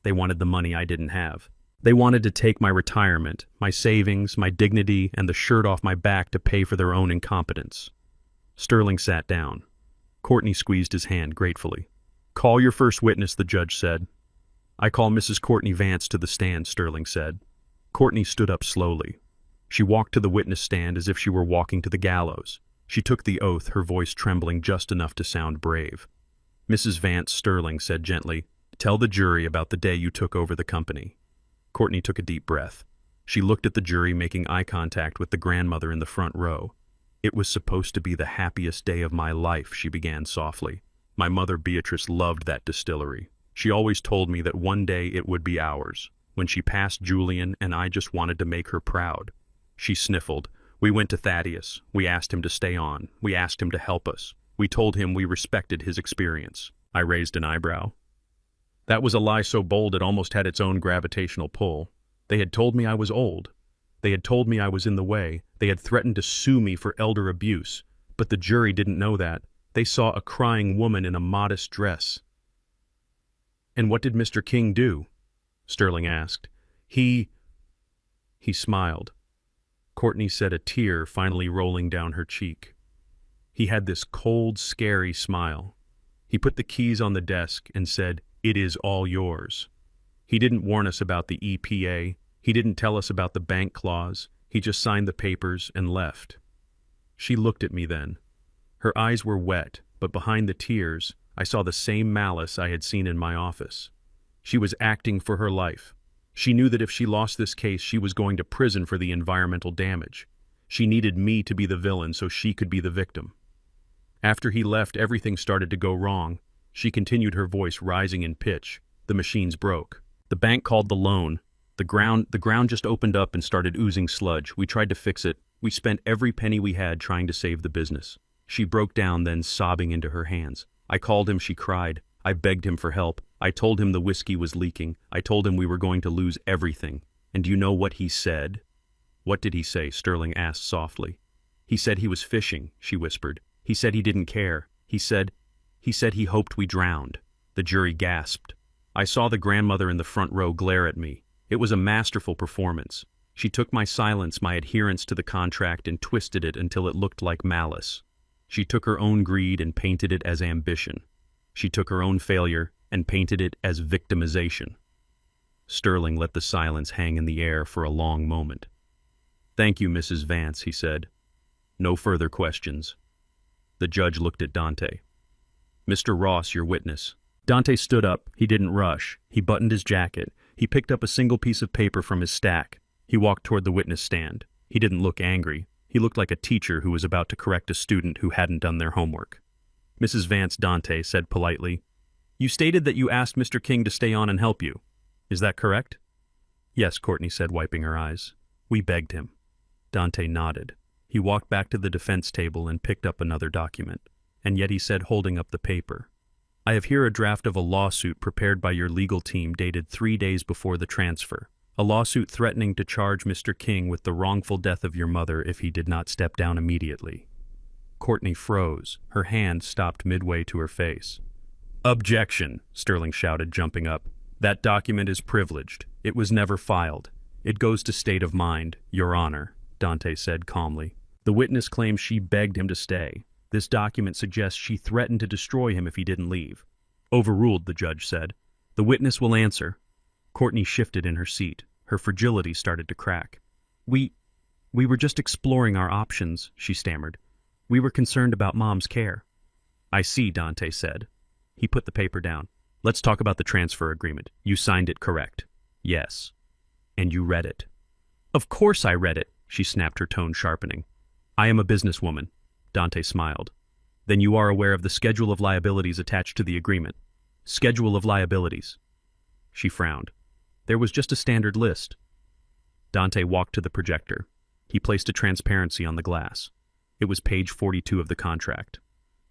They wanted the money I didn't have. They wanted to take my retirement, my savings, my dignity, and the shirt off my back to pay for their own incompetence. Sterling sat down. Courtney squeezed his hand gratefully. "Call your first witness," the judge said. I call Mrs. Courtney Vance to the stand, Sterling said. Courtney stood up slowly. She walked to the witness stand as if she were walking to the gallows. She took the oath, her voice trembling just enough to sound brave. Mrs. Vance, Sterling said gently, "Tell the jury about the day you took over the company." Courtney took a deep breath. She looked at the jury, making eye contact with the grandmother in the front row. "It was supposed to be the happiest day of my life," she began softly. "My mother Beatrice loved that distillery. She always told me that one day it would be ours. When she passed Julian, and I just wanted to make her proud." She sniffled. "We went to Thaddeus. We asked him to stay on. We asked him to help us. We told him we respected his experience." I raised an eyebrow. That was a lie so bold it almost had its own gravitational pull. They had told me I was old. They had told me I was in the way. They had threatened to sue me for elder abuse. But the jury didn't know that. They saw a crying woman in a modest dress. "And what did Mr. King do?" Sterling asked. He smiled. Courtney said, a tear finally rolling down her cheek. He had this cold, scary smile. He put the keys on the desk and said, "It is all yours." He didn't warn us about the EPA. He didn't tell us about the bank clause. He just signed the papers and left. She looked at me then. Her eyes were wet, but behind the tears, I saw the same malice I had seen in my office. She was acting for her life. She knew that if she lost this case, she was going to prison for the environmental damage. She needed me to be the villain so she could be the victim. After he left, everything started to go wrong. She continued, her voice rising in pitch. The machines broke. The bank called the loan. The ground just opened up and started oozing sludge. We tried to fix it. We spent every penny we had trying to save the business. She broke down, then sobbing into her hands. I called him, she cried. I begged him for help. I told him the whiskey was leaking. I told him we were going to lose everything. And do you know what he said? What did he say? Sterling asked softly. He said he was fishing, she whispered. He said he didn't care. He said he hoped we drowned. The jury gasped. I saw the grandmother in the front row glare at me. It was a masterful performance. She took my silence, my adherence to the contract, and twisted it until it looked like malice. She took her own greed and painted it as ambition. She took her own failure and painted it as victimization. Sterling let the silence hang in the air for a long moment. "Thank you, Mrs. Vance," he said. "No further questions." The judge looked at Dante. "Mr. Ross, your witness." Dante stood up. He didn't rush. He buttoned his jacket. He picked up a single piece of paper from his stack. He walked toward the witness stand. He didn't look angry. He looked like a teacher who was about to correct a student who hadn't done their homework. "Mrs. Vance," Dante said politely, "you stated that you asked Mr. King to stay on and help you. Is that correct?" "Yes," Courtney said, wiping her eyes. "We begged him." Dante nodded. He walked back to the defense table and picked up another document. "And yet," he said, holding up the paper, "I have here a draft of a lawsuit prepared by your legal team dated 3 days before the transfer. A lawsuit threatening to charge Mr. King with the wrongful death of your mother if he did not step down immediately." Courtney froze. Her hand stopped midway to her face. "Objection," Sterling shouted, jumping up. "That document is privileged. It was never filed. It goes to state of mind, Your Honor," Dante said calmly. "The witness claims she begged him to stay. This document suggests she threatened to destroy him if he didn't leave." "Overruled," the judge said. "The witness will answer." Courtney shifted in her seat. Her fragility started to crack. We were just exploring our options," she stammered. "We were concerned about Mom's care." "I see," Dante said. He put the paper down. "Let's talk about the transfer agreement. You signed it, correct?" "Yes." "And you read it?" "Of course I read it," she snapped, her tone sharpening. "I am a businesswoman." Dante smiled. "Then you are aware of the schedule of liabilities attached to the agreement." "Schedule of liabilities." She frowned. There was just a standard list. Dante walked to the projector. He placed a transparency on the glass. It was page 42 of the contract.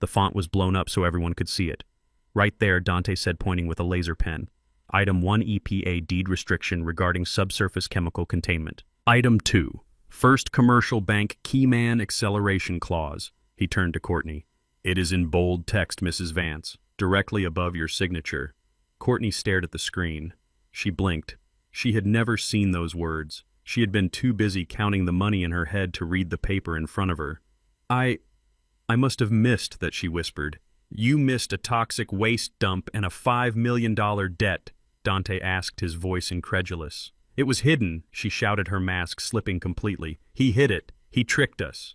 The font was blown up so everyone could see it. Right there, Dante said, pointing with a laser pen. Item 1, EPA deed restriction regarding subsurface chemical containment. Item 2, First Commercial Bank Keyman acceleration clause. He turned to Courtney. "It is in bold text, Mrs. Vance, directly above your signature." Courtney stared at the screen. She blinked. She had never seen those words. She had been too busy counting the money in her head to read the paper in front of her. I must have missed that," she whispered. "You missed a toxic waste dump and a $5 million debt," Dante asked, his voice incredulous. It was hidden, she shouted, her mask slipping completely. He hid it. He tricked us.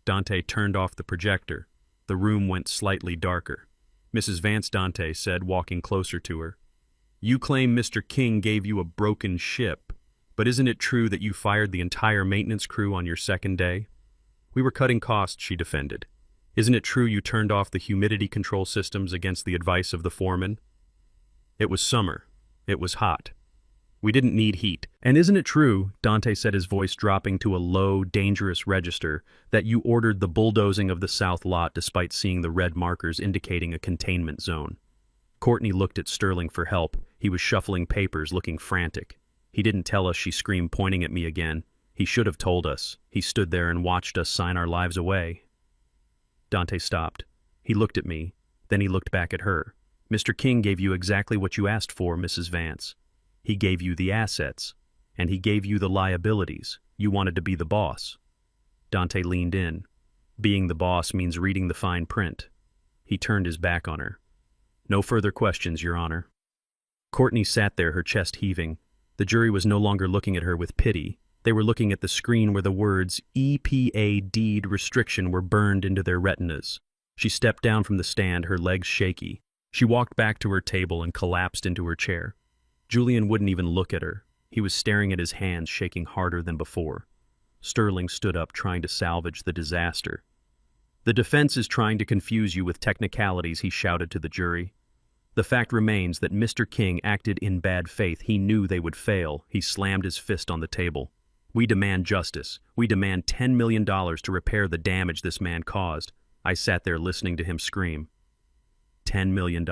Dante turned off the projector. The room went slightly darker. Mrs. Vance, Dante said, walking closer to her. You claim Mr. King gave you a broken ship, but isn't it true that you fired the entire maintenance crew on your second day? We were cutting costs, she defended. Isn't it true you turned off the humidity control systems against the advice of the foreman? It was summer. It was hot. We didn't need heat. And isn't it true, Dante said, his voice dropping to a low, dangerous register, that you ordered the bulldozing of the south lot despite seeing the red markers indicating a containment zone? Courtney looked at Sterling for help. He was shuffling papers, looking frantic. He didn't tell us, she screamed, pointing at me again. He should have told us. He stood there and watched us sign our lives away. Dante stopped. He looked at me. Then he looked back at her. Mr. King gave you exactly what you asked for, Mrs. Vance. He gave you the assets, and he gave you the liabilities. You wanted to be the boss. Dante leaned in. Being the boss means reading the fine print. He turned his back on her. No further questions, Your Honor. Courtney sat there, her chest heaving. The jury was no longer looking at her with pity. They were looking at the screen where the words EPA deed restriction were burned into their retinas. She stepped down from the stand, her legs shaky. She walked back to her table and collapsed into her chair. Julian wouldn't even look at her. He was staring at his hands, shaking harder than before. Sterling stood up, trying to salvage the disaster. The defense is trying to confuse you with technicalities, he shouted to the jury. The fact remains that Mr. King acted in bad faith. He knew they would fail. He slammed his fist on the table. We demand justice. We demand $10 million to repair the damage this man caused. I sat there listening to him scream. $10 million.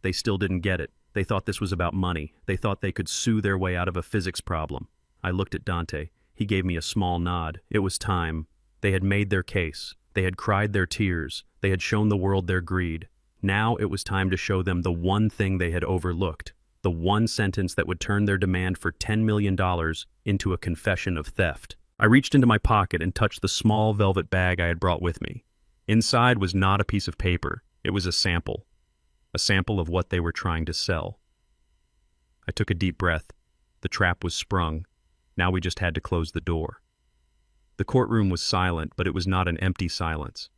They still didn't get it. They thought this was about money. They thought they could sue their way out of a physics problem. I looked at Dante. He gave me a small nod. It was time. They had made their case. They had cried their tears. They had shown the world their greed. Now it was time to show them the one thing they had overlooked, the one sentence that would turn their demand for $10 million into a confession of theft. I reached into my pocket and touched the small velvet bag I had brought with me. Inside was not a piece of paper. It was a sample of what they were trying to sell. I took a deep breath. The trap was sprung. Now we just had to close the door. The courtroom was silent, but it was not an empty silence.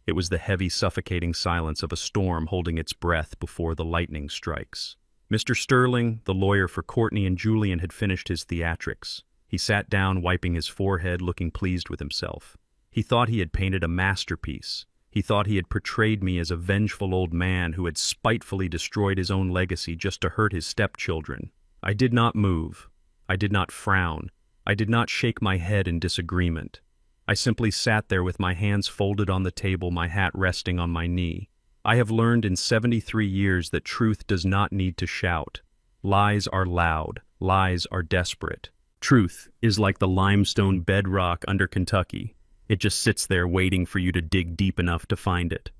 It was the heavy, suffocating silence of a storm holding its breath before the lightning strikes. Mr. Sterling, the lawyer for Courtney and Julian, had finished his theatrics. He sat down, wiping his forehead, looking pleased with himself. He thought he had painted a masterpiece. He thought he had portrayed me as a vengeful old man who had spitefully destroyed his own legacy just to hurt his stepchildren. I did not move. I did not frown. I did not shake my head in disagreement. I simply sat there with my hands folded on the table, my hat resting on my knee. I have learned in 73 years that truth does not need to shout. Lies are loud. Lies are desperate. Truth is like the limestone bedrock under Kentucky. It just sits there waiting for you to dig deep enough to find it.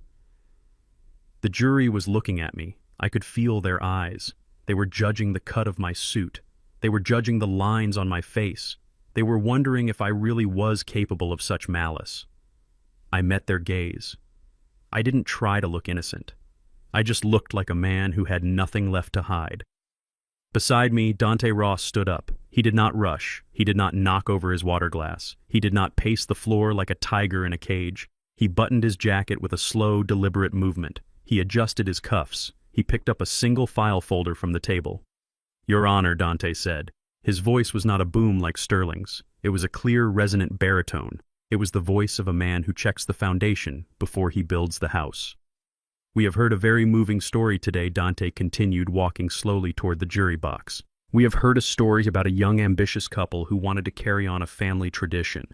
The jury was looking at me. I could feel their eyes. They were judging the cut of my suit. They were judging the lines on my face. They were wondering if I really was capable of such malice. I met their gaze. I didn't try to look innocent. I just looked like a man who had nothing left to hide. Beside me, Dante Ross stood up. He did not rush. He did not knock over his water glass. He did not pace the floor like a tiger in a cage. He buttoned his jacket with a slow, deliberate movement. He adjusted his cuffs. He picked up a single file folder from the table. Your Honor, Dante said. His voice was not a boom like Sterling's. It was a clear, resonant baritone. It was the voice of a man who checks the foundation before he builds the house. We have heard a very moving story today, Dante continued, walking slowly toward the jury box. We have heard a story about a young, ambitious couple who wanted to carry on a family tradition.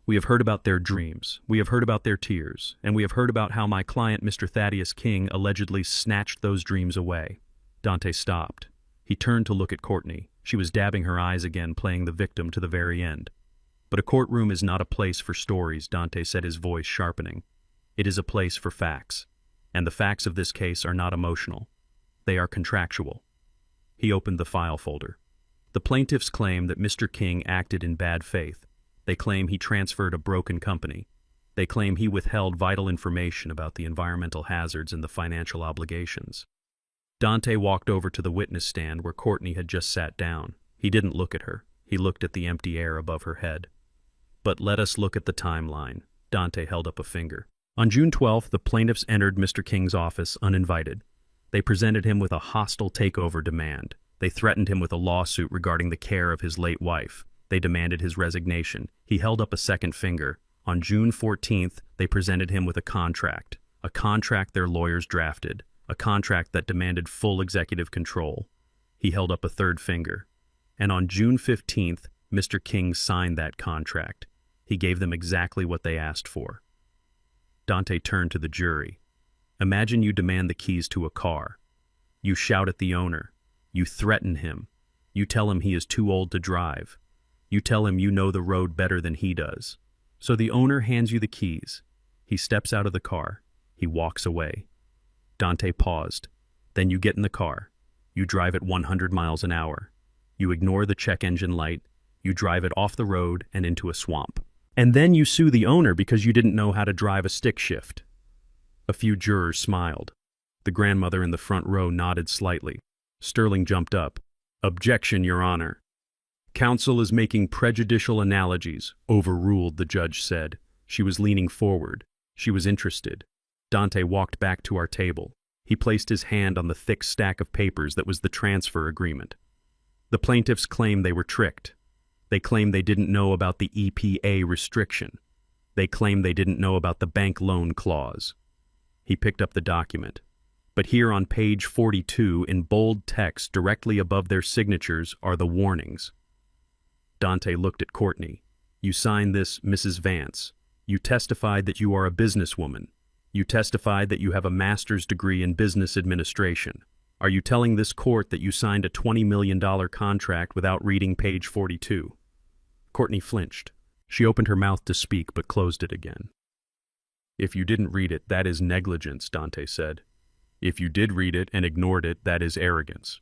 We have heard about their dreams. We have heard about their tears. And we have heard about how my client, Mr. Thaddeus King, allegedly snatched those dreams away. Dante stopped. He turned to look at Courtney. She was dabbing her eyes again, playing the victim to the very end. But a courtroom is not a place for stories, Dante said, his voice sharpening. It is a place for facts. And the facts of this case are not emotional. They are contractual. He opened the file folder. The plaintiffs claim that Mr. King acted in bad faith. They claim he transferred a broken company. They claim he withheld vital information about the environmental hazards and the financial obligations. Dante walked over to the witness stand where Courtney had just sat down. He didn't look at her. He looked at the empty air above her head. But let us look at the timeline. Dante held up a finger. On June 12th, the plaintiffs entered Mr. King's office uninvited. They presented him with a hostile takeover demand. They threatened him with a lawsuit regarding the care of his late wife. They demanded his resignation. He held up a second finger. On June 14th, they presented him with a contract their lawyers drafted, a contract that demanded full executive control. He held up a third finger. And on June 15th, Mr. King signed that contract. He gave them exactly what they asked for. Dante turned to the jury. Imagine you demand the keys to a car. You shout at the owner. You threaten him. You tell him he is too old to drive. You tell him you know the road better than he does. So the owner hands you the keys. He steps out of the car. He walks away. Dante paused. Then you get in the car. You drive at 100 miles an hour. You ignore the check engine light. You drive it off the road and into a swamp. And then you sue the owner because you didn't know how to drive a stick shift. A few jurors smiled. The grandmother in the front row nodded slightly. Sterling jumped up. Objection, Your Honor. Counsel is making prejudicial analogies, overruled, the judge said. She was leaning forward. She was interested. Dante walked back to our table. He placed his hand on the thick stack of papers that was the transfer agreement. The plaintiffs claimed they were tricked. They claimed they didn't know about the EPA restriction. They claimed they didn't know about the bank loan clause. He picked up the document. But here on page 42, in bold text directly above their signatures, are the warnings. Dante looked at Courtney. You signed this, Mrs. Vance. You testified that you are a businesswoman. You testified that you have a master's degree in business administration. Are you telling this court that you signed a $20 million contract without reading page 42? Courtney flinched. She opened her mouth to speak but closed it again. If you didn't read it, that is negligence, Dante said. If you did read it and ignored it, that is arrogance.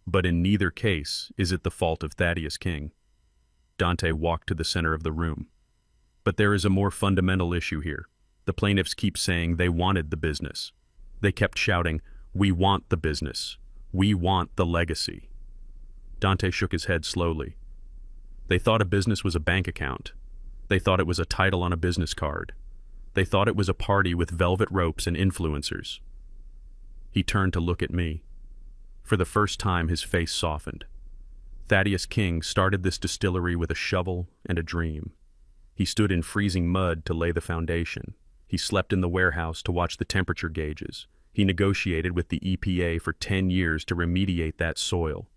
But in neither case is it the fault of Thaddeus King. Dante walked to the center of the room. But there is a more fundamental issue here. The plaintiffs keep saying they wanted the business. They kept shouting, "We want the business. We want the legacy." Dante shook his head slowly. They thought a business was a bank account. They thought it was a title on a business card. They thought it was a party with velvet ropes and influencers. He turned to look at me. For the first time, his face softened. Thaddeus King started this distillery with a shovel and a dream. He stood in freezing mud to lay the foundation. He slept in the warehouse to watch the temperature gauges. He negotiated with the EPA for 10 years to remediate that soil.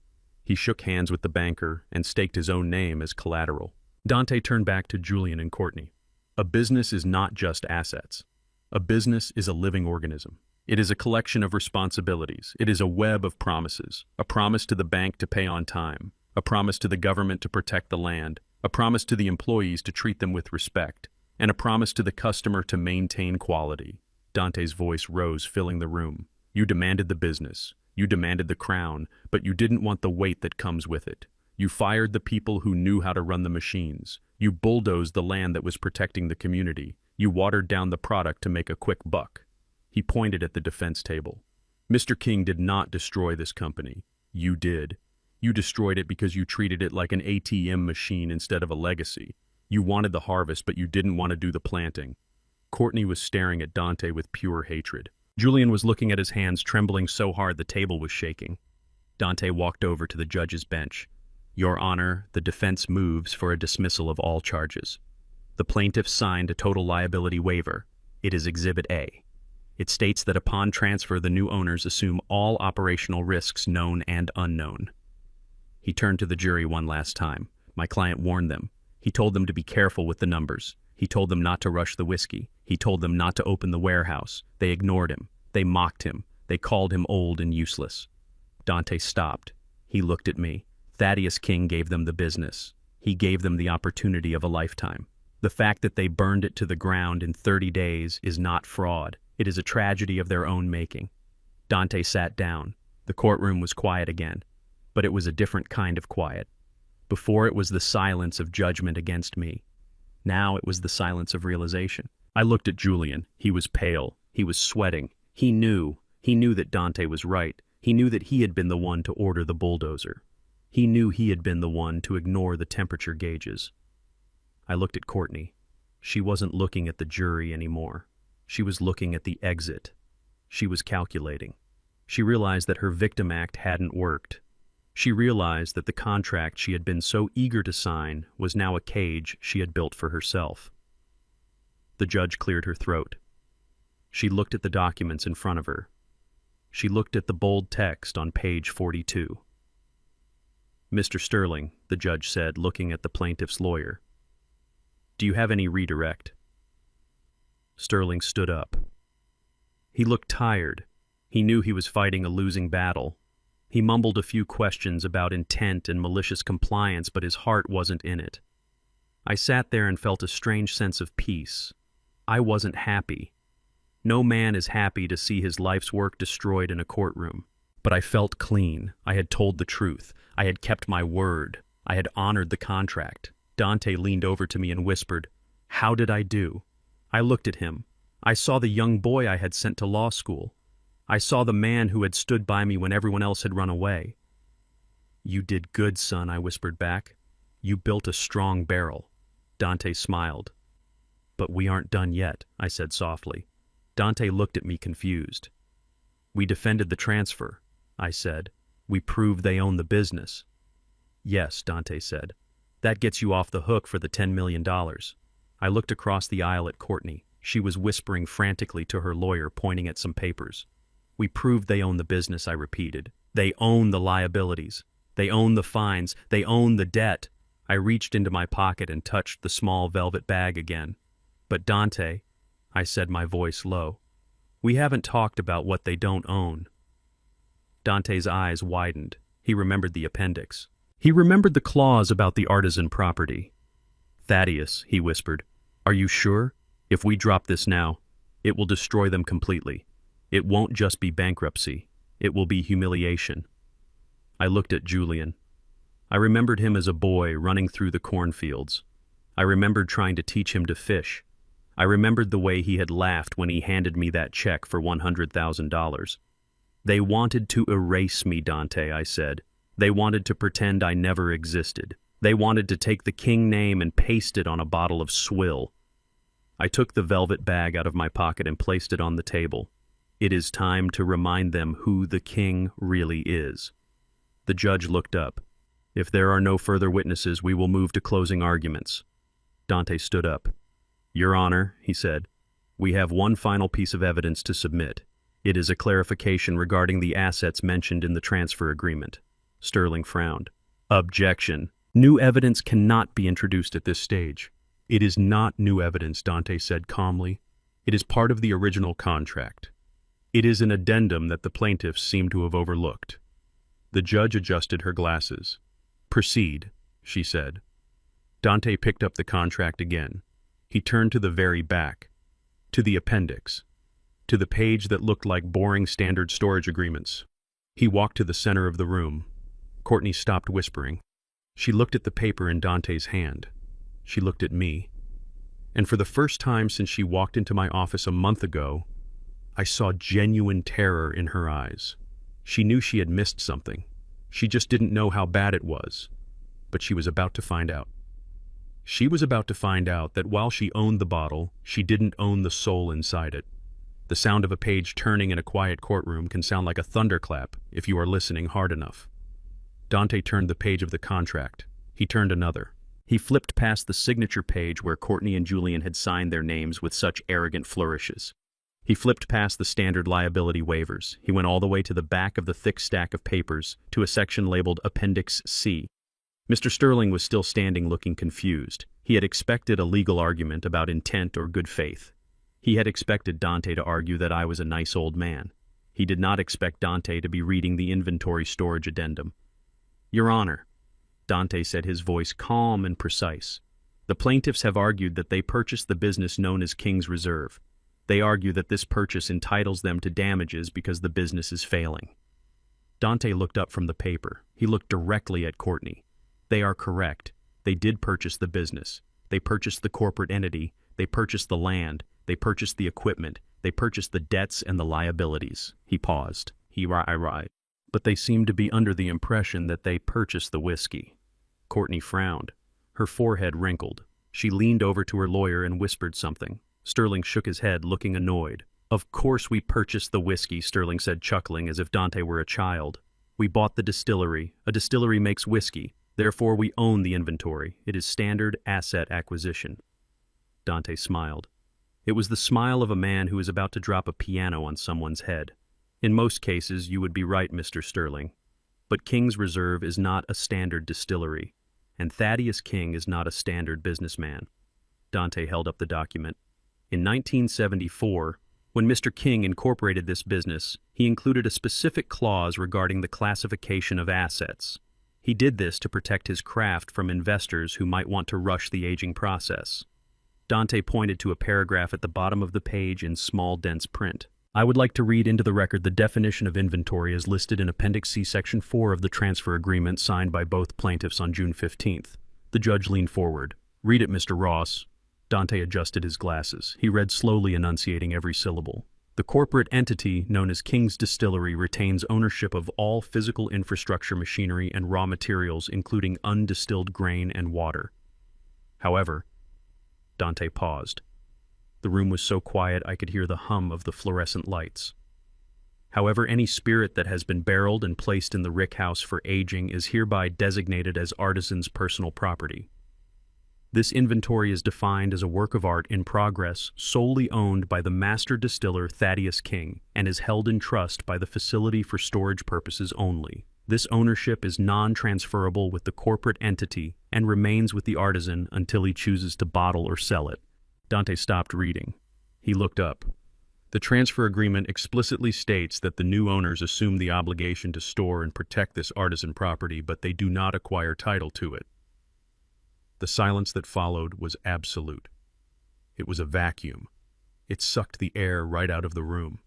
He shook hands with the banker and staked his own name as collateral. Dante turned back to Julian and Courtney. A business is not just assets. A business is a living organism. It is a collection of responsibilities. It is a web of promises. A promise to the bank to pay on time. A promise to the government to protect the land. A promise to the employees to treat them with respect. And a promise to the customer to maintain quality. Dante's voice rose, filling the room. You demanded the business. You demanded the crown, but you didn't want the weight that comes with it. You fired the people who knew how to run the machines. You bulldozed the land that was protecting the community. You watered down the product to make a quick buck. He pointed at the defense table. Mr. King did not destroy this company. You did. You destroyed it because you treated it like an ATM machine instead of a legacy. You wanted the harvest, but you didn't want to do the planting. Courtney was staring at Dante with pure hatred. Julian was looking at his hands, trembling so hard the table was shaking. Dante walked over to the judge's bench. Your Honor, the defense moves for a dismissal of all charges. The plaintiff signed a total liability waiver. It is Exhibit A. It states that upon transfer, the new owners assume all operational risks known and unknown. He turned to the jury one last time. My client warned them. He told them to be careful with the numbers. He told them not to rush the whiskey. He told them not to open the warehouse. They ignored him. They mocked him. They called him old and useless. Dante stopped. He looked at me. Thaddeus King gave them the business. He gave them the opportunity of a lifetime. The fact that they burned it to the ground in 30 days is not fraud. It is a tragedy of their own making. Dante sat down. The courtroom was quiet again. But it was a different kind of quiet. Before it was the silence of judgment against me. Now it was the silence of realization. I looked at Julian. He was pale. He was sweating. He knew that Dante was right. He knew that he had been the one to order the bulldozer. He knew he had been the one to ignore the temperature gauges. I looked at Courtney. She wasn't looking at the jury anymore. She was looking at the exit. She was calculating. She realized that her victim act hadn't worked. She realized that the contract she had been so eager to sign was now a cage she had built for herself. The judge cleared her throat. She looked at the documents in front of her. She looked at the bold text on page 42. "Mr. Sterling," the judge said, looking at the plaintiff's lawyer, "do you have any redirect?" Sterling stood up. He looked tired. He knew he was fighting a losing battle. He mumbled a few questions about intent and malicious compliance, but his heart wasn't in it. I sat there and felt a strange sense of peace. I wasn't happy. No man is happy to see his life's work destroyed in a courtroom. But I felt clean. I had told the truth. I had kept my word. I had honored the contract. Dante leaned over to me and whispered, "How did I do?" I looked at him. I saw the young boy I had sent to law school. I saw the man who had stood by me when everyone else had run away. "You did good, son," I whispered back. "You built a strong barrel." Dante smiled. "But we aren't done yet," I said softly. Dante looked at me confused. "We defended the transfer," I said. "We proved they own the business." "Yes," Dante said. "That gets you off the hook for the $10 million. I looked across the aisle at Courtney. She was whispering frantically to her lawyer, pointing at some papers. "We proved they own the business," I repeated. "They own the liabilities. They own the fines. They own the debt." I reached into my pocket and touched the small velvet bag again. "But Dante," I said, my voice low, "we haven't talked about what they don't own." Dante's eyes widened. He remembered the appendix. He remembered the clause about the artisan property. "Thaddeus," he whispered, "are you sure? If we drop this now, it will destroy them completely. It won't just be bankruptcy. It will be humiliation." I looked at Julian. I remembered him as a boy running through the cornfields. I remembered trying to teach him to fish. I remembered the way he had laughed when he handed me that check for $100,000. "They wanted to erase me, Dante," I said. "They wanted to pretend I never existed. They wanted to take the King name and paste it on a bottle of swill." I took the velvet bag out of my pocket and placed it on the table. "It is time to remind them who the King really is." The judge looked up. "If there are no further witnesses, we will move to closing arguments." Dante stood up. "Your Honor," he said, "we have one final piece of evidence to submit. It is a clarification regarding the assets mentioned in the transfer agreement." Sterling frowned. "Objection. New evidence cannot be introduced at this stage." "It is not new evidence," Dante said calmly. "It is part of the original contract. It is an addendum that the plaintiffs seem to have overlooked." The judge adjusted her glasses. "Proceed," she said. Dante picked up the contract again. He turned to the very back, to the appendix, to the page that looked like boring standard storage agreements. He walked to the center of the room. Courtney stopped whispering. She looked at the paper in Dante's hand. She looked at me. And for the first time since she walked into my office a month ago, I saw genuine terror in her eyes. She knew she had missed something. She just didn't know how bad it was. But she was about to find out. She was about to find out that while she owned the bottle, she didn't own the soul inside it. The sound of a page turning in a quiet courtroom can sound like a thunderclap if you are listening hard enough. Dante turned the page of the contract. He turned another. He flipped past the signature page where Courtney and Julian had signed their names with such arrogant flourishes. He flipped past the standard liability waivers. He went all the way to the back of the thick stack of papers, to a section labeled Appendix C. Mr. Sterling was still standing looking confused. He had expected a legal argument about intent or good faith. He had expected Dante to argue that I was a nice old man. He did not expect Dante to be reading the inventory storage addendum. "Your Honor," Dante said, his voice calm and precise, "the plaintiffs have argued that they purchased the business known as King's Reserve. They argue that this purchase entitles them to damages because the business is failing." Dante looked up from the paper. He looked directly at Courtney. "They are correct. They did purchase the business. They purchased the corporate entity. They purchased the land. They purchased the equipment. They purchased the debts and the liabilities." He paused. but they seemed to be under the impression that they purchased the whiskey. Courtney frowned. Her forehead wrinkled. She leaned over to her lawyer and whispered something. Sterling shook his head, looking annoyed. "Of course we purchased the whiskey," Sterling said, chuckling as if Dante were a child. "We bought the distillery. A distillery makes whiskey. Therefore we own the inventory. It is standard asset acquisition." Dante smiled. It was the smile of a man who is about to drop a piano on someone's head. "In most cases, you would be right, Mr. Sterling. But King's Reserve is not a standard distillery, and Thaddeus King is not a standard businessman." Dante held up the document. "In 1974, when Mr. King incorporated this business, he included a specific clause regarding the classification of assets. He did this to protect his craft from investors who might want to rush the aging process." Dante pointed to a paragraph at the bottom of the page in small, dense print. "I would like to read into the record the definition of inventory as listed in Appendix C, Section 4 of the transfer agreement signed by both plaintiffs on June 15th. The judge leaned forward. "Read it, Mr. Ross." Dante adjusted his glasses. He read slowly, enunciating every syllable. "The corporate entity known as King's Distillery retains ownership of all physical infrastructure, machinery, and raw materials, including undistilled grain and water. However," Dante paused. The room was so quiet I could hear the hum of the fluorescent lights. "However, any spirit that has been barreled and placed in the rick house for aging is hereby designated as artisan's personal property. This inventory is defined as a work of art in progress solely owned by the master distiller Thaddeus King and is held in trust by the facility for storage purposes only. This ownership is non-transferable with the corporate entity and remains with the artisan until he chooses to bottle or sell it." Dante stopped reading. He looked up. "The transfer agreement explicitly states that the new owners assume the obligation to store and protect this artisan property, but they do not acquire title to it." The silence that followed was absolute. It was a vacuum. It sucked the air right out of the room.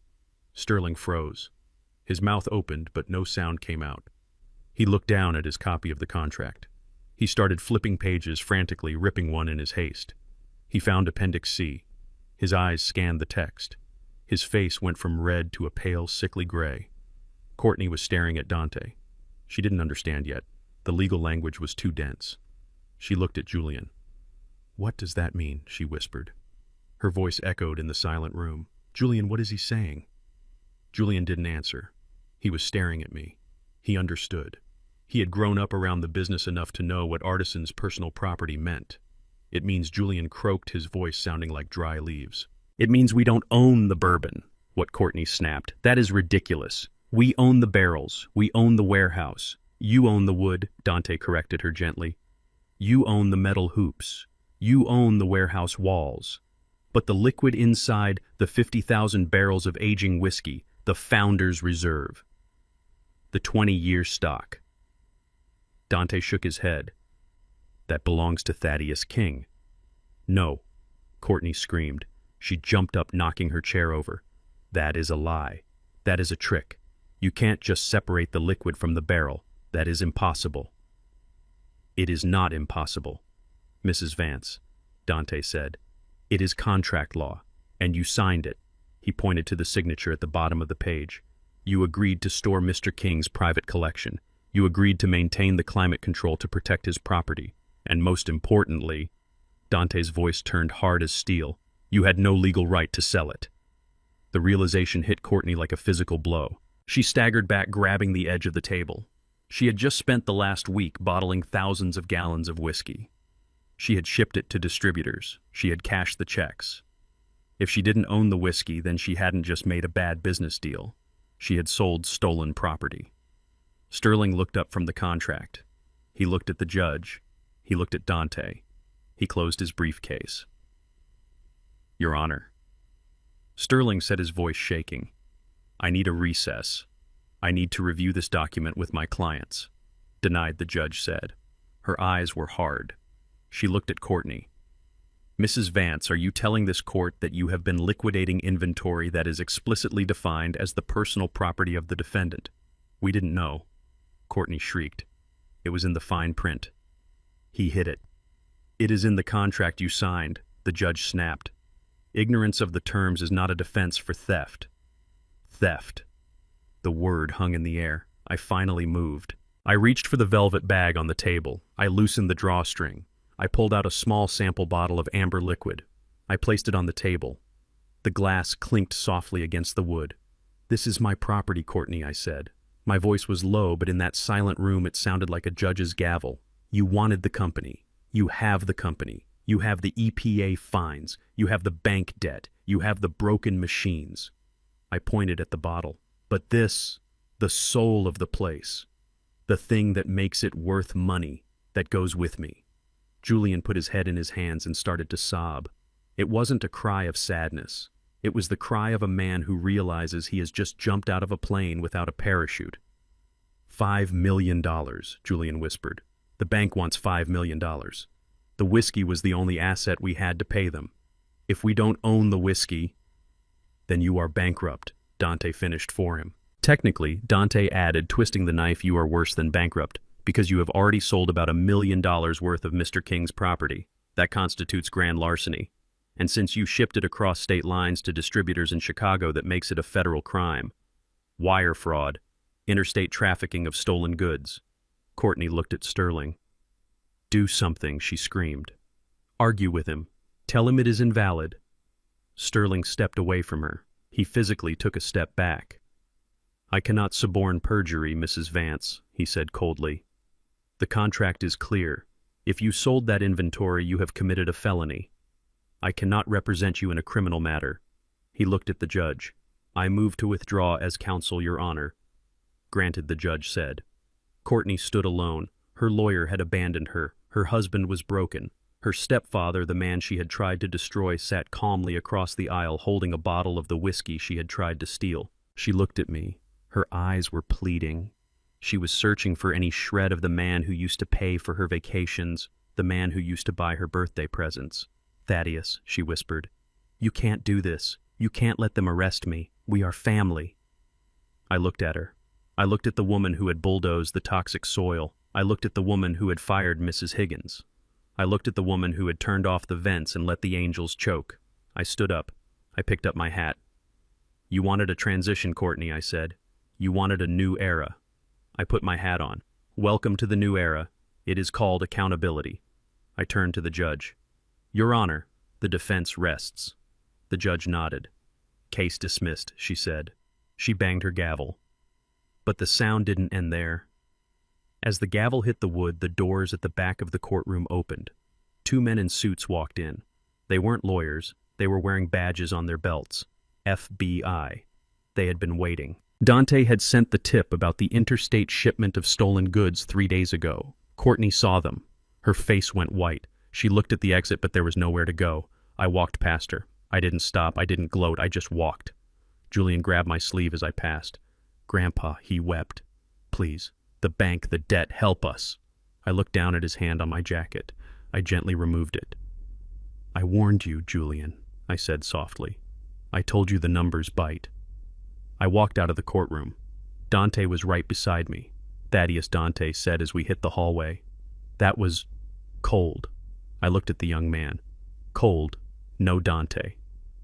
Sterling froze. His mouth opened, but no sound came out. He looked down at his copy of the contract. He started flipping pages frantically, ripping one in his haste. He found Appendix C. His eyes scanned the text. His face went from red to a pale, sickly gray. Courtney was staring at Dante. She didn't understand yet. The legal language was too dense. She looked at Julian. "What does that mean?" she whispered. Her voice echoed in the silent room. "Julian, what is he saying?" Julian didn't answer. He was staring at me. He understood. He had grown up around the business enough to know what artisan's personal property meant. "It means," Julian croaked, his voice sounding like dry leaves. "It means we don't own the bourbon," what Courtney snapped. "That is ridiculous. We own the barrels. We own the warehouse. You own the wood," Dante corrected her gently. "You own the metal hoops. You own the warehouse walls. But the liquid inside, the 50,000 barrels of aging whiskey, the Founder's Reserve. The 20-year stock." Dante shook his head. "That belongs to Thaddeus King." "No," Courtney screamed. She jumped up, knocking her chair over. "That is a lie. That is a trick. You can't just separate the liquid from the barrel. That is impossible." "It is not impossible, Mrs. Vance," Dante said. "It is contract law, and you signed it." He pointed to the signature at the bottom of the page. "You agreed to store Mr. King's private collection. You agreed to maintain the climate control to protect his property. And most importantly," Dante's voice turned hard as steel, "you had no legal right to sell it." The realization hit Courtney like a physical blow. She staggered back, grabbing the edge of the table. She had just spent the last week bottling thousands of gallons of whiskey. She had shipped it to distributors. She had cashed the checks. If she didn't own the whiskey, then she hadn't just made a bad business deal. She had sold stolen property. Sterling looked up from the contract. He looked at the judge. He looked at Dante. He closed his briefcase. "Your Honor." Sterling said, his voice shaking. "I need a recess. I need to review this document with my clients." "Denied," the judge said. Her eyes were hard. She looked at Courtney. "Mrs. Vance, are you telling this court that you have been liquidating inventory that is explicitly defined as the personal property of the defendant?" "We didn't know," Courtney shrieked. "It was in the fine print." He hit it. "It is in the contract you signed," the judge snapped. "Ignorance of the terms is not a defense for theft." Theft. The word hung in the air. I finally moved. I reached for the velvet bag on the table. I loosened the drawstring. I pulled out a small sample bottle of amber liquid. I placed it on the table. The glass clinked softly against the wood. "This is my property, Courtney," I said. My voice was low, but in that silent room it sounded like a judge's gavel. "You wanted the company. You have the company. You have the EPA fines. You have the bank debt. You have the broken machines." I pointed at the bottle. "But this, the soul of the place, the thing that makes it worth money, that goes with me." Julian put his head in his hands and started to sob. It wasn't a cry of sadness. It was the cry of a man who realizes he has just jumped out of a plane without a parachute. $5 million, Julian whispered. "The bank wants $5 million. The whiskey was the only asset we had to pay them. If we don't own the whiskey, then you are bankrupt," Dante finished for him. Technically, Dante added, twisting the knife, "you are worse than bankrupt, because you have already sold about $1 million worth of Mr. King's property. That constitutes grand larceny. And since you shipped it across state lines to distributors in Chicago, that makes it a federal crime. Wire fraud, interstate trafficking of stolen goods." Courtney looked at Sterling. "Do something," she screamed. "Argue with him. Tell him it is invalid." Sterling stepped away from her. He physically took a step back. "I cannot suborn perjury, Mrs. Vance," he said coldly. "The contract is clear. If you sold that inventory, you have committed a felony. I cannot represent you in a criminal matter." He looked at the judge. "I move to withdraw as counsel, Your Honor." "Granted," the judge said. Courtney stood alone. Her lawyer had abandoned her. Her husband was broken. Her stepfather, the man she had tried to destroy, sat calmly across the aisle holding a bottle of the whiskey she had tried to steal. She looked at me. Her eyes were pleading. She was searching for any shred of the man who used to pay for her vacations, the man who used to buy her birthday presents. "Thaddeus," she whispered, "you can't do this. You can't let them arrest me. We are family." I looked at her. I looked at the woman who had bulldozed the toxic soil. I looked at the woman who had fired Mrs. Higgins. I looked at the woman who had turned off the vents and let the angels choke. I stood up. I picked up my hat. "You wanted a transition, Courtney," I said. "You wanted a new era." I put my hat on. "Welcome to the new era. It is called accountability." I turned to the judge. "Your Honor, the defense rests." The judge nodded. "Case dismissed," she said. She banged her gavel. But the sound didn't end there. As the gavel hit the wood, the doors at the back of the courtroom opened. 2 men in suits walked in. They weren't lawyers. They were wearing badges on their belts. FBI. They had been waiting. Dante had sent the tip about the interstate shipment of stolen goods 3 days ago. Courtney saw them. Her face went white. She looked at the exit, but there was nowhere to go. I walked past her. I didn't stop. I didn't gloat. I just walked. Julian grabbed my sleeve as I passed. "Grandpa," he wept. "Please. The bank, the debt, help us." I looked down at his hand on my jacket. I gently removed it. "I warned you, Julian," I said softly. "I told you the numbers bite." I walked out of the courtroom. Dante was right beside me. Thaddeus, Dante said as we hit the hallway. "That was cold." I looked at the young man. "Cold, no Dante.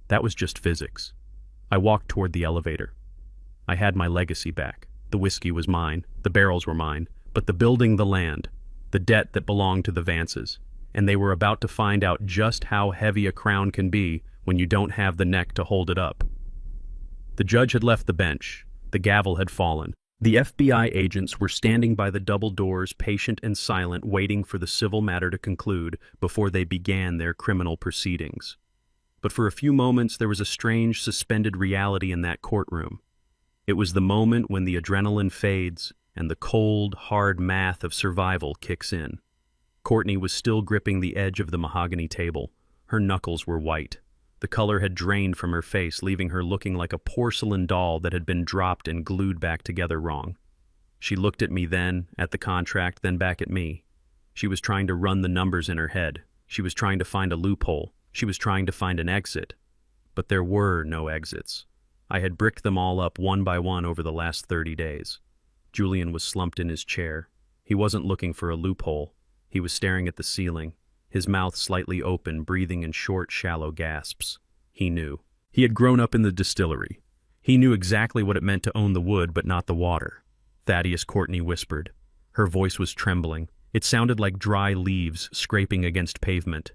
That was just physics." I walked toward the elevator. I had my legacy back. The whiskey was mine, the barrels were mine, but the building, the land, the debt that belonged to the Vances. And they were about to find out just how heavy a crown can be when you don't have the neck to hold it up. The judge had left the bench. The gavel had fallen. The FBI agents were standing by the double doors, patient and silent, waiting for the civil matter to conclude before they began their criminal proceedings. But for a few moments there was a strange, suspended reality in that courtroom. It was the moment when the adrenaline fades and the cold, hard math of survival kicks in. Courtney was still gripping the edge of the mahogany table. Her knuckles were white. The color had drained from her face, leaving her looking like a porcelain doll that had been dropped and glued back together wrong. She looked at me then, at the contract, then back at me. She was trying to run the numbers in her head. She was trying to find a loophole. She was trying to find an exit. But there were no exits. I had bricked them all up one by one over the last 30 days. Julian was slumped in his chair. He wasn't looking for a loophole. He was staring at the ceiling, his mouth slightly open, breathing in short, shallow gasps. He knew. He had grown up in the distillery. He knew exactly what it meant to own the wood but not the water. Thaddeus Courtney whispered. Her voice was trembling. It sounded like dry leaves scraping against pavement.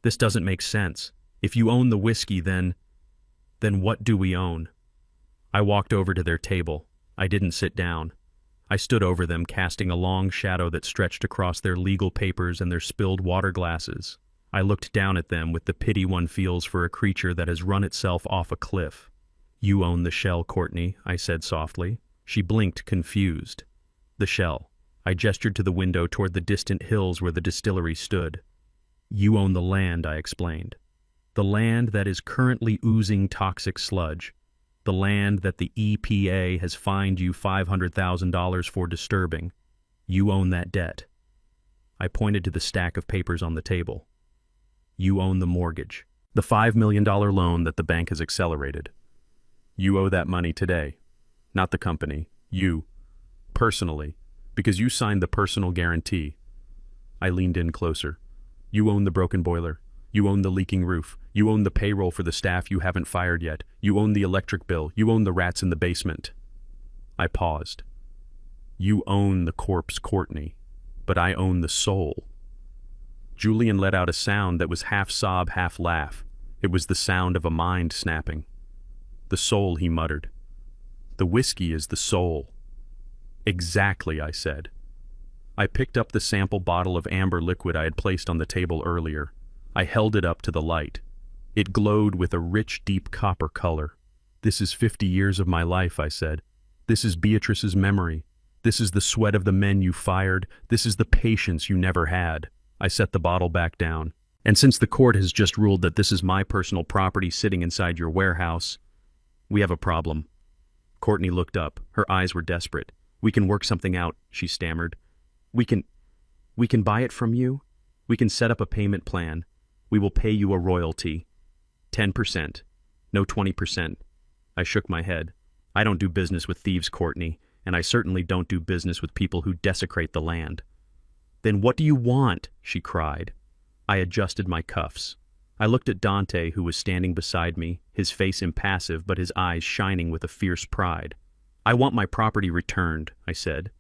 This doesn't make sense. If you own the whiskey, then what do we own? I walked over to their table. I didn't sit down. I stood over them, casting a long shadow that stretched across their legal papers and their spilled water glasses. I looked down at them with the pity one feels for a creature that has run itself off a cliff. You own the shell, Courtney, I said softly. She blinked, confused. The shell. I gestured to the window toward the distant hills where the distillery stood. You own the land, I explained. The land that is currently oozing toxic sludge. The land that the EPA has fined you $500,000 for disturbing. You own that debt. I pointed to the stack of papers on the table. You own the mortgage, the $5 million loan that the bank has accelerated. You owe that money today, not the company, you, personally, because you signed the personal guarantee. I leaned in closer. You own the broken boiler. You own the leaking roof. You own the payroll for the staff you haven't fired yet. You own the electric bill. You own the rats in the basement. I paused. You own the corpse, Courtney, but I own the soul. Julian let out a sound that was half sob, half laugh. It was the sound of a mind snapping. The soul, he muttered. The whiskey is the soul. Exactly, I said. I picked up the sample bottle of amber liquid I had placed on the table earlier. I held it up to the light. It glowed with a rich, deep copper color. This is 50 years of my life, I said. This is Beatrice's memory. This is the sweat of the men you fired. This is the patience you never had. I set the bottle back down. And since the court has just ruled that this is my personal property sitting inside your warehouse, we have a problem. Courtney looked up. Her eyes were desperate. We can work something out, she stammered. We can buy it from you? We can set up a payment plan. We will pay you a royalty. 10%. No 20%. I shook my head. I don't do business with thieves, Courtney, and I certainly don't do business with people who desecrate the land. Then what do you want? She cried. I adjusted my cuffs. I looked at Dante, who was standing beside me, his face impassive but his eyes shining with a fierce pride. I want my property returned, I said.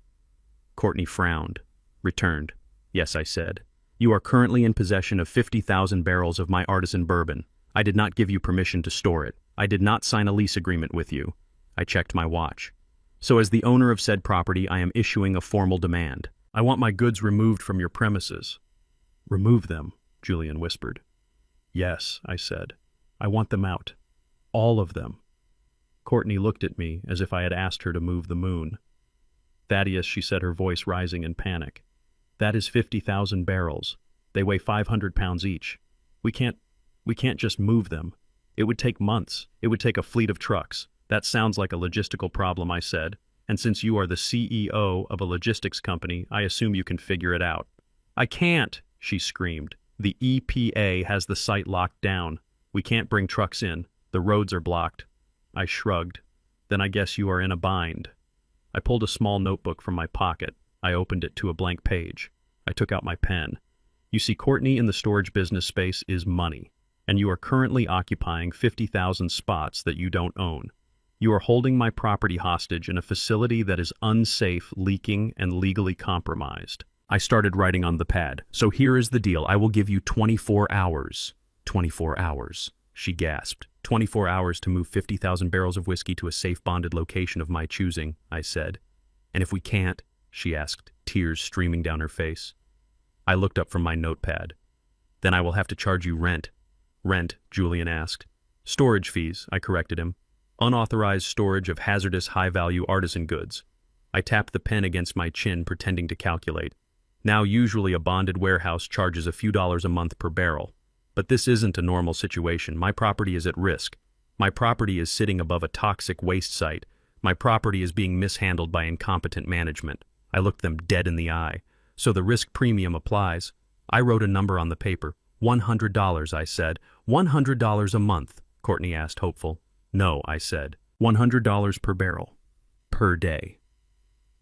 Courtney frowned. Returned. Yes, I said. You are currently in possession of 50,000 barrels of my artisan bourbon. I did not give you permission to store it. I did not sign a lease agreement with you. I checked my watch. So as the owner of said property, I am issuing a formal demand. I want my goods removed from your premises. Remove them, Julian whispered. Yes, I said. I want them out. All of them. Courtney looked at me as if I had asked her to move the moon. Thaddeus, she said, her voice rising in panic. That is 50,000 barrels. They weigh 500 pounds each. We can't just move them. It would take months. It would take a fleet of trucks. That sounds like a logistical problem, I said. And since you are the CEO of a logistics company, I assume you can figure it out. I can't, she screamed. The EPA has the site locked down. We can't bring trucks in. The roads are blocked. I shrugged. Then I guess you are in a bind. I pulled a small notebook from my pocket. I opened it to a blank page. I took out my pen. You see, Courtney, in the storage business space is money, and you are currently occupying 50,000 spots that you don't own. You are holding my property hostage in a facility that is unsafe, leaking, and legally compromised. I started writing on the pad. So here is the deal. I will give you 24 hours. 24 hours, she gasped. 24 hours to move 50,000 barrels of whiskey to a safe bonded location of my choosing, I said. And if we can't, she asked, tears streaming down her face. I looked up from my notepad. Then I will have to charge you rent. Rent, Julian asked. Storage fees, I corrected him. Unauthorized storage of hazardous high-value artisan goods. I tapped the pen against my chin, pretending to calculate. Now usually a bonded warehouse charges a few dollars a month per barrel. But this isn't a normal situation. My property is at risk. My property is sitting above a toxic waste site. My property is being mishandled by incompetent management. I looked them dead in the eye. So the risk premium applies. I wrote a number on the paper. $100, I said. $100 a month, Courtney asked, hopeful. No, I said. $100 per barrel. Per day.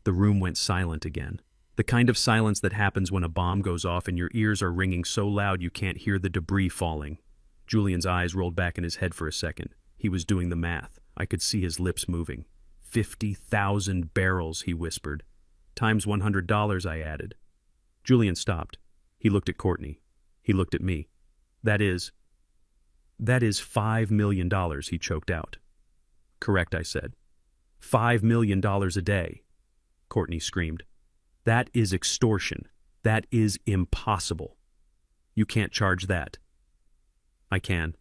The room went silent again. The kind of silence that happens when a bomb goes off and your ears are ringing so loud you can't hear the debris falling. Julian's eyes rolled back in his head for a second. He was doing the math. I could see his lips moving. 50,000 barrels, he whispered. Times $100, I added. Julian stopped. He looked at Courtney. He looked at me. That is $5 million, he choked out. Correct, I said. $5 million a day, Courtney screamed. That is extortion. That is impossible. You can't charge that. I can,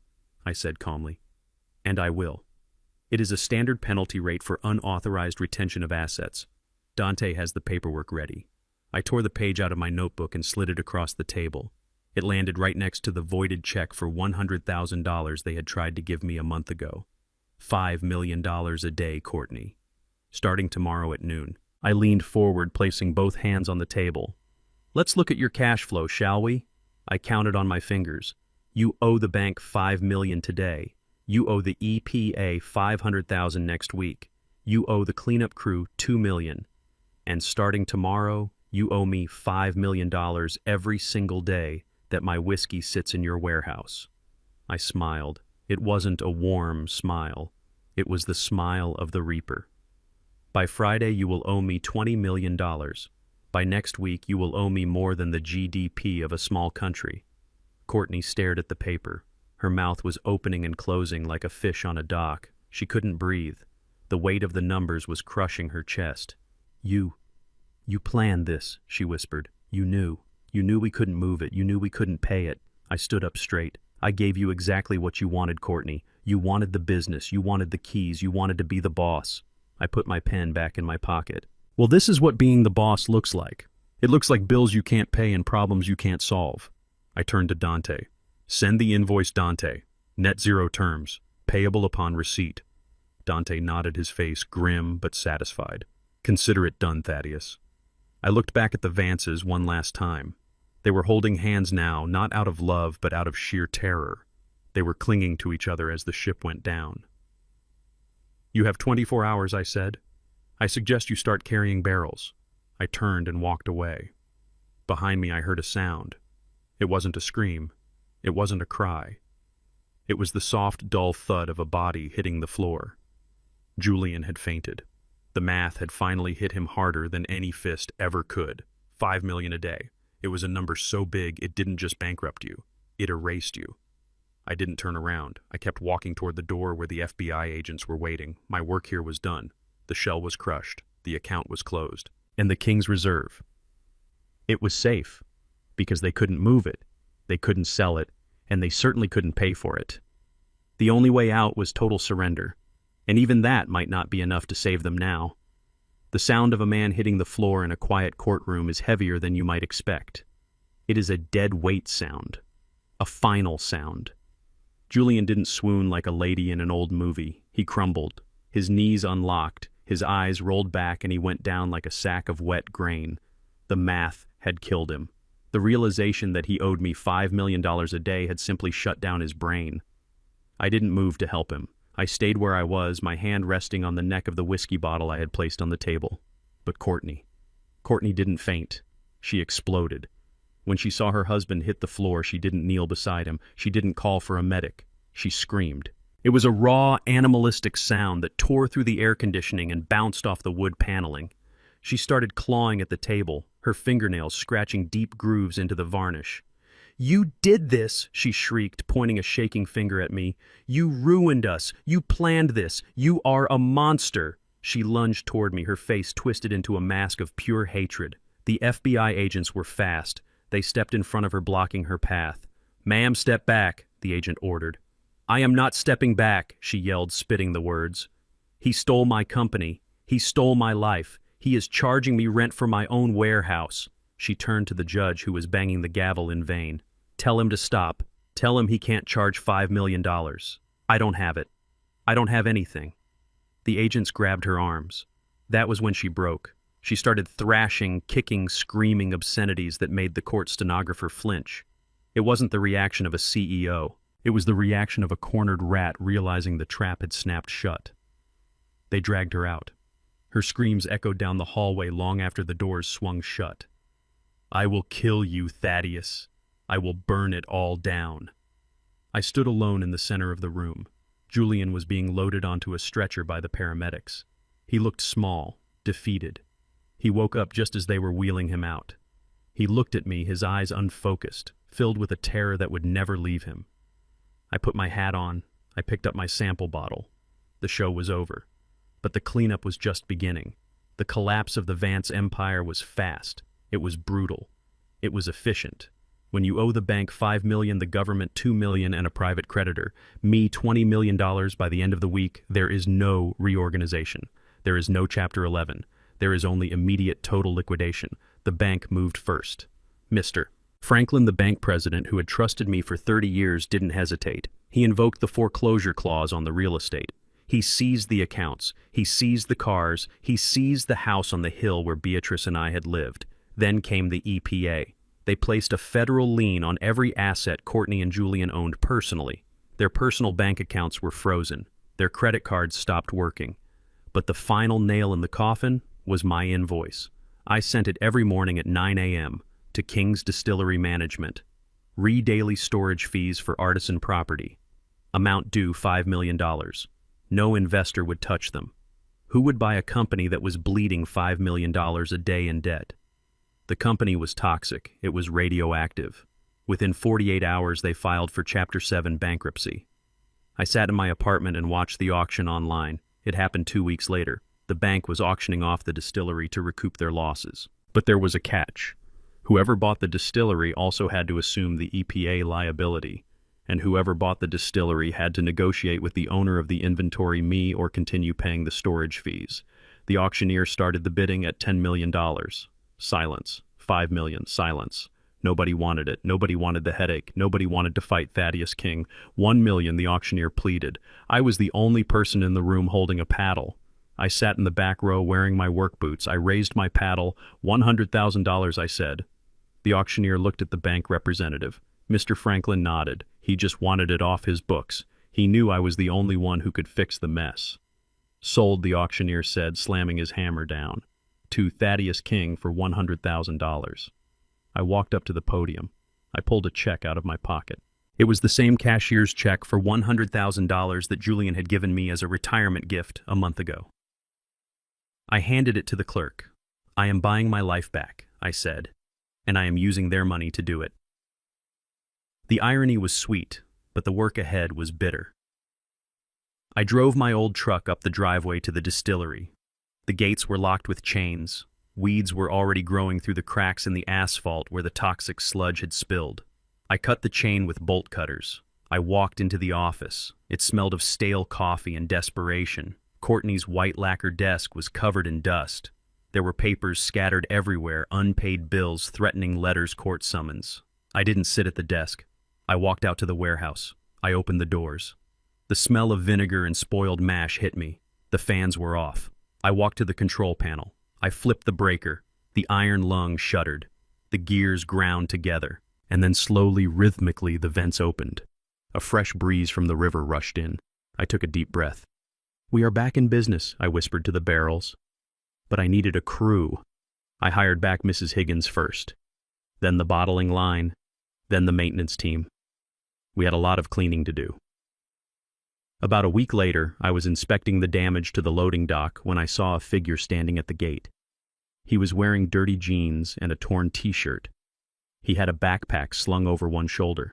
I said calmly. And I will. It is a standard penalty rate for unauthorized retention of assets. Dante has the paperwork ready. I tore the page out of my notebook and slid it across the table. It landed right next to the voided check for $100,000 they had tried to give me a month ago. $5 million a day, Courtney. Starting tomorrow at noon. I leaned forward, placing both hands on the table. Let's look at your cash flow, shall we? I counted on my fingers. You owe the bank $5 million today. You owe the EPA $500,000 next week. You owe the cleanup crew $2 million. And starting tomorrow, you owe me $5 million every single day that my whiskey sits in your warehouse. I smiled. It wasn't a warm smile. It was the smile of the reaper. By Friday, you will owe me $20 million. By next week, you will owe me more than the GDP of a small country. Courtney stared at the paper. Her mouth was opening and closing like a fish on a dock. She couldn't breathe. The weight of the numbers was crushing her chest. You planned this, she whispered. You knew. You knew we couldn't move it. You knew we couldn't pay it. I stood up straight. I gave you exactly what you wanted, Courtney. You wanted the business. You wanted the keys. You wanted to be the boss. I put my pen back in my pocket. Well, this is what being the boss looks like. It looks like bills you can't pay and problems you can't solve. I turned to Dante. Send the invoice, Dante. Net zero terms. Payable upon receipt. Dante nodded, his face grim but satisfied. Consider it done, Thaddeus. I looked back at the Vances one last time. They were holding hands now, not out of love but out of sheer terror. They were clinging to each other as the ship went down. You have 24 hours, I said. I suggest you start carrying barrels. I turned and walked away. Behind me I heard a sound. It wasn't a scream. It wasn't a cry. It was the soft, dull thud of a body hitting the floor. Julian had fainted. The math had finally hit him harder than any fist ever could. $5 million a day. It was a number so big it didn't just bankrupt you. It erased you. I didn't turn around. I kept walking toward the door where the FBI agents were waiting. My work here was done. The shell was crushed. The account was closed. And the King's Reserve. It was safe, because they couldn't move it. They couldn't sell it, and they certainly couldn't pay for it. The only way out was total surrender, and even that might not be enough to save them now. The sound of a man hitting the floor in a quiet courtroom is heavier than you might expect. It is a dead weight sound, a final sound. Julian didn't swoon like a lady in an old movie. He crumbled. His knees unlocked, his eyes rolled back, and he went down like a sack of wet grain. The math had killed him. The realization that he owed me $5 million a day had simply shut down his brain. I didn't move to help him. I stayed where I was, my hand resting on the neck of the whiskey bottle I had placed on the table. But Courtney didn't faint. She exploded. When she saw her husband hit the floor, she didn't kneel beside him. She didn't call for a medic. She screamed. It was a raw, animalistic sound that tore through the air conditioning and bounced off the wood paneling. She started clawing at the table, her fingernails scratching deep grooves into the varnish. "You did this," she shrieked, pointing a shaking finger at me. "You ruined us. You planned this. You are a monster." She lunged toward me, her face twisted into a mask of pure hatred. The FBI agents were fast. They stepped in front of her, blocking her path. "Ma'am, step back," the agent ordered. "I am not stepping back," she yelled, spitting the words. "He stole my company. He stole my life. He is charging me rent for my own warehouse." She turned to the judge, who was banging the gavel in vain. "Tell him to stop. Tell him he can't charge $5 million. I don't have it. I don't have anything." The agents grabbed her arms. That was when she broke. She started thrashing, kicking, screaming obscenities that made the court stenographer flinch. It wasn't the reaction of a CEO. It was the reaction of a cornered rat realizing the trap had snapped shut. They dragged her out. Her screams echoed down the hallway long after the doors swung shut. "I will kill you, Thaddeus. I will burn it all down." I stood alone in the center of the room. Julian was being loaded onto a stretcher by the paramedics. He looked small, defeated. He woke up just as they were wheeling him out. He looked at me, his eyes unfocused, filled with a terror that would never leave him. I put my hat on. I picked up my sample bottle. The show was over. But the cleanup was just beginning. The collapse of the Vance empire was fast. It was brutal. It was efficient. When you owe the bank $5 million, the government $2 million, and a private creditor, me $20 million by the end of the week, there is no reorganization. There is no Chapter 11. There is only immediate total liquidation. The bank moved first. Mr. Franklin, the bank president, who had trusted me for 30 years, didn't hesitate. He invoked the foreclosure clause on the real estate. He seized the accounts. He seized the cars. He seized the house on the hill where Beatrice and I had lived. Then came the EPA. They placed a federal lien on every asset Courtney and Julian owned personally. Their personal bank accounts were frozen. Their credit cards stopped working. But the final nail in the coffin was my invoice. I sent it every morning at 9 a.m. to King's Distillery Management. Daily storage fees for artisan property. Amount due $5 million. No investor would touch them. Who would buy a company that was bleeding $5 million a day in debt? The company was toxic. It was radioactive. Within 48 hours, they filed for Chapter 7 bankruptcy. I sat in my apartment and watched the auction online. It happened 2 weeks later. The bank was auctioning off the distillery to recoup their losses. But there was a catch. Whoever bought the distillery also had to assume the EPA liability, and whoever bought the distillery had to negotiate with the owner of the inventory, me, or continue paying the storage fees. The auctioneer started the bidding at $10 million. Silence. $5 million. Silence. Nobody wanted it. Nobody wanted the headache. Nobody wanted to fight Thaddeus King. $1 million, the auctioneer pleaded. I was the only person in the room holding a paddle. I sat in the back row wearing my work boots. I raised my paddle. $100,000, I said. The auctioneer looked at the bank representative. Mr. Franklin nodded. He just wanted it off his books. He knew I was the only one who could fix the mess. Sold, the auctioneer said, slamming his hammer down. To Thaddeus King for $100,000. I walked up to the podium. I pulled a check out of my pocket. It was the same cashier's check for $100,000 that Julian had given me as a retirement gift a month ago. I handed it to the clerk. I am buying my life back, I said, and I am using their money to do it. The irony was sweet, but the work ahead was bitter. I drove my old truck up the driveway to the distillery. The gates were locked with chains. Weeds were already growing through the cracks in the asphalt where the toxic sludge had spilled. I cut the chain with bolt cutters. I walked into the office. It smelled of stale coffee and desperation. Courtney's white lacquer desk was covered in dust. There were papers scattered everywhere, unpaid bills, threatening letters, court summons. I didn't sit at the desk. I walked out to the warehouse. I opened the doors. The smell of vinegar and spoiled mash hit me. The fans were off. I walked to the control panel. I flipped the breaker. The iron lung shuddered. The gears ground together. And then slowly, rhythmically, the vents opened. A fresh breeze from the river rushed in. I took a deep breath. "We are back in business," I whispered to the barrels. But I needed a crew. I hired back Mrs. Higgins first. Then the bottling line. Then the maintenance team. We had a lot of cleaning to do. About a week later, I was inspecting the damage to the loading dock when I saw a figure standing at the gate. He was wearing dirty jeans and a torn t-shirt. He had a backpack slung over one shoulder.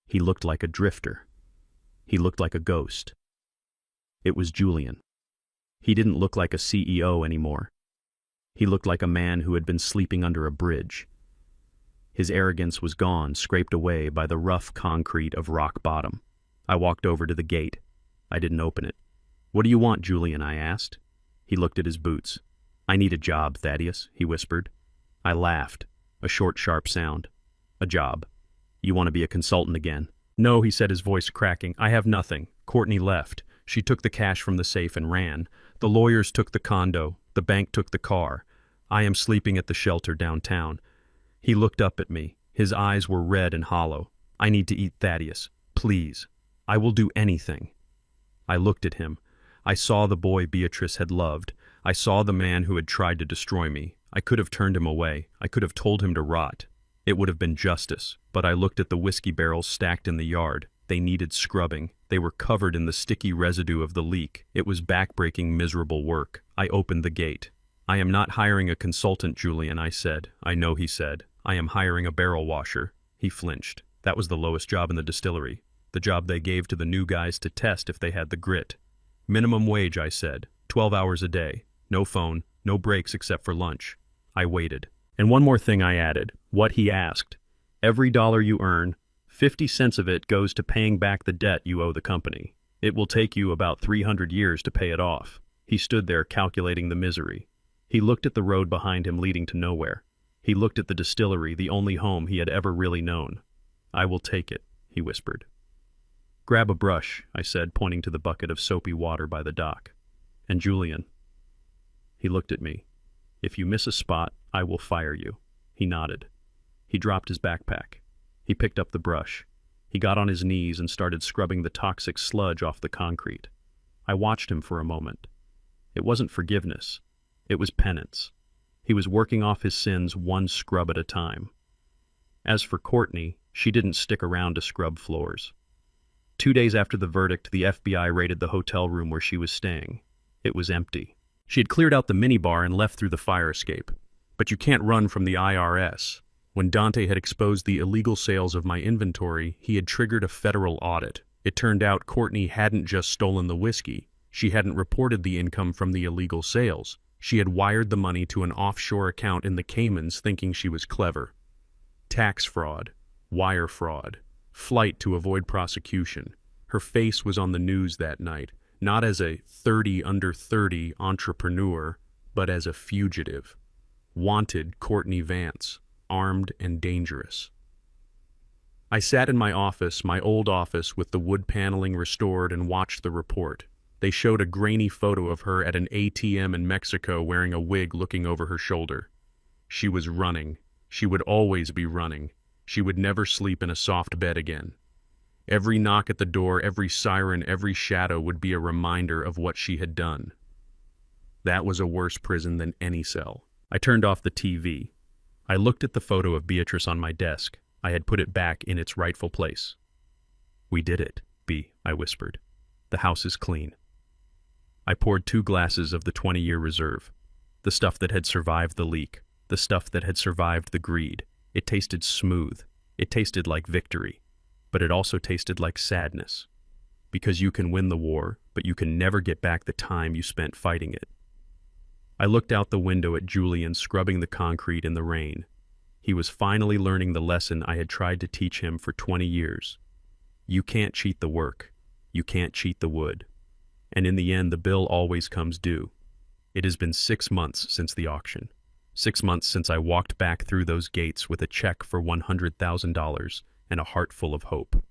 He looked like a drifter. He looked like a ghost. It was Julian. He didn't look like a CEO anymore. He looked like a man who had been sleeping under a bridge. His arrogance was gone, scraped away by the rough concrete of rock bottom. I walked over to the gate. I didn't open it. "What do you want, Julian?" I asked. He looked at his boots. "I need a job, Thaddeus," he whispered. I laughed. A short, sharp sound. "A job. You want to be a consultant again?" "No," he said, his voice cracking. "I have nothing. Courtney left. She took the cash from the safe and ran. The lawyers took the condo. The bank took the car. I am sleeping at the shelter downtown." He looked up at me. His eyes were red and hollow. "I need to eat, Thaddeus. Please. I will do anything." I looked at him. I saw the boy Beatrice had loved. I saw the man who had tried to destroy me. I could have turned him away. I could have told him to rot. It would have been justice. But I looked at the whiskey barrels stacked in the yard. They needed scrubbing. They were covered in the sticky residue of the leak. It was backbreaking, miserable work. I opened the gate. "I am not hiring a consultant, Julian," I said. "I know," he said. "I am hiring a barrel washer." He flinched. That was the lowest job in the distillery. The job they gave to the new guys to test if they had the grit. "Minimum wage," I said. 12 hours a day. No phone, no breaks except for lunch. I waited. "And one more thing," I added. What he asked. "Every dollar you earn, 50 cents of it goes to paying back the debt you owe the company. It will take you about 300 years to pay it off." He stood there calculating the misery. He looked at the road behind him leading to nowhere. He looked at the distillery, the only home he had ever really known. "I will take it," he whispered. "Grab a brush," I said, pointing to the bucket of soapy water by the dock. "And Julian." He looked at me. "If you miss a spot, I will fire you." He nodded. He dropped his backpack. He picked up the brush. He got on his knees and started scrubbing the toxic sludge off the concrete. I watched him for a moment. It wasn't forgiveness. It was penance. He was working off his sins one scrub at a time. As for Courtney, she didn't stick around to scrub floors. 2 days after the verdict, the FBI raided the hotel room where she was staying. It was empty. She had cleared out the minibar and left through the fire escape. But you can't run from the IRS. When Dante had exposed the illegal sales of my inventory, he had triggered a federal audit. It turned out Courtney hadn't just stolen the whiskey. She hadn't reported the income from the illegal sales. She had wired the money to an offshore account in the Caymans thinking she was clever. Tax fraud, wire fraud, flight to avoid prosecution. Her face was on the news that night, not as a 30 under 30 entrepreneur, but as a fugitive. Wanted Courtney Vance, armed and dangerous. I sat in my office, my old office with the wood paneling restored, and watched the report. They showed a grainy photo of her at an ATM in Mexico wearing a wig looking over her shoulder. She was running. She would always be running. She would never sleep in a soft bed again. Every knock at the door, every siren, every shadow would be a reminder of what she had done. That was a worse prison than any cell. I turned off the TV. I looked at the photo of Beatrice on my desk. I had put it back in its rightful place. "We did it, B," I whispered. "The house is clean." I poured 2 glasses of the 20-year reserve. The stuff that had survived the leak. The stuff that had survived the greed. It tasted smooth. It tasted like victory. But it also tasted like sadness. Because you can win the war, but you can never get back the time you spent fighting it. I looked out the window at Julian scrubbing the concrete in the rain. He was finally learning the lesson I had tried to teach him for 20 years. You can't cheat the work. You can't cheat the wood. And in the end, the bill always comes due. It has been 6 months since the auction. 6 months since I walked back through those gates with a check for $100,000 and a heart full of hope.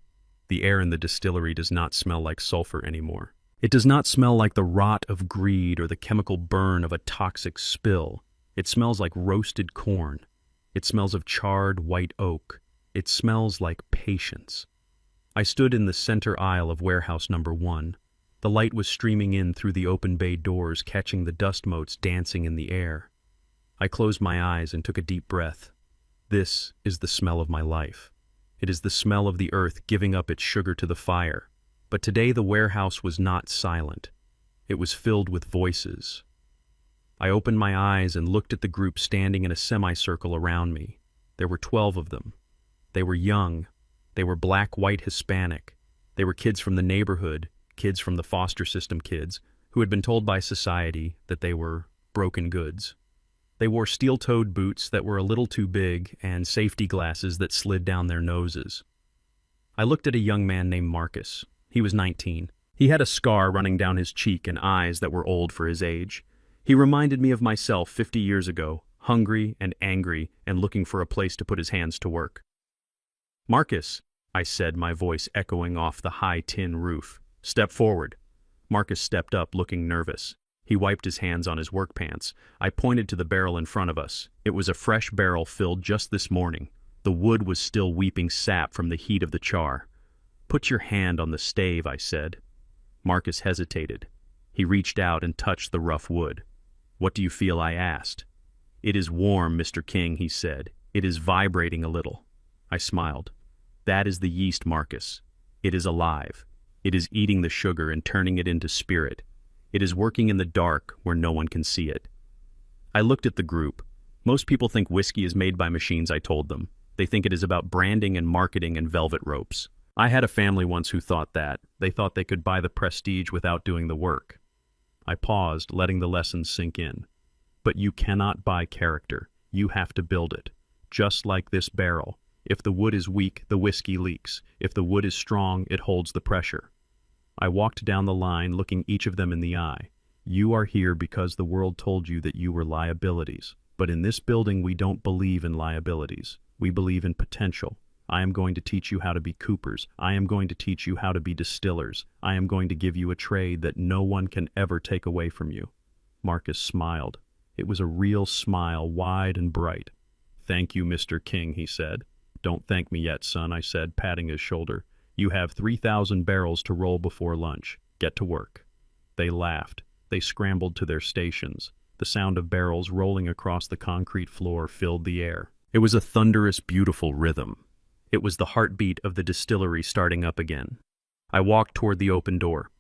The air in the distillery does not smell like sulfur anymore. It does not smell like the rot of greed or the chemical burn of a toxic spill. It smells like roasted corn. It smells of charred white oak. It smells like patience. I stood in the center aisle of warehouse number 1. The light was streaming in through the open bay doors, catching the dust motes dancing in the air. I closed my eyes and took a deep breath. This is the smell of my life. It is the smell of the earth giving up its sugar to the fire. But today the warehouse was not silent. It was filled with voices. I opened my eyes and looked at the group standing in a semicircle around me. There were 12 of them. They were young. They were black, white, Hispanic. They were kids from the neighborhood, kids from the foster system kids, who had been told by society that they were broken goods. They wore steel-toed boots that were a little too big and safety glasses that slid down their noses. I looked at a young man named Marcus. He was 19. He had a scar running down his cheek and eyes that were old for his age. He reminded me of myself 50 years ago, hungry and angry and looking for a place to put his hands to work. "Marcus," I said, my voice echoing off the high tin roof. "Step forward." Marcus stepped up, looking nervous. He wiped his hands on his work pants. I pointed to the barrel in front of us. It was a fresh barrel filled just this morning. The wood was still weeping sap from the heat of the char. "Put your hand on the stave," I said. Marcus hesitated. He reached out and touched the rough wood. "What do you feel?" I asked. "It is warm, Mr. King," he said. "It is vibrating a little." I smiled. "That is the yeast, Marcus. It is alive. It is eating the sugar and turning it into spirit. It is working in the dark where no one can see it. I looked at the group. Most people think whiskey is made by machines, I told them. They think it is about branding and marketing and velvet ropes. I had a family once who thought that. They thought they could buy the prestige without doing the work. I paused, letting the lessons sink in. But you cannot buy character. You have to build it. Just like this barrel. If the wood is weak, the whiskey leaks. If the wood is strong, it holds the pressure. I walked down the line, looking each of them in the eye. You are here because the world told you that you were liabilities. But in this building, we don't believe in liabilities. We believe in potential. I am going to teach you how to be coopers. I am going to teach you how to be distillers. I am going to give you a trade that no one can ever take away from you. Marcus smiled. It was a real smile, wide and bright. Thank you, Mr. King, he said. Don't thank me yet, son, I said, patting his shoulder. You have 3,000 barrels to roll before lunch. Get to work. They laughed. They scrambled to their stations. The sound of barrels rolling across the concrete floor filled the air. It was a thunderous, beautiful rhythm. It was the heartbeat of the distillery starting up again. I walked toward the open door.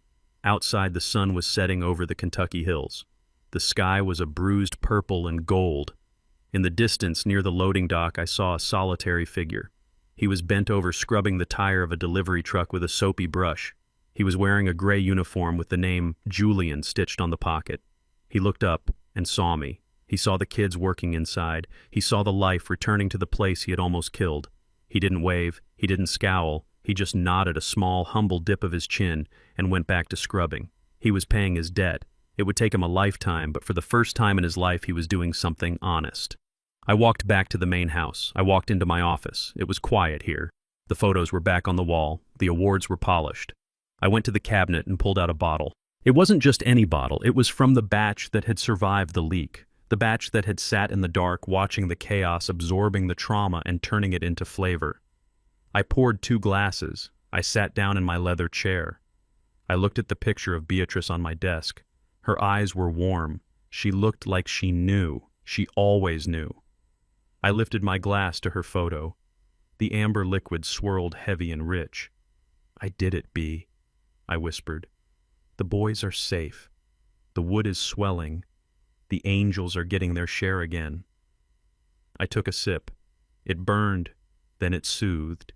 Outside, the sun was setting over the Kentucky hills. The sky was a bruised purple and gold. In the distance, near the loading dock, I saw a solitary figure. He was bent over scrubbing the tire of a delivery truck with a soapy brush. He was wearing a gray uniform with the name Julian stitched on the pocket. He looked up and saw me. He saw the kids working inside. He saw the life returning to the place he had almost killed. He didn't wave, he didn't scowl, he just nodded a small, humble dip of his chin and went back to scrubbing. He was paying his debt. It would take him a lifetime, but for the first time in his life he was doing something honest. I walked back to the main house. I walked into my office. It was quiet here. The photos were back on the wall. The awards were polished. I went to the cabinet and pulled out a bottle. It wasn't just any bottle. It was from the batch that had survived the leak. The batch that had sat in the dark, watching the chaos, absorbing the trauma and turning it into flavor. I poured 2 glasses. I sat down in my leather chair. I looked at the picture of Beatrice on my desk. Her eyes were warm. She looked like she knew. She always knew. I lifted my glass to her photo. The amber liquid swirled heavy and rich. I did it, B, I whispered. The boys are safe. The wood is swelling. The angels are getting their share again. I took a sip. It burned, then it soothed.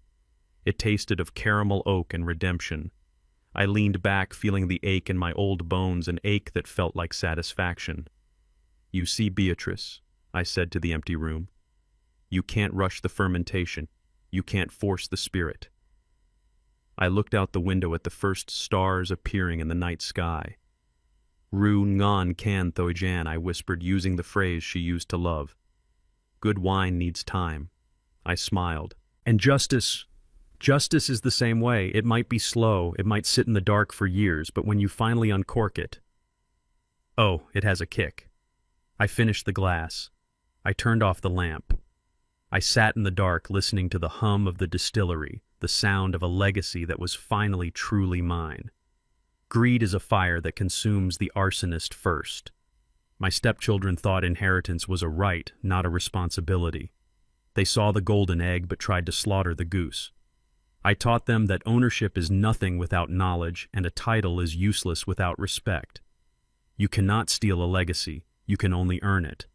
It tasted of caramel oak and redemption. I leaned back, feeling the ache in my old bones, an ache that felt like satisfaction. You see, Beatrice, I said to the empty room. You can't rush the fermentation. You can't force the spirit. I looked out the window at the first stars appearing in the night sky. Ru ngan kan thoi jan, I whispered, using the phrase she used to love. Good wine needs time. I smiled. And justice is the same way. It might be slow, it might sit in the dark for years, but when you finally uncork it, oh, it has a kick. I finished the glass. I turned off the lamp. I sat in the dark, listening to the hum of the distillery, the sound of a legacy that was finally truly mine. Greed is a fire that consumes the arsonist first. My stepchildren thought inheritance was a right, not a responsibility. They saw the golden egg but tried to slaughter the goose. I taught them that ownership is nothing without knowledge and a title is useless without respect. You cannot steal a legacy, you can only earn it.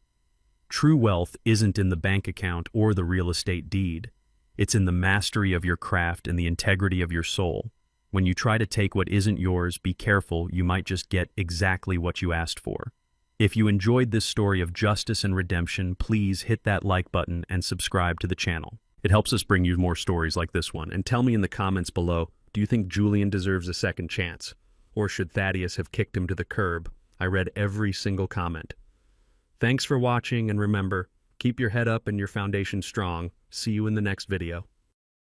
True wealth isn't in the bank account or the real estate deed. It's in the mastery of your craft and the integrity of your soul. When you try to take what isn't yours, be careful, you might just get exactly what you asked for. If you enjoyed this story of justice and redemption, please hit that like button and subscribe to the channel. It helps us bring you more stories like this one. And tell me in the comments below, do you think Julian deserves a second chance? Or should Thaddeus have kicked him to the curb? I read every single comment. Thanks for watching, and remember, keep your head up and your foundation strong. See you in the next video.